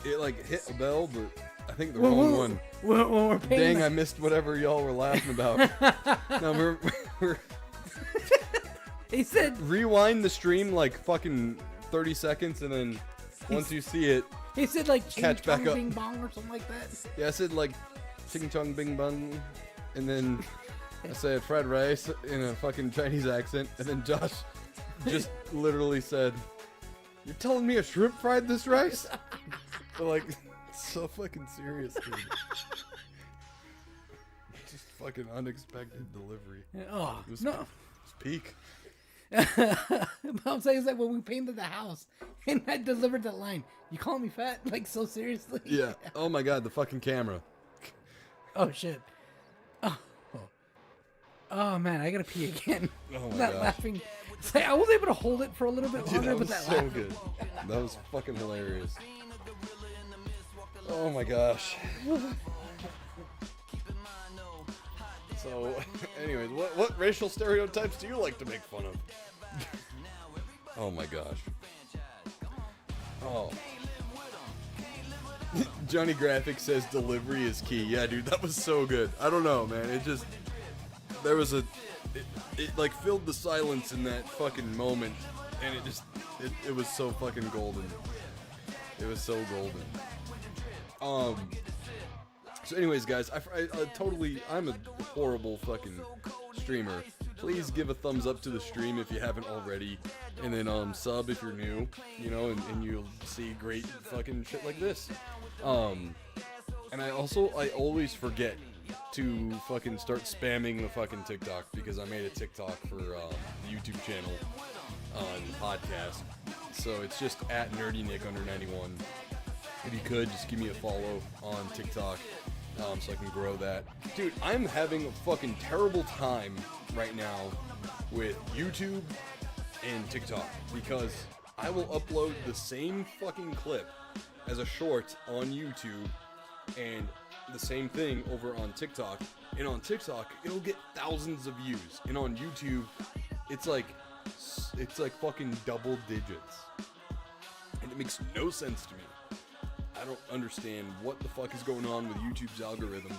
[SPEAKER 2] It hit a bell, but I think the wrong one.
[SPEAKER 3] When we're paying
[SPEAKER 2] Dang, I missed whatever y'all were laughing about. No, we're
[SPEAKER 3] He said
[SPEAKER 2] rewind the stream like fucking 30 seconds, and then once you see it,
[SPEAKER 3] he said like
[SPEAKER 2] catch back up.
[SPEAKER 3] Bing bong or something like that.
[SPEAKER 2] Yeah, I said like ching chong bing bong, and then I said fried rice in a fucking Chinese accent, and then Josh just literally said, "You're telling me a shrimp fried this rice?" For like so fucking serious, dude. Just fucking unexpected delivery.
[SPEAKER 3] Oh,
[SPEAKER 2] It was,
[SPEAKER 3] no.
[SPEAKER 2] it was peak.
[SPEAKER 3] But I'm saying it's like when we painted the house and I delivered that line. You call me fat? Like, so seriously?
[SPEAKER 2] Yeah. Oh my god, the fucking camera.
[SPEAKER 3] Oh, shit. Oh, man, I gotta pee again.
[SPEAKER 2] Oh my
[SPEAKER 3] That
[SPEAKER 2] gosh.
[SPEAKER 3] laughing. It's like, I was able to hold it for a little bit
[SPEAKER 2] Dude,
[SPEAKER 3] longer,
[SPEAKER 2] that
[SPEAKER 3] but
[SPEAKER 2] was
[SPEAKER 3] that
[SPEAKER 2] so
[SPEAKER 3] laugh.
[SPEAKER 2] good. That was fucking hilarious. Oh my gosh. So, anyways, what racial stereotypes do you like to make fun of? Oh my gosh. Oh. Johnny Graphic says delivery is key. Yeah, dude, that was so good. I don't know, man. It just, there was a, it like filled the silence in that fucking moment, and it just, it was so fucking golden. It was so golden. So anyways, guys, I totally, I'm a horrible fucking streamer. Please give a thumbs up to the stream if you haven't already, and then sub if you're new, you know, and you'll see great fucking shit like this. And I always forget to fucking start spamming the fucking TikTok, because I made a TikTok for the YouTube channel on podcast. So it's just at nerdynick_91. If you could, just give me a follow on TikTok, so I can grow that. Dude, I'm having a fucking terrible time right now with YouTube and TikTok, because I will upload the same fucking clip as a short on YouTube and the same thing over on TikTok. And on TikTok, it'll get thousands of views. And on YouTube, it's like fucking double digits. And it makes no sense to me. I don't understand what the fuck is going on with YouTube's algorithm,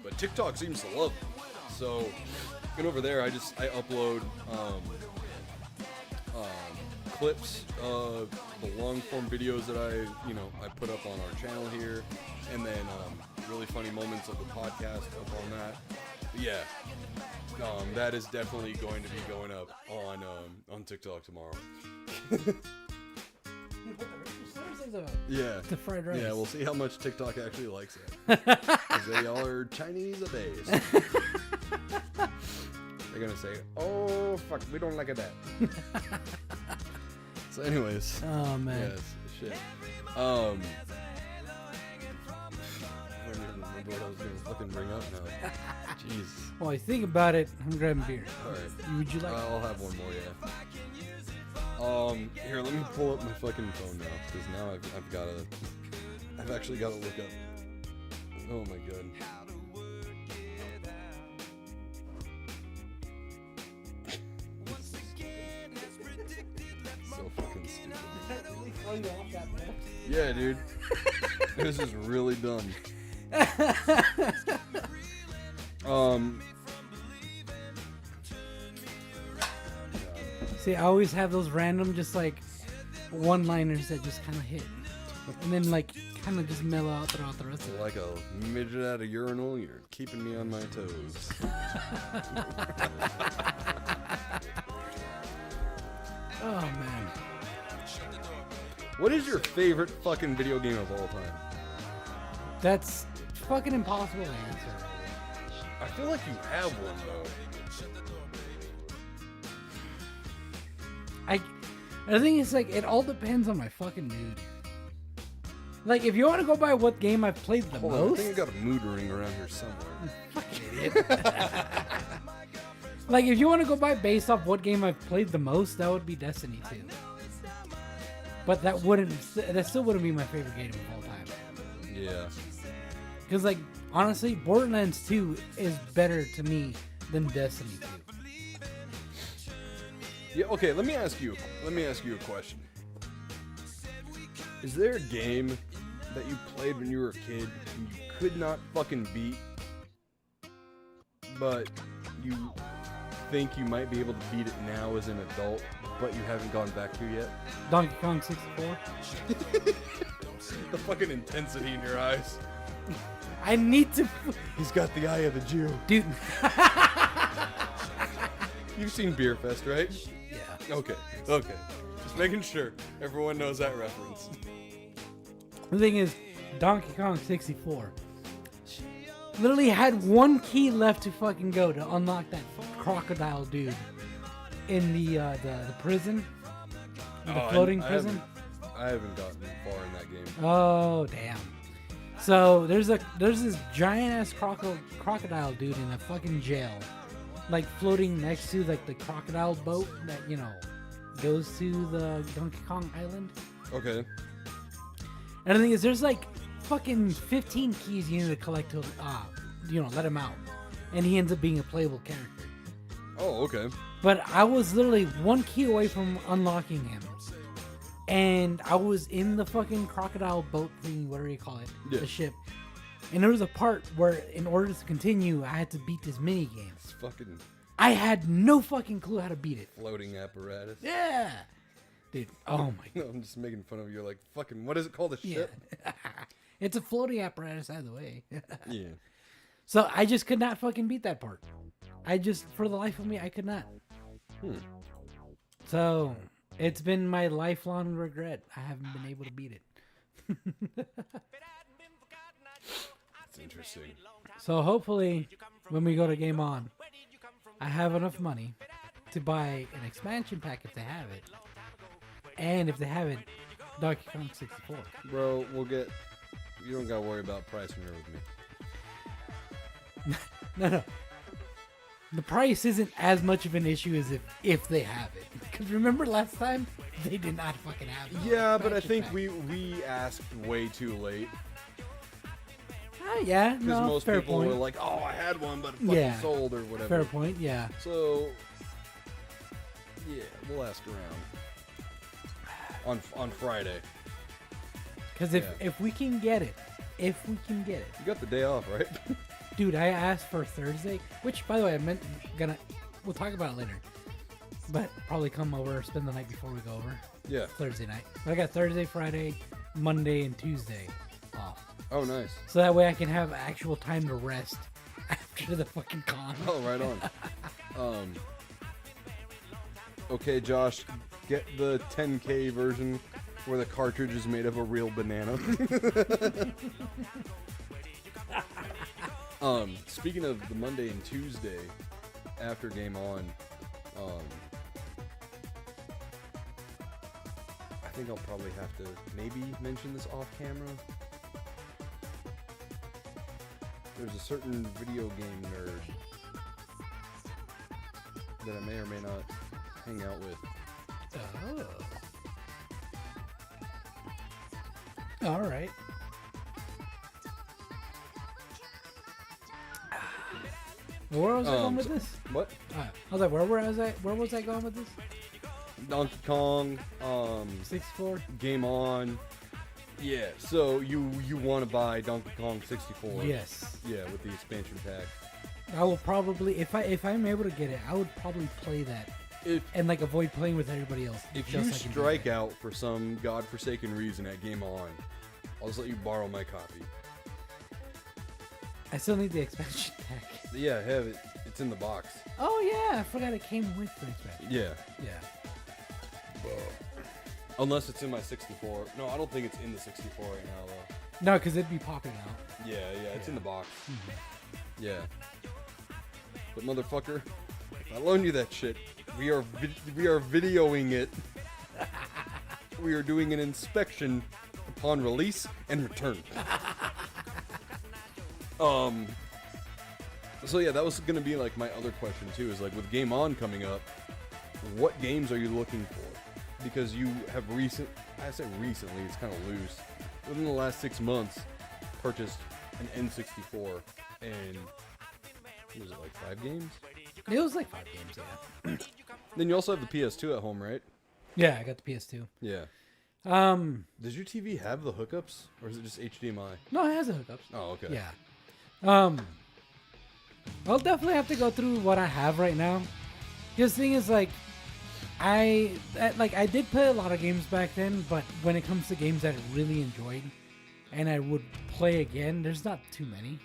[SPEAKER 2] but TikTok seems to love me. So, and over there, I upload clips of the long form videos that I put up on our channel here, and then really funny moments of the podcast up on that. But yeah, that is definitely going to be going up on TikTok tomorrow. Yeah.
[SPEAKER 3] The fried rice.
[SPEAKER 2] Yeah, we'll see how much TikTok actually likes it. Because they all are Chinese-based. They're gonna say, "Oh fuck, we don't like it that." So, anyways.
[SPEAKER 3] Oh man.
[SPEAKER 2] Yes, shit. I don't even remember what I was gonna fucking bring up now. Jeez.
[SPEAKER 3] While you think about it, I'm grabbing beer.
[SPEAKER 2] All right.
[SPEAKER 3] Would you like?
[SPEAKER 2] I'll have one more, yeah. Here, let me pull up my fucking phone now, because now I've actually gotta look up. Oh my god. So fucking stupid. Yeah, dude. This is really dumb.
[SPEAKER 3] See, I always have those random, just like one-liners that just kind of hit, and then like kind of just mellow out throughout the rest of it.
[SPEAKER 2] Like a midget at a urinal, you're keeping me on my toes.
[SPEAKER 3] Oh man.
[SPEAKER 2] What is your favorite fucking video game of all time?
[SPEAKER 3] That's fucking impossible to answer.
[SPEAKER 2] I feel like you have one though.
[SPEAKER 3] The thing is, like, it all depends on my fucking mood. Like, if you want to go by what game I've played the
[SPEAKER 2] Hold on, I
[SPEAKER 3] most,
[SPEAKER 2] think I got a mood ring around here somewhere.
[SPEAKER 3] fucking idiot. Like, if you want to go by based off what game I've played the most, that would be Destiny 2. But that still wouldn't be my favorite game of all time.
[SPEAKER 2] Yeah.
[SPEAKER 3] Because, like, honestly, Borderlands 2 is better to me than Destiny 2.
[SPEAKER 2] Yeah. Okay. Let me ask you a question. Is there a game that you played when you were a kid and you could not fucking beat, but you think you might be able to beat it now as an adult, but you haven't gone back to yet?
[SPEAKER 3] Donkey Kong 64?
[SPEAKER 2] The fucking intensity in your eyes.
[SPEAKER 3] I need to...
[SPEAKER 2] He's got the eye of the Jew.
[SPEAKER 3] Dude.
[SPEAKER 2] You've seen Beer Fest, right?
[SPEAKER 3] Yeah.
[SPEAKER 2] Okay. Just making sure everyone knows that reference.
[SPEAKER 3] The thing is, Donkey Kong 64. Literally had one key left to fucking go to unlock that crocodile dude in the prison, the floating prison.
[SPEAKER 2] I haven't gotten far in that game.
[SPEAKER 3] Oh damn! So there's this giant ass crocodile dude in a fucking jail, like floating next to like the crocodile boat that goes to the Donkey Kong Island.
[SPEAKER 2] Okay.
[SPEAKER 3] And the thing is, there's like fucking 15 keys you need to collect to let him out, and he ends up being a playable character.
[SPEAKER 2] Oh, okay.
[SPEAKER 3] But I was literally one key away from unlocking him. And I was in the fucking crocodile boat thing, whatever you call it,
[SPEAKER 2] yeah.
[SPEAKER 3] the ship. And there was a part where, in order to continue, I had to beat this mini game.
[SPEAKER 2] It's fucking.
[SPEAKER 3] I had no fucking clue how to beat it.
[SPEAKER 2] Floating apparatus.
[SPEAKER 3] Yeah, dude. Oh my god.
[SPEAKER 2] I'm just making fun of you. Like fucking. What is it called? A ship?
[SPEAKER 3] Yeah. It's a floating apparatus, either way.
[SPEAKER 2] Yeah.
[SPEAKER 3] So I just could not fucking beat that part. For the life of me, I could not. So it's been my lifelong regret. I haven't been able to beat it.
[SPEAKER 2] It's interesting.
[SPEAKER 3] So hopefully, when we go to Game On, I have enough money to buy an expansion pack if they have it. And if they have it, Donkey Kong 64.
[SPEAKER 2] Bro, we'll get. You don't gotta worry about price when you're with me.
[SPEAKER 3] No. The price isn't as much of an issue as if they have it. Because remember last time, they did not fucking have it.
[SPEAKER 2] Yeah, but I think we asked way too late.
[SPEAKER 3] Yeah,
[SPEAKER 2] Because
[SPEAKER 3] no,
[SPEAKER 2] most
[SPEAKER 3] fair
[SPEAKER 2] people
[SPEAKER 3] point.
[SPEAKER 2] were like, "Oh, I had one, but it fucking sold or whatever."
[SPEAKER 3] Fair point. Yeah.
[SPEAKER 2] So, yeah, we'll ask around on Friday.
[SPEAKER 3] Because if we can get it,
[SPEAKER 2] You got the day off, right?
[SPEAKER 3] dude, I asked for Thursday, which by the way we'll talk about it later, but probably come over, spend the night before we go over.
[SPEAKER 2] Yeah.
[SPEAKER 3] Thursday night. But I got Thursday, Friday, Monday, and Tuesday off.
[SPEAKER 2] Oh, nice.
[SPEAKER 3] So that way I can have actual time to rest after the fucking con.
[SPEAKER 2] Oh, right on. Okay, Josh, get the 10K version where the cartridge is made of a real banana. Speaking of the Monday and Tuesday after Game On, I think I'll probably have to maybe mention this off camera. There's a certain video game nerd that I may or may not hang out with.
[SPEAKER 3] Oh. All right. Where was I going with this?
[SPEAKER 2] What?
[SPEAKER 3] I was like, where was I going with this?
[SPEAKER 2] Donkey Kong,
[SPEAKER 3] 64.
[SPEAKER 2] Game On. Yeah, so you want to buy Donkey Kong 64?
[SPEAKER 3] Yes.
[SPEAKER 2] Yeah, with the expansion pack.
[SPEAKER 3] I will probably, if I'm able to get it, I would probably play that and like avoid playing with everybody else.
[SPEAKER 2] If you strike out for some godforsaken reason at Game On, I'll just let you borrow my copy.
[SPEAKER 3] I still need the expansion pack.
[SPEAKER 2] Yeah, I have it. It's in the box.
[SPEAKER 3] Oh yeah, I forgot it came with the expansion.
[SPEAKER 2] Yeah.
[SPEAKER 3] Yeah.
[SPEAKER 2] Unless it's in my 64. No, I don't think it's in the 64 right now, though.
[SPEAKER 3] No, because it'd be popping out.
[SPEAKER 2] Yeah, it's in the box. Yeah. But motherfucker, if I loan you that shit, we are videoing it. We are doing an inspection upon release and return. So yeah, that was gonna be like my other question too, is like with Game On coming up, what games are you looking for? Because you have I say recently, it's kind of loose, within the last 6 months, purchased an N64 and was it like 5 games?
[SPEAKER 3] It was like 5 games, yeah.
[SPEAKER 2] Then you also have the PS2 at home, right?
[SPEAKER 3] Yeah, I got the PS2.
[SPEAKER 2] Yeah. Does your TV have the hookups, or is it just HDMI?
[SPEAKER 3] No, it has a hookups.
[SPEAKER 2] Oh, okay.
[SPEAKER 3] Yeah. I'll definitely have to go through what I have right now. Because the thing is, like, I did play a lot of games back then, but when it comes to games that I really enjoyed and I would play again, there's not too many.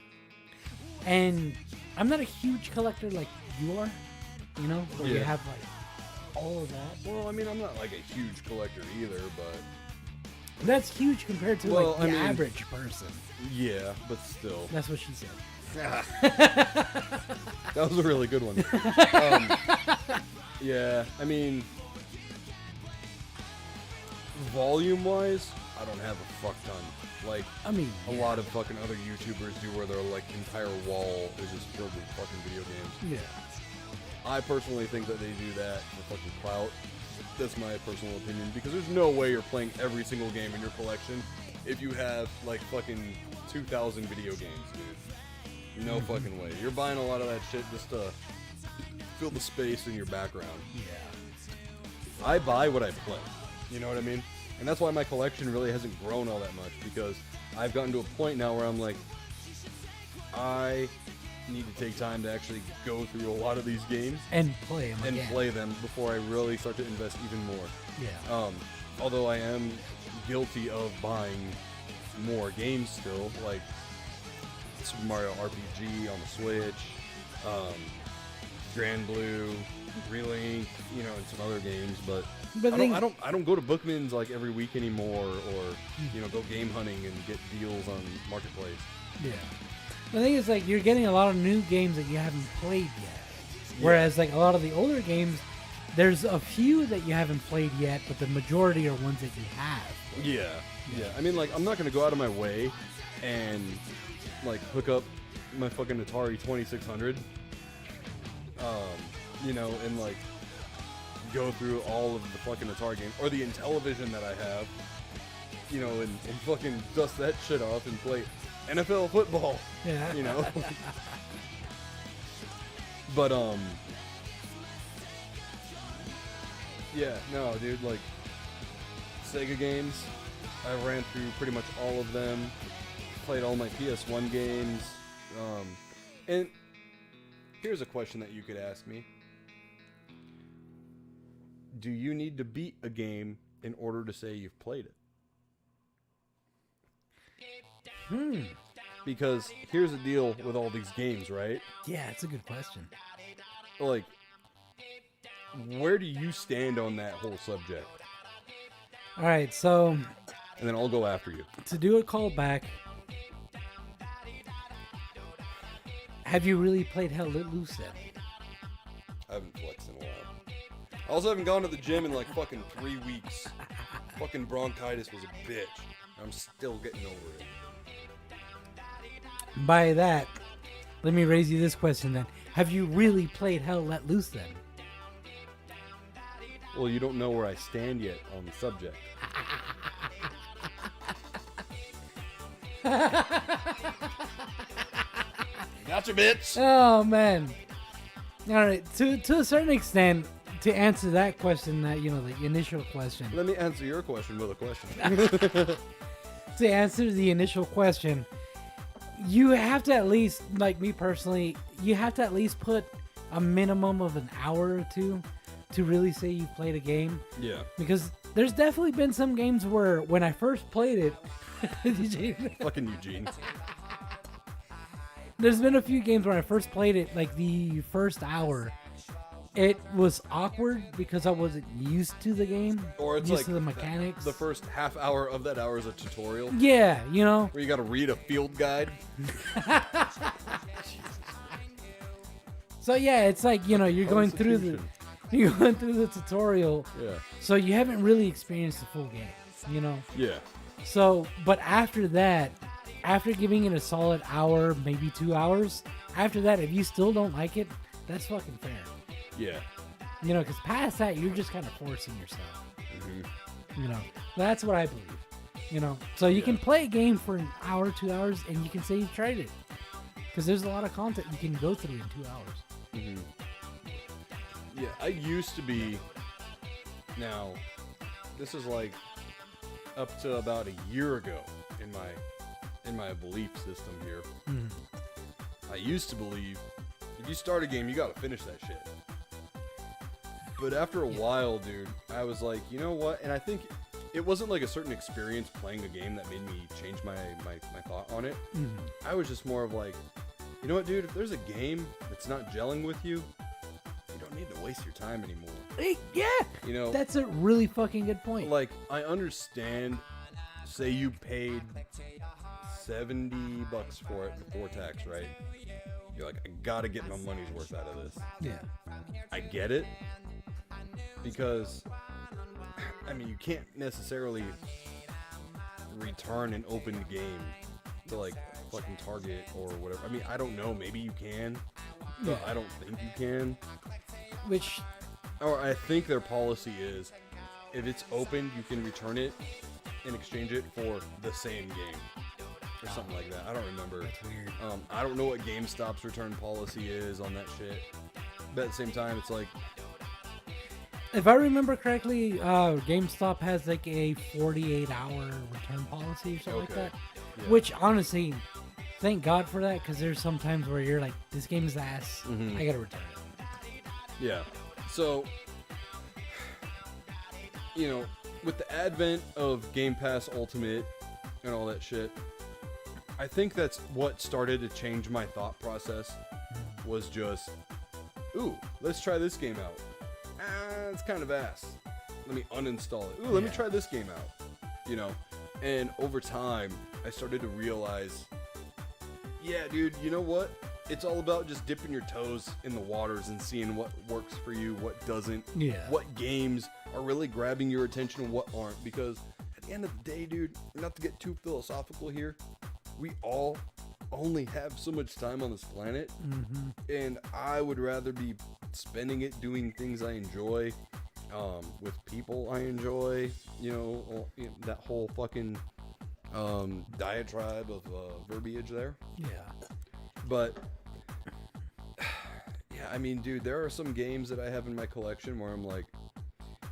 [SPEAKER 3] And I'm not a huge collector like you are, you know, where you have like all of that.
[SPEAKER 2] Well, I mean, I'm not like a huge collector either, but
[SPEAKER 3] That's huge compared to
[SPEAKER 2] Well,
[SPEAKER 3] like the
[SPEAKER 2] I mean-
[SPEAKER 3] average person.
[SPEAKER 2] Yeah, but still.
[SPEAKER 3] That's what she said.
[SPEAKER 2] That was a really good one. Yeah, I mean, volume-wise, I don't have a fuck ton. Like,
[SPEAKER 3] I mean,
[SPEAKER 2] a lot of fucking other YouTubers do where their, like, entire wall is just filled with fucking video games.
[SPEAKER 3] Yeah.
[SPEAKER 2] I personally think that they do that for fucking clout. That's my personal opinion, because there's no way you're playing every single game in your collection if you have, like, fucking 2,000 video games, dude. No fucking way. You're buying a lot of that shit just to fill the space in your background.
[SPEAKER 3] Yeah.
[SPEAKER 2] I buy what I play. You know what I mean? And that's why my collection really hasn't grown all that much, because I've gotten to a point now where I'm like, I need to take time to actually go through a lot of these games
[SPEAKER 3] And play them
[SPEAKER 2] and
[SPEAKER 3] again.
[SPEAKER 2] play them before I really start to invest even more.
[SPEAKER 3] Yeah.
[SPEAKER 2] Although I am guilty of buying more games still, like Super Mario RPG on the Switch, Grand Blue, Relink, you know, and some other games, but
[SPEAKER 3] But
[SPEAKER 2] I don't go to Bookman's like every week anymore, or you know, go game hunting and get deals on Marketplace.
[SPEAKER 3] Yeah. The thing is, like, you're getting a lot of new games that you haven't played yet. Whereas, like, a lot of the older games, there's a few that you haven't played yet, but the majority are ones that you have.
[SPEAKER 2] Yeah. I mean, like, I'm not gonna go out of my way and like hook up my fucking Atari 2600, you know, and like go through all of the fucking Atari games or the Intellivision that I have, you know, and fucking dust that shit off and play NFL football.
[SPEAKER 3] Yeah.
[SPEAKER 2] You know. But yeah, no, dude, like Sega games, I ran through pretty much all of them, played all my PS1 games, and here's a question that you could ask me. Do you need to beat a game in order to say you've played it? Because here's the deal with all these games, right?
[SPEAKER 3] Yeah, it's a good question.
[SPEAKER 2] Like, where do you stand on that whole subject?
[SPEAKER 3] All right, so
[SPEAKER 2] And then I'll go after you.
[SPEAKER 3] to do a callback, have you really played Hell Let Loose then?
[SPEAKER 2] I haven't flexed in a while. I also haven't gone to the gym in like fucking 3 weeks. Fucking bronchitis was a bitch. I'm still getting over it.
[SPEAKER 3] By that, let me raise you this question then. Have you really played Hell Let Loose then?
[SPEAKER 2] Well, you don't know where I stand yet on the subject. Gotcha, bitch!
[SPEAKER 3] Oh, man. All right, to a certain extent, to answer that question, that, you know, the initial question.
[SPEAKER 2] Let me answer your question with a question.
[SPEAKER 3] To answer the initial question, you have to at least, like me personally, you have to at least put a minimum of an hour or two to really say you've played a game.
[SPEAKER 2] Yeah.
[SPEAKER 3] Because there's definitely been some games where when I first played it,
[SPEAKER 2] Fucking Eugene.
[SPEAKER 3] there's been a few games where I first played it, like the first hour, it was awkward because I wasn't used to the game,
[SPEAKER 2] Or it's
[SPEAKER 3] used
[SPEAKER 2] like
[SPEAKER 3] to the mechanics.
[SPEAKER 2] the first half hour of that hour is a tutorial
[SPEAKER 3] Yeah, you know.
[SPEAKER 2] where you gotta read a field guide.
[SPEAKER 3] So yeah, it's like, you know, you're going through the tutorial,
[SPEAKER 2] Yeah.
[SPEAKER 3] so you haven't really experienced the full game, you know.
[SPEAKER 2] Yeah.
[SPEAKER 3] So, but after that, after giving it a solid hour, maybe 2 hours, after that, if you still don't like it, that's fucking fair.
[SPEAKER 2] Yeah.
[SPEAKER 3] You know, because past that, you're just kind of forcing yourself.
[SPEAKER 2] Mm-hmm.
[SPEAKER 3] You know, that's what I believe. You know, so you can play a game for an hour, 2 hours, and you can say you've tried it. Because there's a lot of content you can go through in 2 hours.
[SPEAKER 2] Mm-hmm. Yeah, I used to be. Now, this is like up to about a year ago in my belief system here. I used to believe if you start a game, you gotta finish that shit. But after a while, dude, I was like, you know what? And I think it wasn't like a certain experience playing a game that made me change my thought on it. I was just more of like, you know what, dude? If there's a game that's not gelling with you, you don't need to waste your time anymore.
[SPEAKER 3] Hey, yeah,
[SPEAKER 2] You know,
[SPEAKER 3] that's a really fucking good point.
[SPEAKER 2] like, I understand say you paid $70 for it before tax, right? You're like, I gotta get my money's worth out of this.
[SPEAKER 3] Yeah.
[SPEAKER 2] I get it, because I mean, you can't necessarily return an opened game to like fucking Target or whatever. I mean, I don't know, maybe you can, but I don't think you can.
[SPEAKER 3] Which,
[SPEAKER 2] or I think their policy is, if it's opened, you can return it and exchange it for the same game or something like that. I don't remember.
[SPEAKER 3] That's weird.
[SPEAKER 2] I don't know what GameStop's return policy is on that shit. But at the same time, it's like,
[SPEAKER 3] if I remember correctly, GameStop has like a 48-hour return policy or something like that.
[SPEAKER 2] Yeah.
[SPEAKER 3] Which, honestly, thank God for that, because there's some times where you're like, this game is ass. I gotta return it.
[SPEAKER 2] Yeah. So, you know, with the advent of Game Pass Ultimate and all that shit, I think that's what started to change my thought process. Was just, ooh, let's try this game out. It's kind of ass. Let me uninstall it. Ooh, let me try this game out. You know? And over time, I started to realize, yeah, dude, you know what? It's all about just dipping your toes in the waters and seeing what works for you, what doesn't.
[SPEAKER 3] Yeah.
[SPEAKER 2] What games are really grabbing your attention and what aren't. Because at the end of the day, dude, not to get too philosophical here, we all only have so much time on this planet. And I would rather be spending it doing things I enjoy, with people I enjoy, you know, that whole fucking diatribe of verbiage there.
[SPEAKER 3] Yeah.
[SPEAKER 2] But yeah, I mean, dude, there are some games that I have in my collection where I'm like,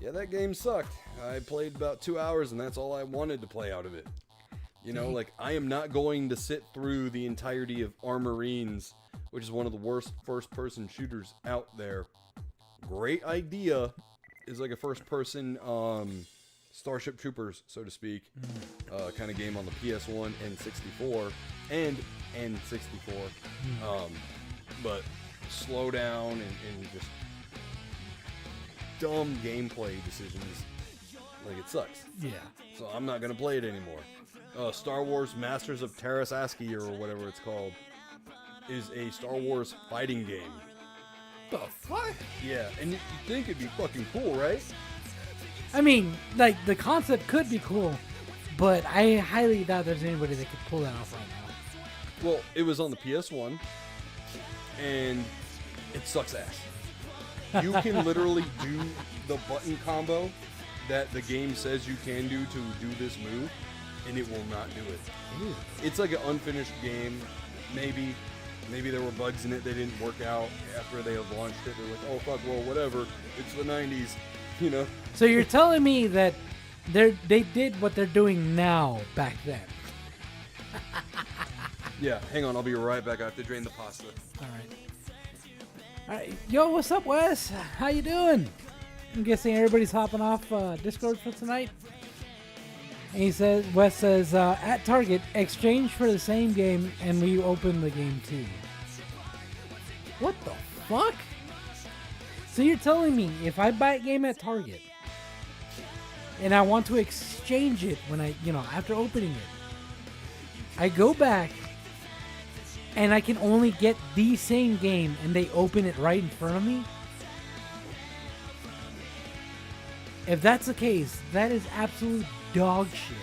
[SPEAKER 2] yeah, that game sucked. I played about 2 hours and that's all I wanted to play out of it. You know, like, I am not going to sit through the entirety of Armorines, which is one of the worst first-person shooters out there. Great idea. Is like a first-person Starship Troopers, so to speak, kind of game on the PS1 and 64 and N64. But slow down and just dumb gameplay decisions. Like, it sucks.
[SPEAKER 3] Yeah.
[SPEAKER 2] So I'm not gonna play it anymore. Star Wars Masters of Terrasaski, or whatever it's called, is a Star Wars fighting game.
[SPEAKER 3] The fuck?
[SPEAKER 2] Yeah, and you think it'd be fucking cool, right?
[SPEAKER 3] I mean, like, the concept could be cool, but I highly doubt there's anybody that could pull that off right now.
[SPEAKER 2] Well, it was on the PS1, and it sucks ass. You can literally do the button combo that the game says you can do to do this move, and it will not do it.
[SPEAKER 3] Ew.
[SPEAKER 2] It's like an unfinished game. Maybe there were bugs in it that didn't work out after they have launched it. They're like, oh fuck, well whatever. It's the 90s, you know.
[SPEAKER 3] So you're telling me that they did what they're doing now back then?
[SPEAKER 2] Yeah, hang on, I'll be right back. I have to drain the pasta.
[SPEAKER 3] All right. Yo, what's up, Wes? How you doing? I'm guessing everybody's hopping off Discord for tonight. And he says, Wes says, at Target, exchange for the same game, and we open the game too. What the fuck? So you're telling me if I buy a game at Target and I want to exchange it when after opening it, I go back and I can only get the same game and they open it right in front of me? If that's the case, that is absolute dog shit.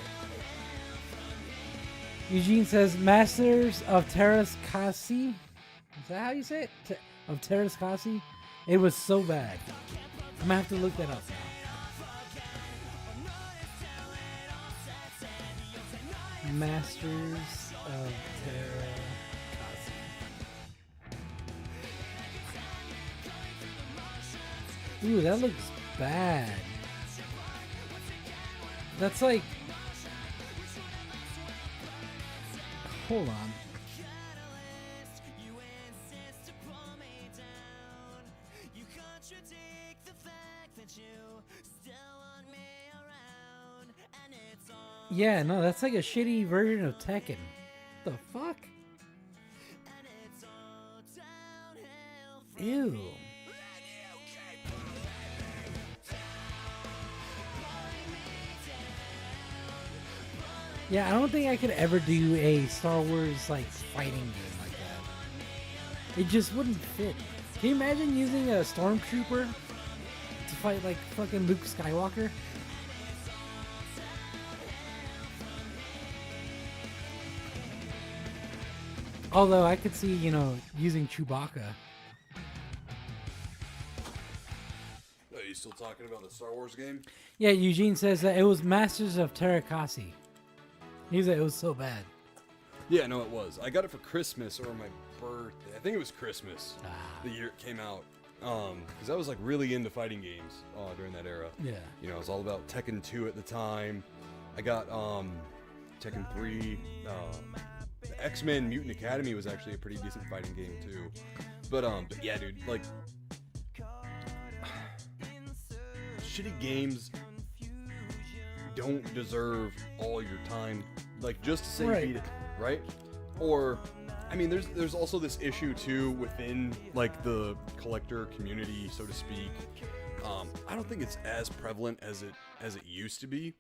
[SPEAKER 3] Eugene says, Masters of Terraskasi. Is that how you say it? Of Terraskasi? It was so bad. I'm gonna have to look that up now. Masters of Terraskasi. Ooh, that looks bad. That's like... Hold on. Yeah, no, that's like a shitty version of Tekken. The fuck? Ew. Yeah, I don't think I could ever do a Star Wars like fighting game like that. It just wouldn't fit. Can you imagine using a stormtrooper to fight like fucking Luke Skywalker? Although I could see, using Chewbacca.
[SPEAKER 2] Are you still talking about the Star Wars game?
[SPEAKER 3] Yeah, Eugene says that it was Masters of Terrakasi. He said it was so bad.
[SPEAKER 2] Yeah, no, it was. I got it for Christmas or my birthday. I think it was Christmas. The year it came out. Because I was like really into fighting games during that era.
[SPEAKER 3] Yeah.
[SPEAKER 2] You know, it was all about Tekken 2 at the time. I got Tekken 3. X-Men Mutant Academy was actually a pretty decent fighting game too. But yeah, dude, like shitty games don't deserve all your time. Like just to say
[SPEAKER 3] Right.
[SPEAKER 2] beat it, right? Or I mean, there's also this issue too within like the collector community, so to speak. I don't think it's as prevalent as it used to be,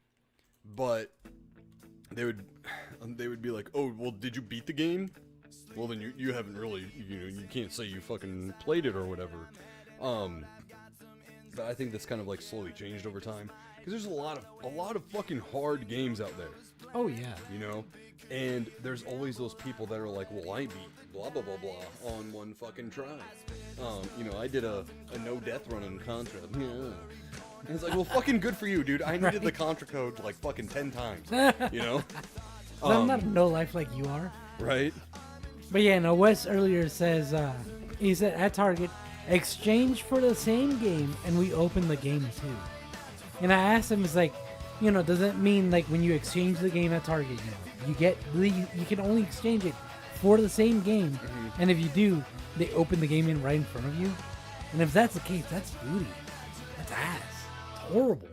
[SPEAKER 2] but they would be like, oh, well, did you beat the game? Well, then you haven't really, you can't say you fucking played it or whatever. But I think that's kind of like slowly changed over time because there's a lot of fucking hard games out there.
[SPEAKER 3] Oh yeah.
[SPEAKER 2] And there's always those people that are like, well, I beat blah blah blah blah on one fucking try. I did a no death run in Contra. Yeah. And it's like, well, fucking good for you, dude. I needed the Contra code like fucking 10 times.
[SPEAKER 3] I'm not no life like you are.
[SPEAKER 2] Right?
[SPEAKER 3] But yeah, no, Wes earlier says, he said at Target, exchange for the same game and we open the game too. And I asked him, it's like, does that mean like when you exchange the game at Target, you can only exchange it for the same game.
[SPEAKER 2] Mm-hmm.
[SPEAKER 3] And if you do, they open the game in right in front of you. And if that's the case, that's booty. That's ass. It's horrible.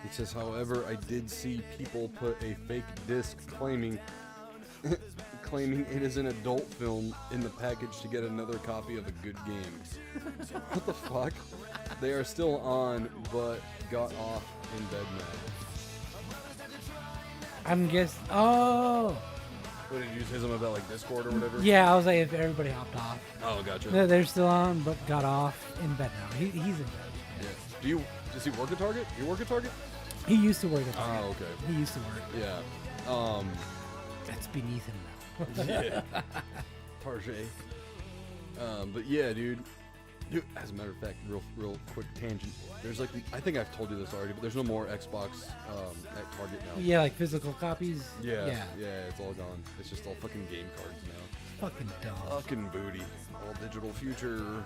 [SPEAKER 2] It says, however, I did see people put a fake disc claiming it is an adult film in the package to get another copy of a good game. What the fuck? They are still on, but got off in bed now.
[SPEAKER 3] I'm guessing. Oh.
[SPEAKER 2] What did you say something about like Discord or whatever?
[SPEAKER 3] Yeah, I was like, if everybody hopped off.
[SPEAKER 2] Oh, gotcha.
[SPEAKER 3] They're still on, but got off in bed now. He's in bed.
[SPEAKER 2] Yeah. Does he work at Target? You work at Target?
[SPEAKER 3] He used to work at Target.
[SPEAKER 2] Oh, okay.
[SPEAKER 3] He used to work.
[SPEAKER 2] Yeah.
[SPEAKER 3] That's beneath him now.
[SPEAKER 2] Yeah. Target. But yeah, dude. As a matter of fact, real quick tangent. There's like, I think I've told you this already, but there's no more Xbox at Target now.
[SPEAKER 3] Yeah, like physical copies.
[SPEAKER 2] Yeah, it's all gone. It's just all fucking game cards now.
[SPEAKER 3] Fucking dumb.
[SPEAKER 2] Fucking booty. All digital future.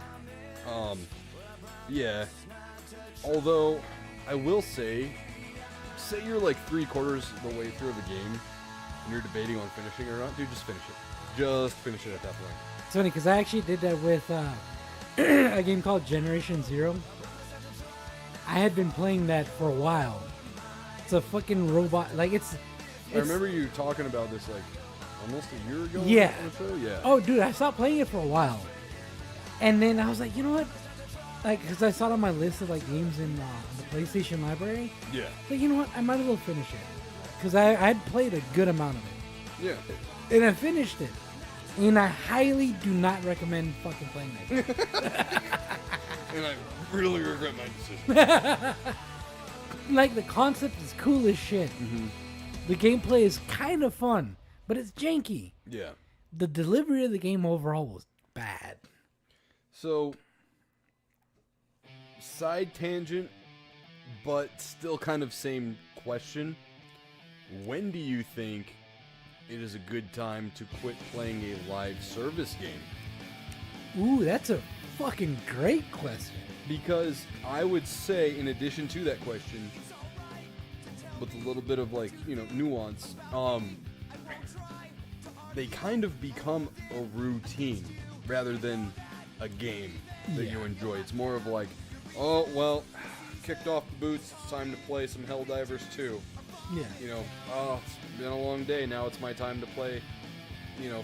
[SPEAKER 2] Yeah. Although, I will say you're like 3/4 the way through the game, and you're debating on finishing or not, dude, just finish it. Just finish it at that point.
[SPEAKER 3] It's funny because I actually did that with a game called Generation Zero. I had been playing that for a while. It's a fucking robot. Like it's
[SPEAKER 2] I remember you talking about this like almost a year ago.
[SPEAKER 3] Yeah.
[SPEAKER 2] Or so? Yeah.
[SPEAKER 3] Oh, dude, I stopped playing it for a while, and then I was like, you know what? Like, because I saw it on my list of like games in the PlayStation library.
[SPEAKER 2] Yeah.
[SPEAKER 3] But you know what? I might as well finish it because I had played a good amount of it.
[SPEAKER 2] Yeah.
[SPEAKER 3] And I finished it. And I highly do not recommend fucking playing that game.
[SPEAKER 2] And I really regret my decision.
[SPEAKER 3] Like, the concept is cool as shit.
[SPEAKER 2] Mm-hmm.
[SPEAKER 3] The gameplay is kind of fun, but it's janky.
[SPEAKER 2] Yeah.
[SPEAKER 3] The delivery of the game overall was bad.
[SPEAKER 2] So, side tangent, but still kind of same question. When do you think it is a good time to quit playing a live service game?
[SPEAKER 3] Ooh, that's a fucking great question.
[SPEAKER 2] Because I would say, in addition to that question, with a little bit of like, nuance, they kind of become a routine rather than a game that you enjoy. It's more of like, oh, well, kicked off the boots, it's time to play some Helldivers 2.
[SPEAKER 3] Yeah.
[SPEAKER 2] Oh, it's been a long day, now it's my time to play,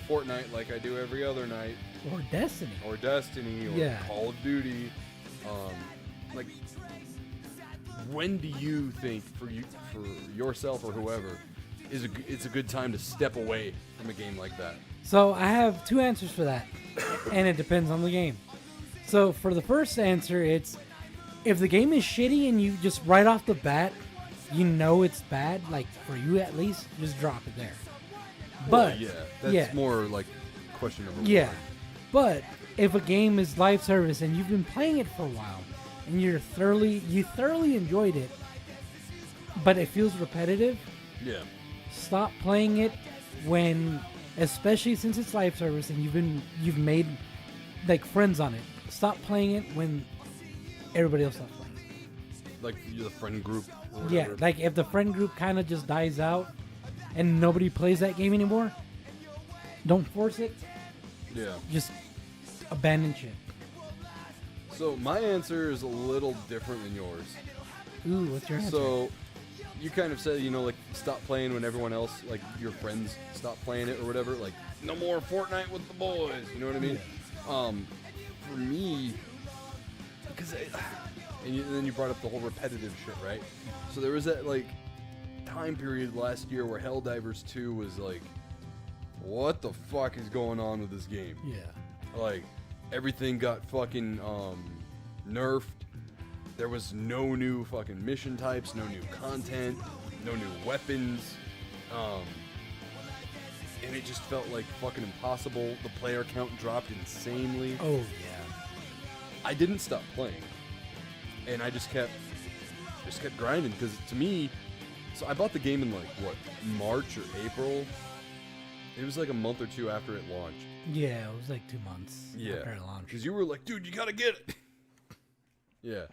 [SPEAKER 2] Fortnite like I do every other night.
[SPEAKER 3] Or Destiny.
[SPEAKER 2] Or Destiny, or Call of Duty. Like, when do you think for yourself or whoever it's a good time to step away from a game like that?
[SPEAKER 3] So I have two answers for that, and it depends on the game. So for the first answer, it's if the game is shitty and you just right off the bat, you know it's bad, like for you at least, just drop it there. But
[SPEAKER 2] Well, that's more like question number one.
[SPEAKER 3] yeah, but if a game is live service and you've been playing it for a while and you thoroughly enjoyed it, but it feels repetitive,
[SPEAKER 2] Yeah.
[SPEAKER 3] stop playing it when, especially since it's live service and you've made like friends on it. Stop playing it when everybody else stops playing.
[SPEAKER 2] Like the friend group. Or
[SPEAKER 3] Yeah,
[SPEAKER 2] whatever.
[SPEAKER 3] like if the friend group kind of just dies out and nobody plays that game anymore, don't force it.
[SPEAKER 2] Yeah.
[SPEAKER 3] Just abandon shit.
[SPEAKER 2] So my answer is a little different than yours.
[SPEAKER 3] Ooh, what's your answer?
[SPEAKER 2] So you kind of said, like stop playing when everyone else, like your friends, stop playing it or whatever. Like no more Fortnite with the boys. You know what I mean? For me, because and then you brought up the whole repetitive shit, right? So there was that like time period last year where Helldivers 2 was like, what the fuck is going on with this game?
[SPEAKER 3] Yeah.
[SPEAKER 2] Like everything got fucking nerfed. There was no new fucking mission types, no new content, no new weapons. And it just felt like fucking impossible. The player count dropped insanely.
[SPEAKER 3] Oh yeah.
[SPEAKER 2] I didn't stop playing. And I just kept grinding because to me, so I bought the game in like what, March or April. It was like a month or two after it launched.
[SPEAKER 3] Yeah, it was like 2 months
[SPEAKER 2] Yeah.
[SPEAKER 3] after it launched.
[SPEAKER 2] Because you were like, dude, you gotta get it. Yeah.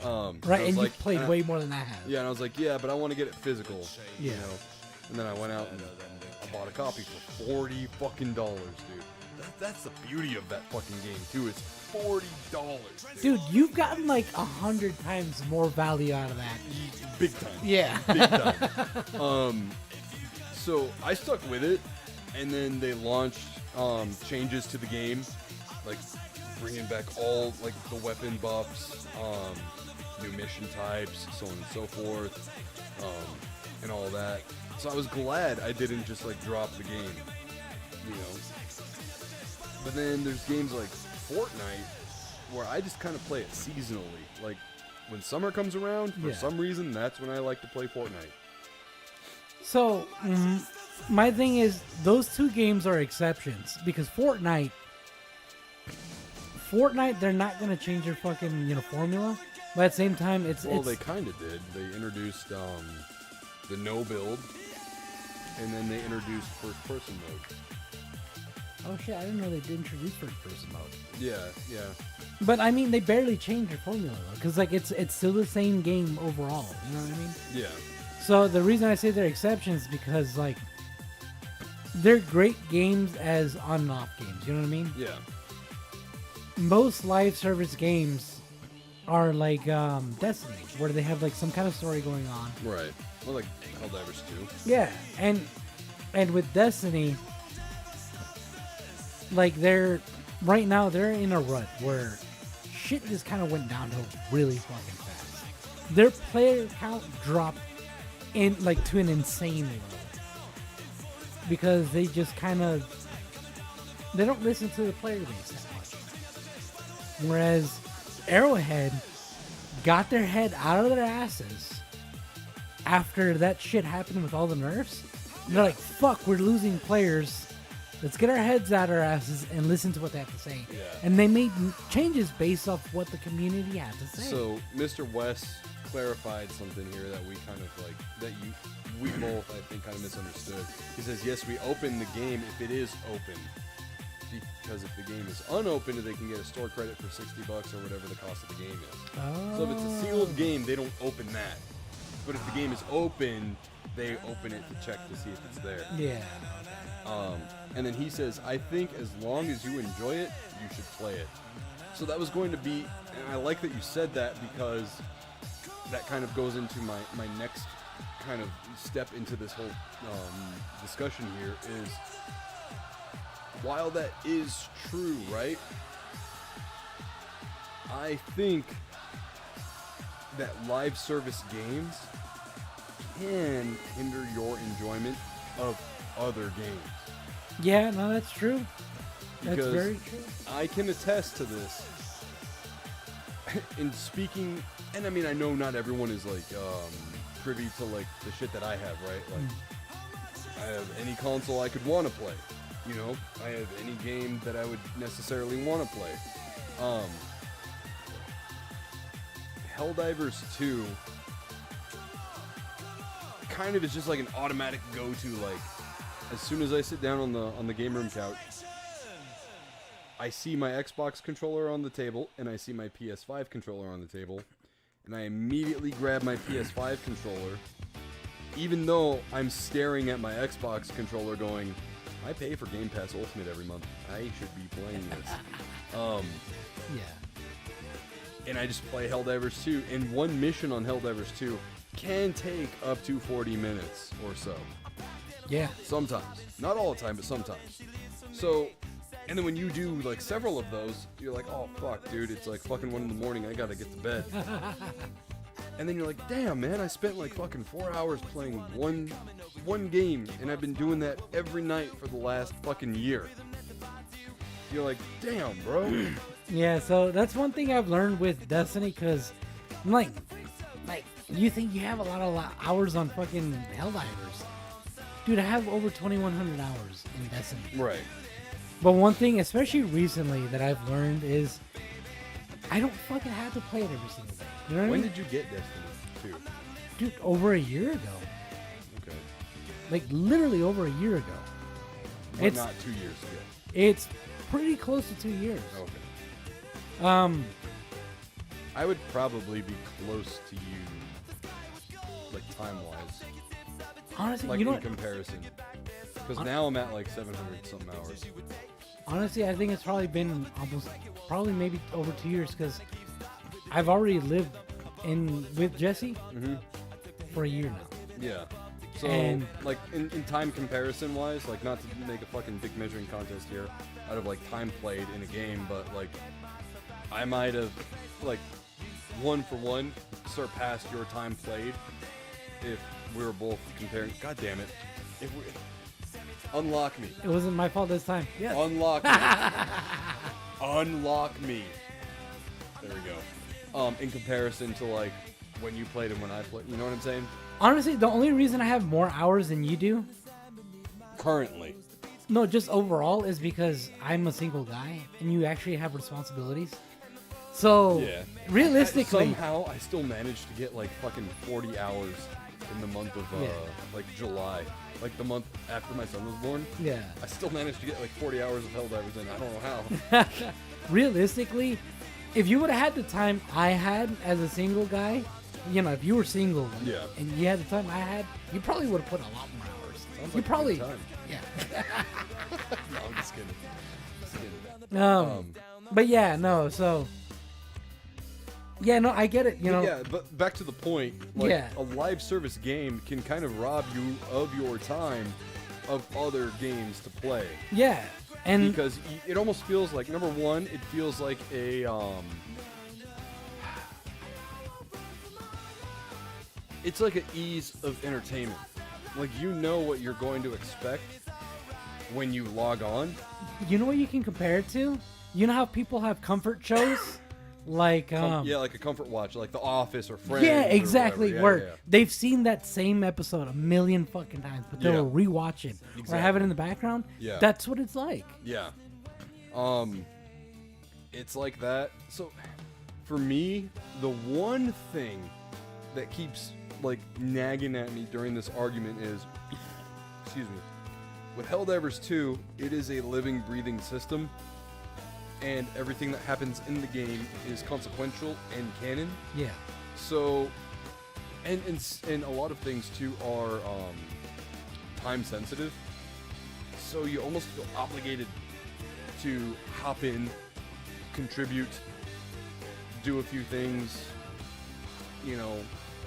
[SPEAKER 2] So
[SPEAKER 3] Right,
[SPEAKER 2] I was
[SPEAKER 3] and you
[SPEAKER 2] like-
[SPEAKER 3] played
[SPEAKER 2] and I-
[SPEAKER 3] way more than I have.
[SPEAKER 2] Yeah, and I was like, yeah, but I want to get it physical.
[SPEAKER 3] Yeah.
[SPEAKER 2] You know? And then I went out and I bought a copy for $40 fucking dollars, dude. That's the beauty of that fucking game too. It's $40,
[SPEAKER 3] Dude, you've gotten like 100 times more value out of that.
[SPEAKER 2] Big time.
[SPEAKER 3] Yeah.
[SPEAKER 2] Big time. So I stuck with it, and then they launched changes to the game, like bringing back all like the weapon buffs, new mission types, so on and so forth, and all that. So I was glad I didn't just like drop the game, you know. But then there's games like Fortnite where I just kind of play it seasonally. Like when summer comes around, for
[SPEAKER 3] Yeah.
[SPEAKER 2] some reason, that's when I like to play Fortnite.
[SPEAKER 3] So, my thing is, those two games are exceptions because Fortnite, they're not gonna change their fucking formula. But at the same time,
[SPEAKER 2] Well, they kind of did. They introduced the no build, and then they introduced first person mode.
[SPEAKER 3] oh shit, I didn't know they did introduce first person mode.
[SPEAKER 2] Yeah, yeah.
[SPEAKER 3] But I mean, they barely changed their formula though, because like it's still the same game overall. You know what I mean?
[SPEAKER 2] Yeah.
[SPEAKER 3] So the reason I say they're exceptions is because like they're great games as on and off games. You know what I mean?
[SPEAKER 2] Yeah.
[SPEAKER 3] Most live service games are like Destiny, where they have like some kind of story going on.
[SPEAKER 2] Right. Well, like Helldivers 2.
[SPEAKER 3] Yeah, and with Destiny, like right now they're in a rut where shit just kind of went downhill really fucking fast. Their player count dropped in like to an insane level because they just they don't listen to the player base that much. Whereas Arrowhead got their head out of their asses after that shit happened with all the nerfs. They're like, fuck, we're losing players. Let's get our heads out of our asses and listen to what they have to say.
[SPEAKER 2] Yeah.
[SPEAKER 3] And they made changes based off what the community had to say.
[SPEAKER 2] So Mr. West clarified something here that we kind of like we both I think kind of misunderstood. He says yes, we open the game if it is open, because if the game is unopened, they can get a store credit for $60 or whatever the cost of the game is.
[SPEAKER 3] Oh.
[SPEAKER 2] So if it's a sealed game, they don't open that. But if the game is open, they open it to check to see if it's there.
[SPEAKER 3] Yeah.
[SPEAKER 2] And then he says, I think as long as you enjoy it, you should play it. So that was going to be, and I like that you said that because that kind of goes into my next kind of step into this whole discussion here is, while that is true, right? I think that live service games can hinder your enjoyment of other games.
[SPEAKER 3] Yeah, no, that's true. That's
[SPEAKER 2] Because
[SPEAKER 3] very true.
[SPEAKER 2] I can attest to this. In speaking, and I mean, I know not everyone is like privy to like the shit that I have, right? Like, I have any console I could want to play. You know, I have any game that I would necessarily want to play. Helldivers 2 kind of is just like an automatic go-to. Like, as soon as I sit down on the game room couch, I see my Xbox controller on the table and I see my PS5 controller on the table, and I immediately grab my PS5 controller, even though I'm staring at my Xbox controller going, I pay for Game Pass Ultimate every month. I should be playing this.
[SPEAKER 3] Yeah.
[SPEAKER 2] And I just play Helldivers 2, and one mission on Helldivers 2 can take up to 40 minutes or so.
[SPEAKER 3] Yeah.
[SPEAKER 2] Sometimes. Not all the time, but sometimes. So, and then when you do like several of those, you're like, oh fuck, dude, it's like fucking 1 in the morning, I gotta get to bed. And then you're like, damn, man, I spent like fucking 4 hours playing one game, and I've been doing that every night for the last fucking year. You're like, damn, bro.
[SPEAKER 3] Yeah, so that's one thing I've learned with Destiny, because, like, you think you have a lot of hours on fucking Helldivers. Dude, I have over 2,100 hours in Destiny.
[SPEAKER 2] Right.
[SPEAKER 3] But one thing, especially recently, that I've learned is I don't fucking have to play it every single day. You know what I
[SPEAKER 2] When
[SPEAKER 3] mean?
[SPEAKER 2] did you get Destiny 2?
[SPEAKER 3] Dude, over a year ago.
[SPEAKER 2] Okay.
[SPEAKER 3] Like, literally over a year ago.
[SPEAKER 2] But
[SPEAKER 3] It's-
[SPEAKER 2] not 2 years ago.
[SPEAKER 3] It's pretty close to 2 years.
[SPEAKER 2] Okay.
[SPEAKER 3] I
[SPEAKER 2] would probably be close to you, like time-wise.
[SPEAKER 3] Honestly,
[SPEAKER 2] Like
[SPEAKER 3] you know
[SPEAKER 2] in
[SPEAKER 3] what?
[SPEAKER 2] comparison. Because now I'm at like 700 something hours.
[SPEAKER 3] Honestly, I think it's probably been probably maybe over 2 years, because I've already lived with Jesse for a year now.
[SPEAKER 2] Yeah. So,
[SPEAKER 3] And-
[SPEAKER 2] like, in time comparison wise, like, not to make a fucking big measuring contest here out of, like, time played in a game, but, like, I might have, like, 1 for 1 surpassed your time played if we were both comparing. God damn it. If we, unlock me.
[SPEAKER 3] It wasn't my fault this time. Yeah.
[SPEAKER 2] Unlock me. Unlock me. There we go. In comparison to, like, when you played and when I played. You know what I'm saying?
[SPEAKER 3] Honestly, the only reason I have more hours than you do,
[SPEAKER 2] Currently.
[SPEAKER 3] no, just overall, is because I'm a single guy and you actually have responsibilities. So,
[SPEAKER 2] Yeah.
[SPEAKER 3] realistically,
[SPEAKER 2] Somehow, I still managed to get, like, fucking 40 hours in the month of,
[SPEAKER 3] Yeah.
[SPEAKER 2] like, July. Like, the month after my son was born.
[SPEAKER 3] yeah.
[SPEAKER 2] I still managed to get, like, 40 hours of Helldivers in. I don't know how.
[SPEAKER 3] Realistically, if you would have had the time I had as a single guy, you know, if you were single
[SPEAKER 2] Yeah.
[SPEAKER 3] and you had the time I had, you probably would have put a lot more hours.
[SPEAKER 2] Sounds
[SPEAKER 3] You
[SPEAKER 2] like a
[SPEAKER 3] probably,
[SPEAKER 2] good time.
[SPEAKER 3] yeah.
[SPEAKER 2] No, I'm just kidding. Just kidding.
[SPEAKER 3] But yeah, no, so. Yeah, no, I get it, you know.
[SPEAKER 2] Yeah, but back to the point, like,
[SPEAKER 3] Yeah.
[SPEAKER 2] a live service game can kind of rob you of your time of other games to play.
[SPEAKER 3] Yeah. And
[SPEAKER 2] Because it almost feels like, number one, it feels like a, it's like an ease of entertainment. Like, you know what you're going to expect when you log on.
[SPEAKER 3] you know what you can compare it to? You know how people have comfort shows? Like,
[SPEAKER 2] Yeah, like a comfort watch, like The Office or Friends.
[SPEAKER 3] yeah,
[SPEAKER 2] or
[SPEAKER 3] exactly.
[SPEAKER 2] whatever.
[SPEAKER 3] Where
[SPEAKER 2] Yeah, yeah.
[SPEAKER 3] they've seen that same episode a million fucking times, but they'll rewatch it or have it in the background.
[SPEAKER 2] Yeah.
[SPEAKER 3] That's what it's like.
[SPEAKER 2] Yeah. It's like that. So, for me, the one thing that keeps, like, nagging at me during this argument is, excuse me, with Helldivers 2, it is a living, breathing system, and everything that happens in the game is consequential and canon.
[SPEAKER 3] Yeah.
[SPEAKER 2] So, and a lot of things too are time sensitive. So you almost feel obligated to hop in, contribute, do a few things, you know,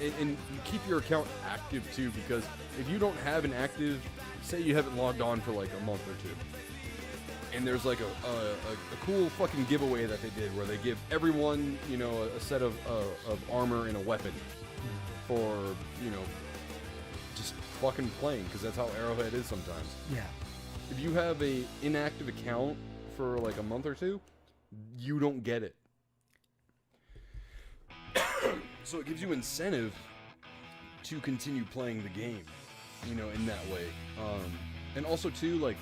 [SPEAKER 2] and you keep your account active too, because if you don't have an active, say you haven't logged on for like a month or two, and there's like a cool fucking giveaway that they did where they give everyone, you know, a set of armor and a weapon for, you know, just fucking playing, because that's how Arrowhead is sometimes.
[SPEAKER 3] Yeah.
[SPEAKER 2] If you have a inactive account for like a month or two, you don't get it. So it gives you incentive to continue playing the game, you know, in that way. And also too, like,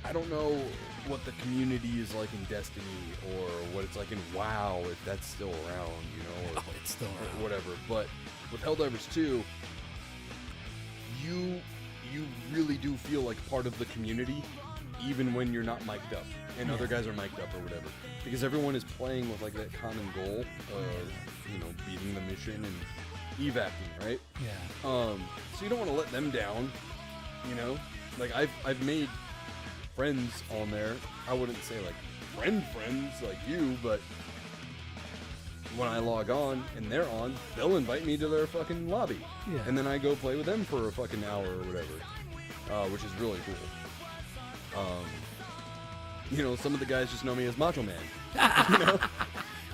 [SPEAKER 2] I don't know what the community is like in Destiny or what it's like in WoW, if that's still around, you know, or
[SPEAKER 3] It's still
[SPEAKER 2] or whatever. But with Helldivers 2, you really do feel like part of the community, even when you're not mic'd up and other guys are mic'd up or whatever, because everyone is playing with like that common goal of, you know, beating the mission and evacing, right?
[SPEAKER 3] Yeah.
[SPEAKER 2] So you don't want to let them down, you know. Like I've made friends on there. I wouldn't say like friends like you, but when I log on and they're on, they'll invite me to their fucking lobby.
[SPEAKER 3] Yeah.
[SPEAKER 2] And then I go play with them for a fucking hour or whatever, which is really cool. You know, some of the guys just know me as Macho Man. You know?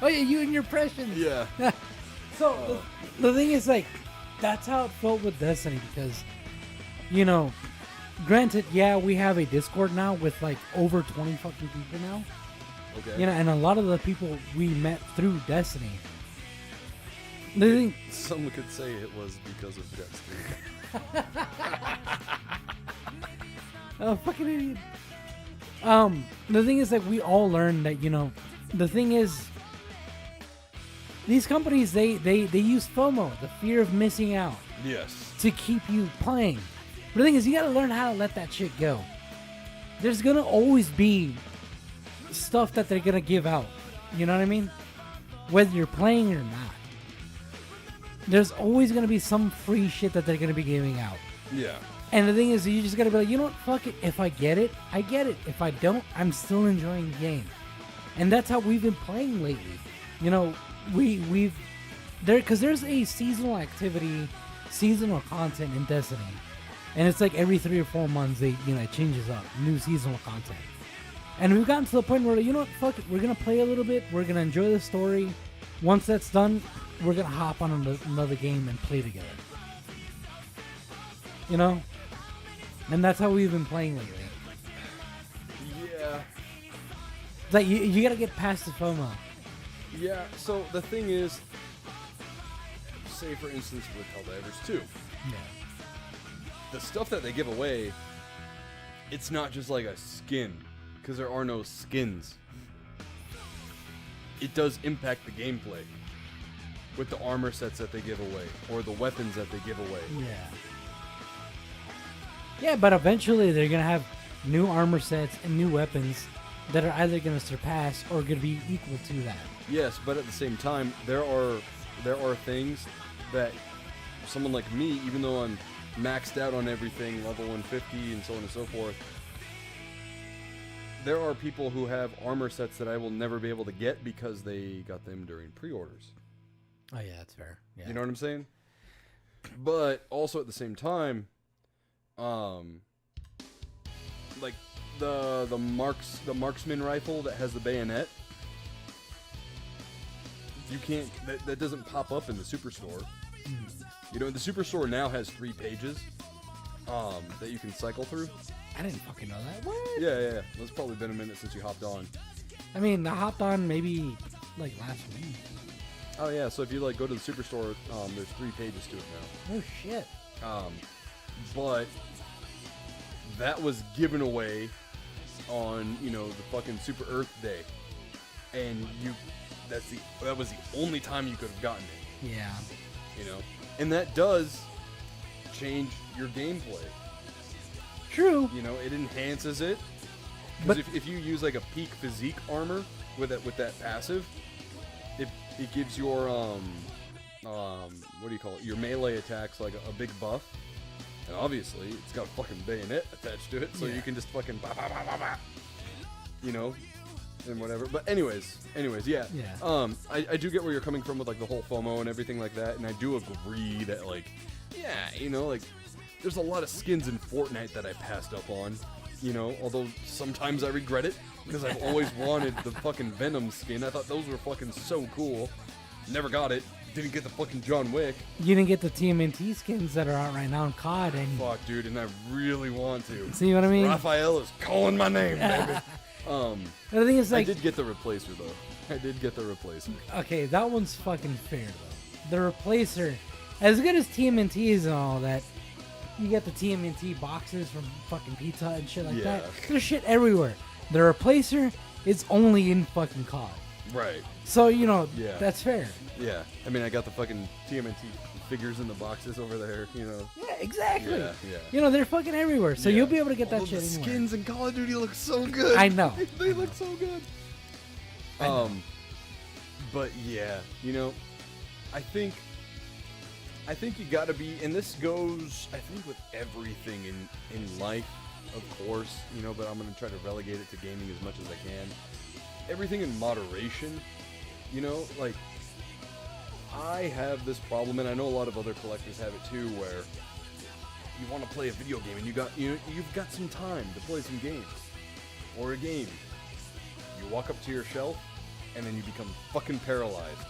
[SPEAKER 3] Oh yeah, you and your impressions.
[SPEAKER 2] Yeah.
[SPEAKER 3] So the thing is, like, that's how it felt with Destiny, because, you know, granted, yeah, we have a Discord now with like over 20 fucking people now.
[SPEAKER 2] Okay.
[SPEAKER 3] You know, and a lot of the people we met through Destiny. The thing,
[SPEAKER 2] Some could say it was because of Destiny.
[SPEAKER 3] oh, fucking idiot. The thing is that we all learned that, you know, the thing is, these companies, they use FOMO, the fear of missing out,
[SPEAKER 2] Yes.
[SPEAKER 3] to keep you playing. But the thing is, you gotta learn how to let that shit go. There's gonna always be stuff that they're gonna give out. You know what I mean? Whether you're playing or not. There's always gonna be some free shit that they're gonna be giving out.
[SPEAKER 2] Yeah.
[SPEAKER 3] And the thing is, you just gotta be like, you know what, fuck it. If I get it, I get it. If I don't, I'm still enjoying the game. And that's how we've been playing lately. You know, we've there, because there's a seasonal activity, seasonal content in Destiny, and it's like every 3 or 4 months it changes up, new seasonal content. And we've gotten to the point where, you know what, fuck it, we're gonna play a little bit, we're gonna enjoy the story. Once that's done, we're gonna hop on another game and play together. You know, and that's how we've been playing lately.
[SPEAKER 2] Yeah.
[SPEAKER 3] It's like you gotta get past the FOMO.
[SPEAKER 2] Yeah, so the thing is, say for instance with Helldivers 2,
[SPEAKER 3] Yeah.
[SPEAKER 2] the stuff that they give away, it's not just like a skin, because there are no skins. It does impact the gameplay with the armor sets that they give away, or the weapons that they give away.
[SPEAKER 3] Yeah. Yeah, but eventually they're gonna have new armor sets and new weapons that are either gonna surpass or gonna be equal to that.
[SPEAKER 2] Yes, but at the same time, there are things that someone like me, even though I'm maxed out on everything, level 150 and so on and so forth, there are people who have armor sets that I will never be able to get because they got them during pre-orders.
[SPEAKER 3] Oh yeah, that's fair. Yeah.
[SPEAKER 2] You know what I'm saying? But also at the same time, like the marksman rifle that has the bayonet, you can't, that doesn't pop up in the superstore. You know, the superstore now has 3 pages that you can cycle through.
[SPEAKER 3] I didn't fucking know that. What?
[SPEAKER 2] Yeah. It's probably been a minute since you hopped on.
[SPEAKER 3] I mean, I hopped on maybe like last week.
[SPEAKER 2] Oh yeah, so if you like go to the superstore, there's 3 pages to it now.
[SPEAKER 3] Oh shit.
[SPEAKER 2] But that was given away on, you know, the fucking Super Earth Day, and that was the only time you could have gotten it.
[SPEAKER 3] Yeah.
[SPEAKER 2] You know, and that does change your gameplay.
[SPEAKER 3] True.
[SPEAKER 2] You know, it enhances it.
[SPEAKER 3] But
[SPEAKER 2] Because if you use like a peak physique armor with that passive, it gives your what do you call it? Your melee attacks like a big buff. And obviously, it's got a fucking bayonet attached to it, so
[SPEAKER 3] Yeah.
[SPEAKER 2] you can just fucking bah, bah, bah, bah, bah, you know, and whatever. But anyways, yeah.
[SPEAKER 3] Yeah.
[SPEAKER 2] I do get where you're coming from with like the whole FOMO and everything like that, and I do agree that like, yeah, you know, like there's a lot of skins in Fortnite that I passed up on You know, although sometimes I regret it because I've always wanted the fucking Venom skin. I thought those were fucking so cool. Never got it. Didn't get the fucking John Wick.
[SPEAKER 3] You didn't get the TMNT skins that are out right now in COD. And
[SPEAKER 2] Fuck, dude, and I really want to.
[SPEAKER 3] see what I mean?
[SPEAKER 2] Raphael is calling my name, baby.
[SPEAKER 3] The thing is,
[SPEAKER 2] I
[SPEAKER 3] like,
[SPEAKER 2] did get the replacer though. I did get the replacer.
[SPEAKER 3] okay, that one's fucking fair though. The replacer, as good as TMNTs and all that, you get the TMNT boxes from fucking Pizza Hut and shit like that. There's shit everywhere. The replacer is only in fucking COD.
[SPEAKER 2] Right.
[SPEAKER 3] So, you know,
[SPEAKER 2] Yeah.
[SPEAKER 3] that's fair.
[SPEAKER 2] Yeah. I mean, I got the fucking TMNT figures in the boxes over there, you know.
[SPEAKER 3] Yeah, exactly.
[SPEAKER 2] Yeah, yeah.
[SPEAKER 3] You know, they're fucking everywhere. So
[SPEAKER 2] Yeah.
[SPEAKER 3] you'll be able to get that
[SPEAKER 2] Although
[SPEAKER 3] shit
[SPEAKER 2] the
[SPEAKER 3] anywhere.
[SPEAKER 2] skins in Call of Duty look so good.
[SPEAKER 3] I know.
[SPEAKER 2] They look so good. But yeah, you know, I think you gotta be, and this goes, I think, with everything in life, of course, you know, but I'm gonna try to relegate it to gaming as much as I can. Everything in moderation, you know, like, I have this problem, and I know a lot of other collectors have it too, where you want to play a video game, and you've got some time to play some games, or a game. You walk up to your shelf, and then you become fucking paralyzed.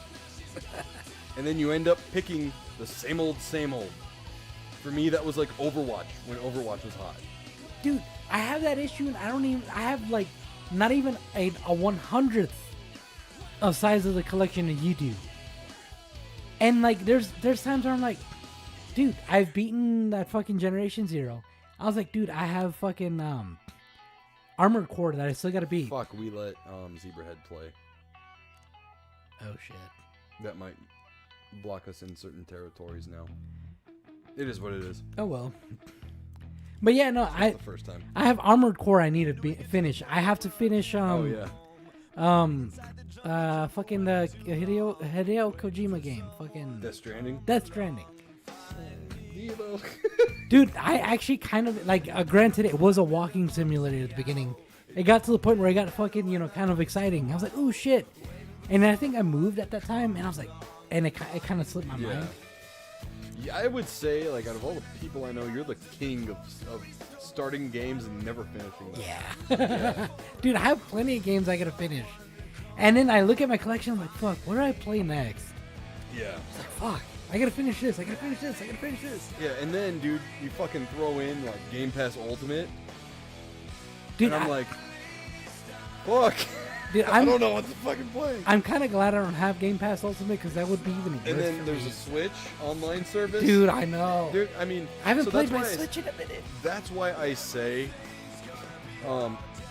[SPEAKER 2] And then you end up picking the same old, same old. For me, that was like Overwatch, when Overwatch was hot.
[SPEAKER 3] Dude, I have that issue, and I have like not even a 100th of size of the collection that you do. And like, there's times where I'm like, dude, I've beaten that fucking Generation Zero. I was like, dude, I have fucking Armored Core that I still gotta beat.
[SPEAKER 2] Fuck, we let Zebrahead play.
[SPEAKER 3] Oh shit.
[SPEAKER 2] That might block us in certain territories now. It is what it is.
[SPEAKER 3] Oh well. But yeah, no,
[SPEAKER 2] It's the first time.
[SPEAKER 3] I have Armored Core I need to finish. I have to finish
[SPEAKER 2] Oh yeah.
[SPEAKER 3] fucking the Hideo Kojima game. Fucking
[SPEAKER 2] Death Stranding.
[SPEAKER 3] Death Stranding.
[SPEAKER 2] Devo.
[SPEAKER 3] Dude, I actually kind of like. Granted, it was a walking simulator at the beginning. It got to the point where it got fucking, you know, kind of exciting. I was like, oh shit, and I think I moved at that time, and I was like, and it kind of slipped my
[SPEAKER 2] Yeah.
[SPEAKER 3] mind.
[SPEAKER 2] Yeah, I would say, like, out of all the people I know, you're the king of starting games and never finishing them.
[SPEAKER 3] Yeah. Dude, I have plenty of games I gotta finish, and then I look at my collection. I'm like, fuck, what do I play next?
[SPEAKER 2] Yeah.
[SPEAKER 3] It's like, fuck, I gotta finish this. I gotta finish this. I gotta finish this.
[SPEAKER 2] Yeah, and then, dude, you fucking throw in, like, Game Pass Ultimate,
[SPEAKER 3] Dude,
[SPEAKER 2] and I'm like, fuck.
[SPEAKER 3] dude,
[SPEAKER 2] I don't know what to fucking play.
[SPEAKER 3] I'm kind of glad I don't have Game Pass Ultimate because that would be even worse.
[SPEAKER 2] And then
[SPEAKER 3] for
[SPEAKER 2] there's
[SPEAKER 3] me.
[SPEAKER 2] a Switch online service.
[SPEAKER 3] Dude, I know.
[SPEAKER 2] Dude, I mean,
[SPEAKER 3] I haven't
[SPEAKER 2] so
[SPEAKER 3] played
[SPEAKER 2] that's
[SPEAKER 3] my
[SPEAKER 2] why I-
[SPEAKER 3] Switch in a minute.
[SPEAKER 2] That's why I say,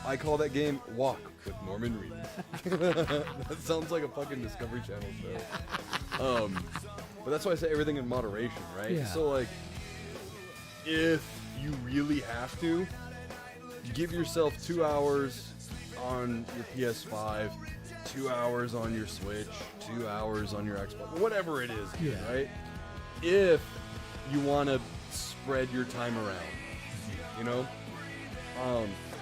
[SPEAKER 2] I call that game Walk with Norman Reed. That sounds like a fucking Discovery Channel show. But that's why I say everything in moderation, right?
[SPEAKER 3] Yeah.
[SPEAKER 2] So, like, if you really have to, give yourself 2 hours on your PS5, 2 hours on your Switch, 2 hours on your Xbox, whatever it is,
[SPEAKER 3] Yeah.
[SPEAKER 2] right? If you want to spread your time around, you know?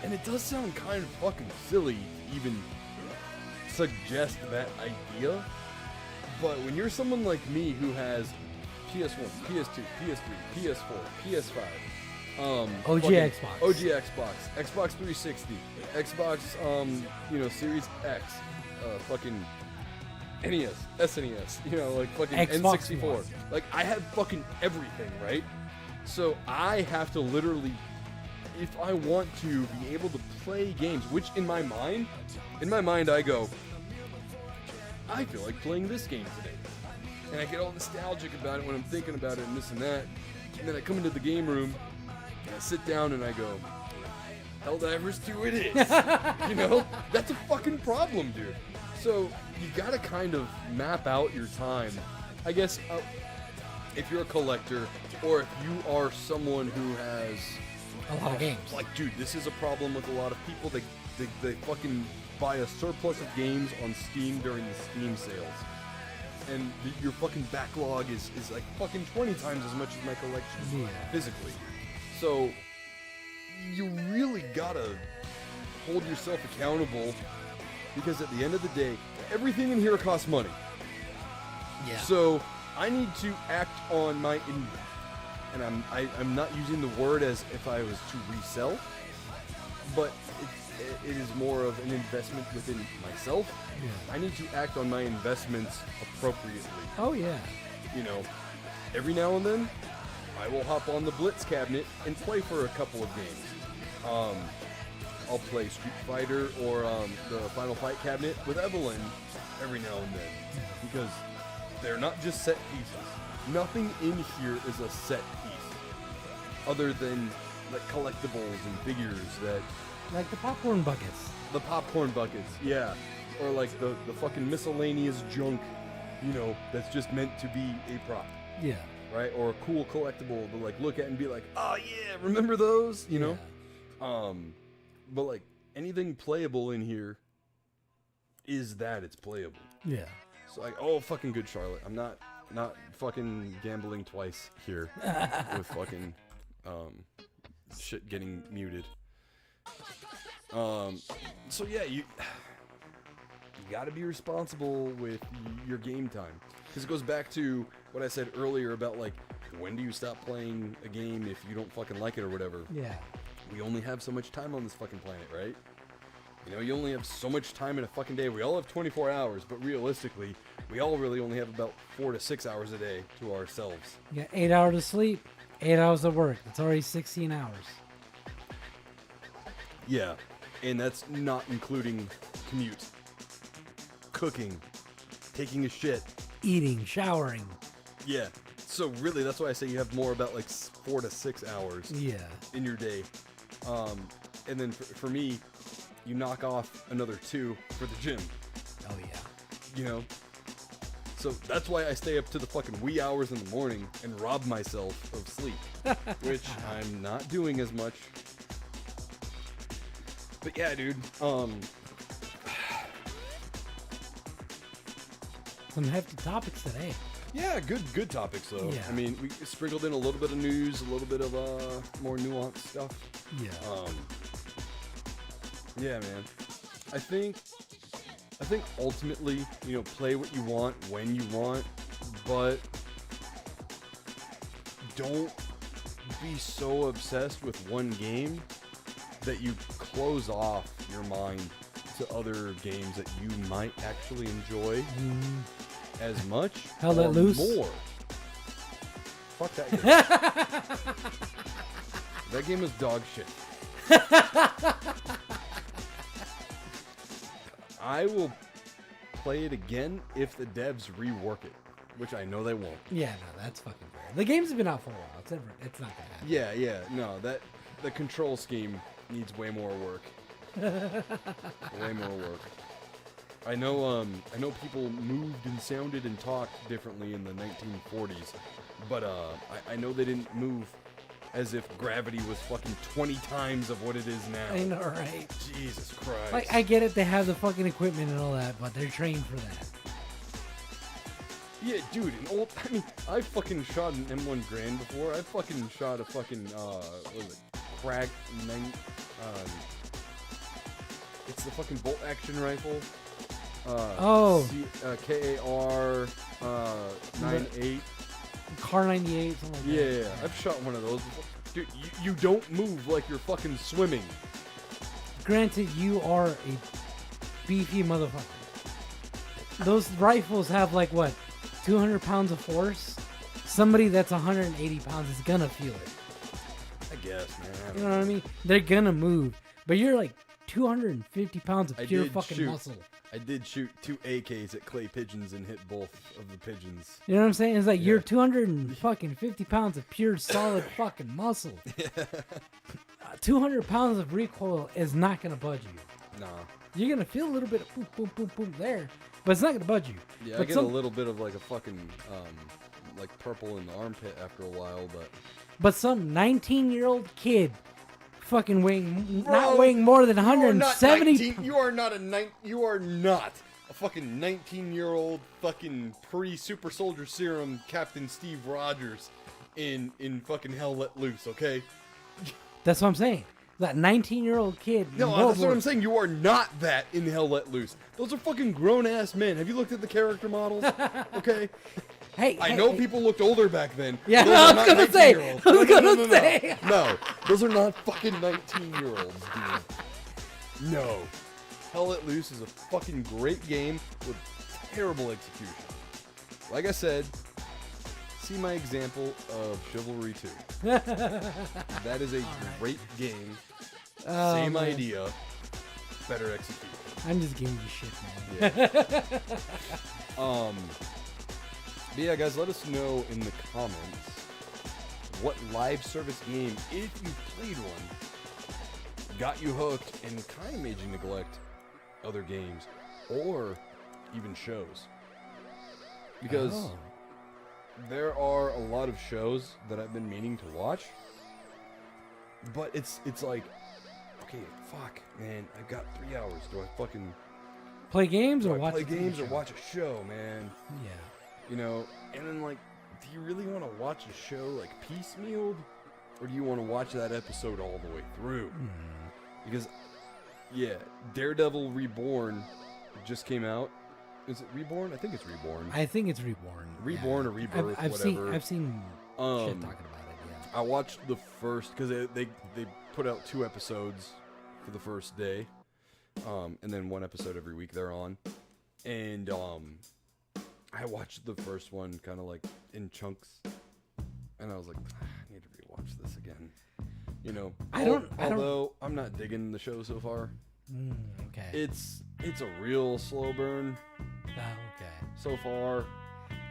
[SPEAKER 2] And it does sound kind of fucking silly to even suggest that idea, but when you're someone like me who has PS1, PS2, PS3, PS4, PS5,
[SPEAKER 3] OG
[SPEAKER 2] fucking
[SPEAKER 3] Xbox.
[SPEAKER 2] OG Xbox, Xbox 360, Xbox, Series X, fucking NES, SNES, you know, like fucking
[SPEAKER 3] Xbox
[SPEAKER 2] N64.
[SPEAKER 3] One.
[SPEAKER 2] Like, I have fucking everything, right? So I have to literally, if I want to be able to play games, which in my mind I go, I feel like playing this game today. And I get all nostalgic about it when I'm thinking about it and this and that. And then I come into the game room, and I sit down and I go, Helldivers 2 it is. You know? That's a fucking problem, dude. So you gotta kind of map out your time. I guess if you're a collector, or if you are someone who has
[SPEAKER 3] A lot of games.
[SPEAKER 2] like, dude, this is a problem with a lot of people. They fucking buy a surplus of games on Steam during the Steam sales. And your fucking backlog is like fucking 20 times as much as my collection
[SPEAKER 3] Yeah.
[SPEAKER 2] physically. So you really gotta hold yourself accountable, because at the end of the day, everything in here costs money.
[SPEAKER 3] Yeah.
[SPEAKER 2] So I need to act on my and I'm not using the word as if I was to resell, but it is more of an investment within myself.
[SPEAKER 3] Yeah.
[SPEAKER 2] I need to act on my investments appropriately.
[SPEAKER 3] Oh yeah.
[SPEAKER 2] You know, every now and then, I will hop on the Blitz cabinet and play for a couple of games. I'll play Street Fighter or the Final Fight cabinet with Evelyn every now and then, because they're not just set pieces. Nothing in here is a set piece, other than like collectibles and figures that.
[SPEAKER 3] Like the popcorn buckets.
[SPEAKER 2] The popcorn buckets, yeah, or like the fucking miscellaneous junk, you know, that's just meant to be a prop.
[SPEAKER 3] Yeah.
[SPEAKER 2] Right, or a cool collectible to like look at and be like, oh yeah, remember those, you know? But like anything playable in here is that it's playable.
[SPEAKER 3] Yeah.
[SPEAKER 2] So like, oh fucking good, Charlotte. I'm not fucking gambling twice here with fucking shit getting muted. So yeah, you gotta be responsible with your game time, because it goes back to what I said earlier about like, when do you stop playing a game if you don't fucking like it or whatever?
[SPEAKER 3] Yeah.
[SPEAKER 2] We only have so much time on this fucking planet, right? You know, you only have so much time in a fucking day. We all have 24 hours, but realistically, we all really only have about 4 to 6 hours a day to ourselves.
[SPEAKER 3] You got 8 hours of sleep, 8 hours of work. It's already 16 hours.
[SPEAKER 2] Yeah, and that's not including commute, cooking, taking a shit,
[SPEAKER 3] Eating, showering.
[SPEAKER 2] yeah. So really, that's why I say you have more about like 4 to 6 hours
[SPEAKER 3] Yeah.
[SPEAKER 2] in your day. And then for me, you knock off another 2 for the gym,
[SPEAKER 3] Oh yeah.
[SPEAKER 2] you know? So that's why I stay up to the fucking wee hours in the morning and rob myself of sleep, which I'm not doing as much. But yeah, dude,
[SPEAKER 3] Some hefty topics today.
[SPEAKER 2] yeah, good topics though.
[SPEAKER 3] Yeah.
[SPEAKER 2] I mean, we sprinkled in a little bit of news, a little bit of more nuanced stuff.
[SPEAKER 3] Yeah.
[SPEAKER 2] Yeah, man. I think ultimately, you know, play what you want when you want, but don't be so obsessed with one game that you close off your mind to other games that you might actually enjoy as much
[SPEAKER 3] Hell Let
[SPEAKER 2] or
[SPEAKER 3] Loose?
[SPEAKER 2] more. Fuck that game. That game is dog shit. I will play it again if the devs rework it, which I know they won't.
[SPEAKER 3] Yeah, no, that's fucking fair. The game's been out for a while. It's not gonna happen.
[SPEAKER 2] Yeah, no, the control scheme needs way more work. Way more work. I know people moved and sounded and talked differently in the 1940s, but I know they didn't move as if gravity was fucking 20 times of what it is now.
[SPEAKER 3] I know, right?
[SPEAKER 2] Jesus Christ.
[SPEAKER 3] Like, I get it, they have the fucking equipment and all that, but they're trained for that.
[SPEAKER 2] Yeah, dude, I fucking shot an M1 Grand before. I fucking shot a fucking, what was it? Krag 9, it's the fucking bolt action rifle. KAR 98.
[SPEAKER 3] Car 98, something like that.
[SPEAKER 2] Yeah, I've shot one of those before. Dude, you don't move like you're fucking swimming.
[SPEAKER 3] Granted, you are a beefy motherfucker. Those rifles have like what, 200 pounds of force? Somebody that's 180 pounds is gonna feel it.
[SPEAKER 2] I guess, man.
[SPEAKER 3] You know what I mean? They're gonna move. But you're like 250 pounds of
[SPEAKER 2] I
[SPEAKER 3] pure
[SPEAKER 2] did
[SPEAKER 3] fucking
[SPEAKER 2] shoot.
[SPEAKER 3] muscle.
[SPEAKER 2] I did shoot 2 AKs at clay pigeons and hit both of the pigeons.
[SPEAKER 3] You know what I'm saying? It's like you're
[SPEAKER 2] Yeah.
[SPEAKER 3] 250 pounds of pure solid fucking muscle. 200 pounds of recoil is not gonna budge you.
[SPEAKER 2] Nah.
[SPEAKER 3] You're gonna feel a little bit of boom, boom, boom, boom there, but it's not gonna budge you.
[SPEAKER 2] Yeah,
[SPEAKER 3] but
[SPEAKER 2] I get a little bit of like a fucking like purple in the armpit after a while,
[SPEAKER 3] But some 19-year-old kid, fucking weighing
[SPEAKER 2] Bro,
[SPEAKER 3] not weighing more than
[SPEAKER 2] you are not
[SPEAKER 3] 170.
[SPEAKER 2] 19, you are not a fucking 19-year-old fucking pre-super soldier serum Captain Steve Rogers in fucking Hell Let Loose, okay?
[SPEAKER 3] That's what I'm saying. That 19-year-old kid. in
[SPEAKER 2] No,
[SPEAKER 3] World
[SPEAKER 2] that's what
[SPEAKER 3] War-
[SPEAKER 2] I'm saying. You are not that in Hell Let Loose. Those are fucking grown-ass men. Have you looked at the character models? Okay? I know people looked older back then.
[SPEAKER 3] Yeah,
[SPEAKER 2] Those
[SPEAKER 3] I
[SPEAKER 2] are
[SPEAKER 3] was
[SPEAKER 2] not
[SPEAKER 3] gonna say.
[SPEAKER 2] 19-year-olds.
[SPEAKER 3] I was gonna
[SPEAKER 2] No.
[SPEAKER 3] say.
[SPEAKER 2] No, those are not fucking 19-year-olds, dude. No. Hell Let Loose is a fucking great game with terrible execution. Like I said, see my example of Chivalry 2. That is a great game.
[SPEAKER 3] Oh,
[SPEAKER 2] Same
[SPEAKER 3] man.
[SPEAKER 2] idea, better execution.
[SPEAKER 3] I'm just giving you shit, man.
[SPEAKER 2] Yeah. But yeah, guys, let us know in the comments what live service game, if you played one, got you hooked and kind of made you neglect other games or even shows. Because there are a lot of shows that I've been meaning to watch, but it's like, okay, fuck, man, I've got 3 hours. Do I fucking
[SPEAKER 3] Play games or watch
[SPEAKER 2] play
[SPEAKER 3] a TV
[SPEAKER 2] games or
[SPEAKER 3] show?
[SPEAKER 2] watch a show, man?
[SPEAKER 3] Yeah.
[SPEAKER 2] You know, and then like, do you really want to watch a show like piecemealed, or do you want to watch that episode all the way through? Because, yeah, Daredevil Reborn just came out. Is it Reborn? I think it's Reborn.
[SPEAKER 3] I think it's Reborn.
[SPEAKER 2] Reborn
[SPEAKER 3] yeah.
[SPEAKER 2] or Rebirth,
[SPEAKER 3] I've
[SPEAKER 2] whatever.
[SPEAKER 3] I've seen shit talking about it. Yeah.
[SPEAKER 2] I watched the first because they put out 2 episodes for the first day, and then 1 episode every week they're on, and I watched the first one kind of like in chunks, and I was like, I need to rewatch this again. You know, although I'm not digging the show so far.
[SPEAKER 3] Okay.
[SPEAKER 2] It's a real slow burn
[SPEAKER 3] Okay.
[SPEAKER 2] so far.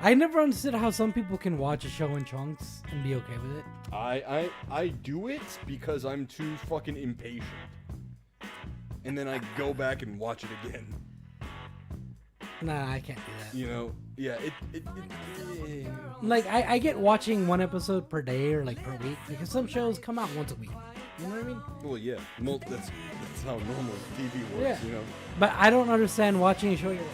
[SPEAKER 3] I never understood how some people can watch a show in chunks and be okay with it.
[SPEAKER 2] I do it because I'm too fucking impatient. And then I go back and watch it again.
[SPEAKER 3] Nah, I can't do that.
[SPEAKER 2] You know? Yeah,
[SPEAKER 3] Like, I get watching 1 episode per day or like per week because some shows come out once a week. You know what I mean?
[SPEAKER 2] Well, yeah. That's how normal TV works,
[SPEAKER 3] Yeah.
[SPEAKER 2] you know?
[SPEAKER 3] But I don't understand watching a show. You're like,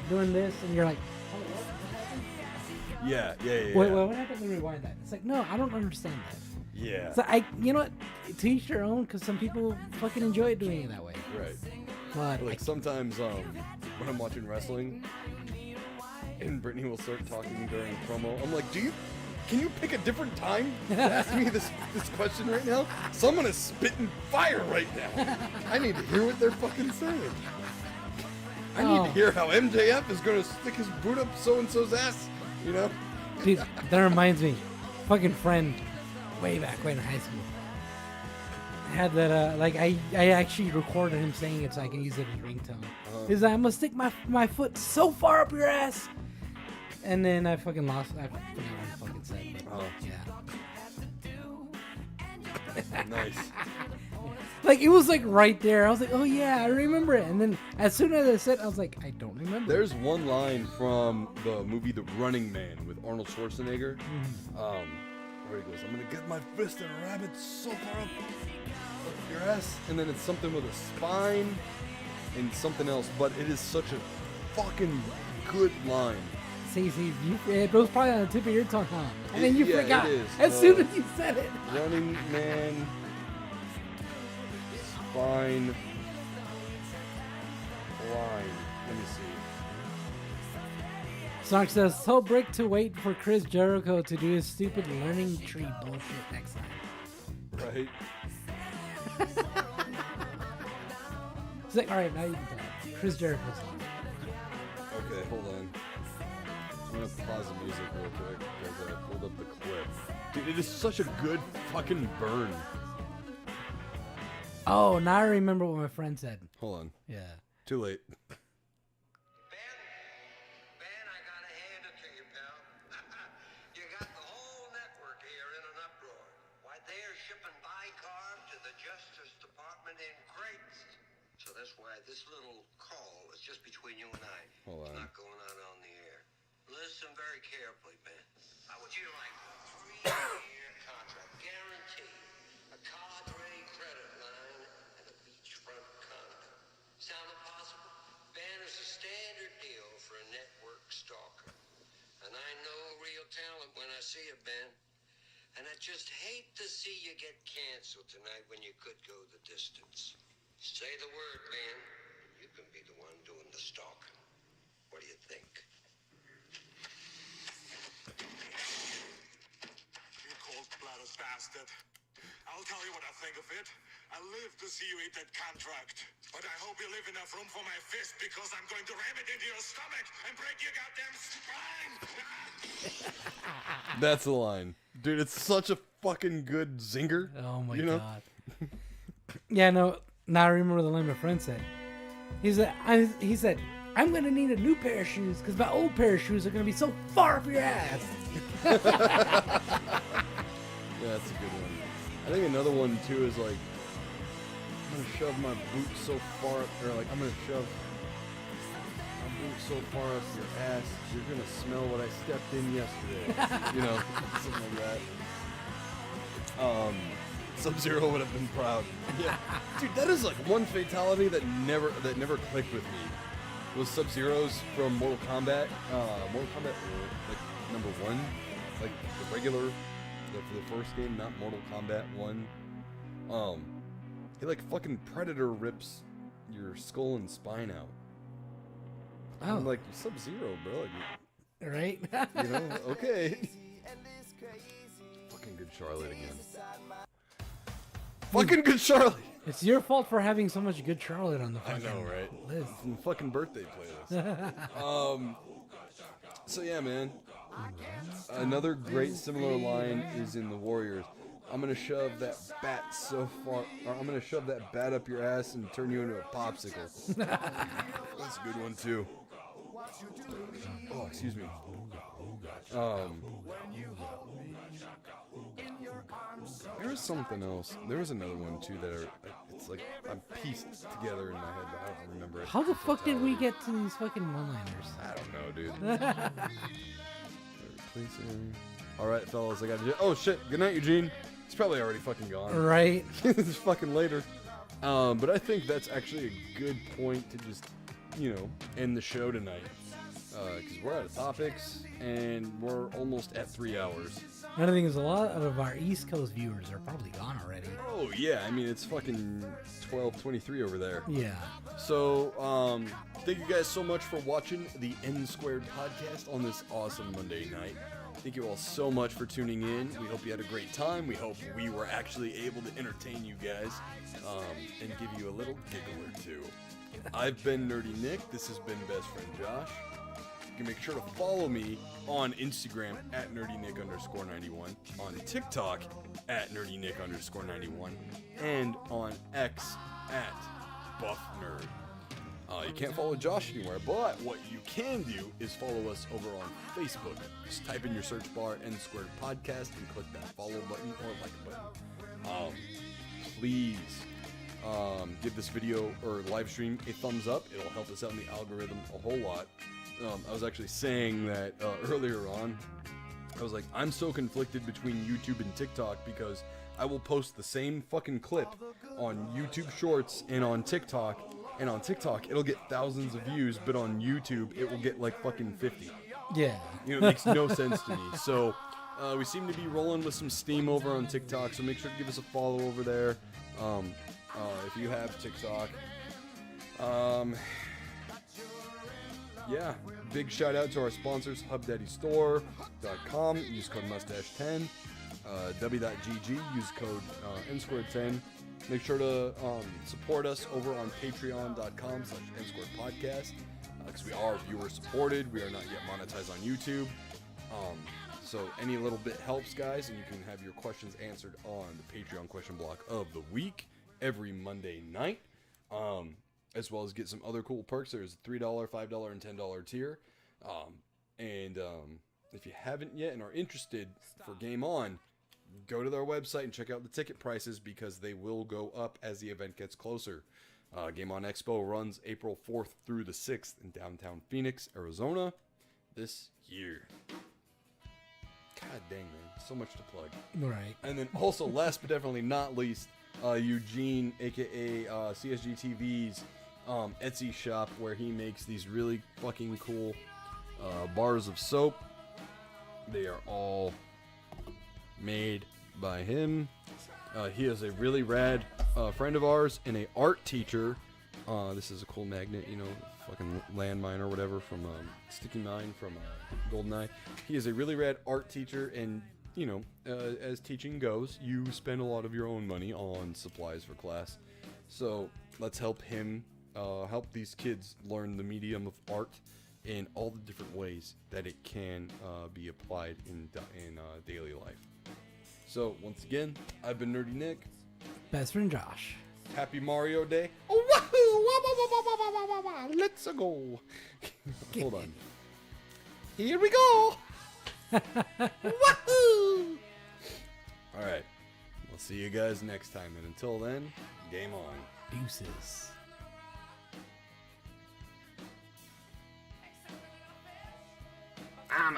[SPEAKER 3] doing this and you're like, oh, what happened?
[SPEAKER 2] Yeah.
[SPEAKER 3] Wait, what happened to rewind that? It's like, no, I don't understand that.
[SPEAKER 2] Yeah.
[SPEAKER 3] So you know what? To each their own, because some people fucking enjoy doing it that way.
[SPEAKER 2] Right.
[SPEAKER 3] But
[SPEAKER 2] Like sometimes when I'm watching wrestling and Brittany will start talking during promo, I'm like, can you pick a different time to ask me this question right now? Someone is spitting fire right now. I need to hear what they're fucking saying. I need to hear how MJF is going to stick his boot up so-and-so's ass, you know?
[SPEAKER 3] dude, that reminds me, fucking friend, way in high school, had that like I actually recorded him saying it so I can use it as ringtone. He's like, I'm gonna stick my foot so far up your ass, and then I fucking lost. I forgot what I fucking said. But, yeah.
[SPEAKER 2] Nice.
[SPEAKER 3] Like it was like right there. I was like, oh yeah, I remember it. And then as soon as I said, I was like, I don't remember.
[SPEAKER 2] There's one line from the movie The Running Man with Arnold Schwarzenegger, where he goes, I'm gonna get my fist in a rabbit so far up your ass, and then it's something with a spine and something else, but it is such a fucking good line.
[SPEAKER 3] See, it was probably on the tip of your tongue, huh? And then you forgot
[SPEAKER 2] it is.
[SPEAKER 3] as soon as you said it.
[SPEAKER 2] Running Man, spine, line. Let me see.
[SPEAKER 3] Sonic says, tell Brick to wait for Chris Jericho to do his stupid learning tree bullshit next time.
[SPEAKER 2] Right?
[SPEAKER 3] He's like, alright, now you can talk. Chris Jericho's on.
[SPEAKER 2] Okay, hold on. I'm gonna pause the music real quick because I pulled up the clip. Dude, it is such a good fucking burn.
[SPEAKER 3] Oh, now I remember what my friend said.
[SPEAKER 2] Hold on.
[SPEAKER 3] Yeah.
[SPEAKER 2] Too late.
[SPEAKER 5] Ben, I gotta hand it to you, pal. You got the whole network here in an uproar. Why, they're shipping bicarb to the Justice Department in crates. So that's why this little call is just between you and I.
[SPEAKER 2] Hold
[SPEAKER 5] It's
[SPEAKER 2] on.
[SPEAKER 5] not going out on the air. Listen very carefully, Ben. I want you to like a 3-year contract, guaranteed, a cadre credit line, and a beachfront condo. Sound impossible? Ben is a standard deal for a network stalker. And I know real talent when I see it, Ben. And I just hate to see you get canceled tonight when you could go the distance. Say the word, Ben, and you can be the one doing the stalking. What do you think?
[SPEAKER 6] bastard. I'll tell you what I think of it. I live to see you eat that contract. But I hope you leave enough room for my fist because I'm going to ram it into your stomach and break your goddamn spine.
[SPEAKER 2] That's the line. Dude, it's such a fucking good zinger.
[SPEAKER 3] Oh my
[SPEAKER 2] you know?
[SPEAKER 3] god. Yeah, no. Now I remember the line my friend said. He said, I'm gonna need a new pair of shoes because my old pair of shoes are gonna be so far up your ass.
[SPEAKER 2] Yeah, that's a good one. I think another one too is like, I'm gonna shove my boot so far, or like I'm gonna shove my boot so far up your ass, you're gonna smell what I stepped in yesterday. You know, something like that. Sub-Zero would have been proud. Yeah, dude, that is like one fatality that never clicked with me. Was Sub-Zero's from Mortal Kombat, like number 1, like the regular, for the first game, not Mortal Kombat 1. He like fucking Predator rips your skull and spine out.
[SPEAKER 3] Oh.
[SPEAKER 2] I'm like, Sub-Zero, bro. Like,
[SPEAKER 3] Right?
[SPEAKER 2] you know, okay. Fucking good Charlotte again. Fucking good Charlotte.
[SPEAKER 3] It's your fault for having so much good Charlotte on the
[SPEAKER 2] I
[SPEAKER 3] fucking
[SPEAKER 2] know, right?
[SPEAKER 3] list.
[SPEAKER 2] From the fucking birthday playlist. So yeah, man. Another great similar line is in the Warriors. I'm gonna shove that bat so far, or I'm gonna shove that bat up your ass and turn you into a popsicle. That's a good one too. Oh, excuse me. There was something else. There was another one too that it's like I'm pieced together in my head, but I don't remember it.
[SPEAKER 3] How the fuck did we get to these fucking one-liners?
[SPEAKER 2] I don't know, dude. All right, fellas, I got to. Oh shit! Good night, Eugene. He's probably already fucking gone.
[SPEAKER 3] Right?
[SPEAKER 2] It's fucking later. But I think that's actually a good point to just, end the show tonight. Because we're out of topics and we're almost at 3 hours.
[SPEAKER 3] Another thing is, a lot of our East Coast viewers are probably gone already.
[SPEAKER 2] Oh yeah, I mean it's fucking 12:23 over there.
[SPEAKER 3] Yeah.
[SPEAKER 2] So thank you guys so much for watching the Nsquared podcast on this awesome Monday night. Thank you all so much for tuning in. We hope you had a great time. We hope we were actually able to entertain you guys and give you a little giggle or two. I've been Nerdy Nick. This has been Best Friend Josh. You can make sure to follow me on Instagram at nerdynick_91, on TikTok at nerdynick_91, and on X at buffnerd. You can't follow Josh anywhere, but what you can do is follow us over on Facebook. Just type in your search bar Nsquared Podcast and click that follow button or like button. Please give this video or live stream a thumbs up. It'll help us out in the algorithm a whole lot. I was actually saying that earlier on. I was like, I'm so conflicted between YouTube and TikTok because I will post the same fucking clip on YouTube Shorts and on TikTok. And on TikTok, it'll get thousands of views, but on YouTube, it will get like fucking 50.
[SPEAKER 3] Yeah.
[SPEAKER 2] It makes no sense to me. So, we seem to be rolling with some steam over on TikTok, so make sure to give us a follow over there. If you have TikTok. Yeah, big shout out to our sponsors, HubDaddyStore.com, use code Mustache10, W.GG, use code Nsquared10. Make sure to support us over on Patreon.com/NsquaredPodcast, because we are viewer supported. We are not yet monetized on YouTube. So any little bit helps, guys, and you can have your questions answered on the Patreon question block of the week every Monday night. As well as get some other cool perks. There's a $3, $5, and $10 tier. If you haven't yet and are interested for Game On, go to their website and check out the ticket prices because they will go up as the event gets closer. Game On Expo runs April 4th through the 6th in downtown Phoenix, Arizona this year. God dang, man. So much to plug.
[SPEAKER 3] Right.
[SPEAKER 2] And then also, last but definitely not least, Eugene, a.k.a. CSG TV's Etsy shop where he makes these really fucking cool bars of soap. They are all made by him. He is a really rad friend of ours and a art teacher. This is a cool magnet, fucking landmine or whatever from Sticky Mine from GoldenEye. He is a really rad art teacher and you know, as teaching goes, you spend a lot of your own money on supplies for class. So let's help him, help these kids learn the medium of art in all the different ways that it can be applied in daily life. So once again, I've been Nerdy Nick.
[SPEAKER 3] Best friend Josh.
[SPEAKER 2] Happy Mario Day. Oh, wahoo! Let's go. Hold on. Here we go. Wahoo! All right. We'll see you guys next time. And until then, game on.
[SPEAKER 3] Deuces.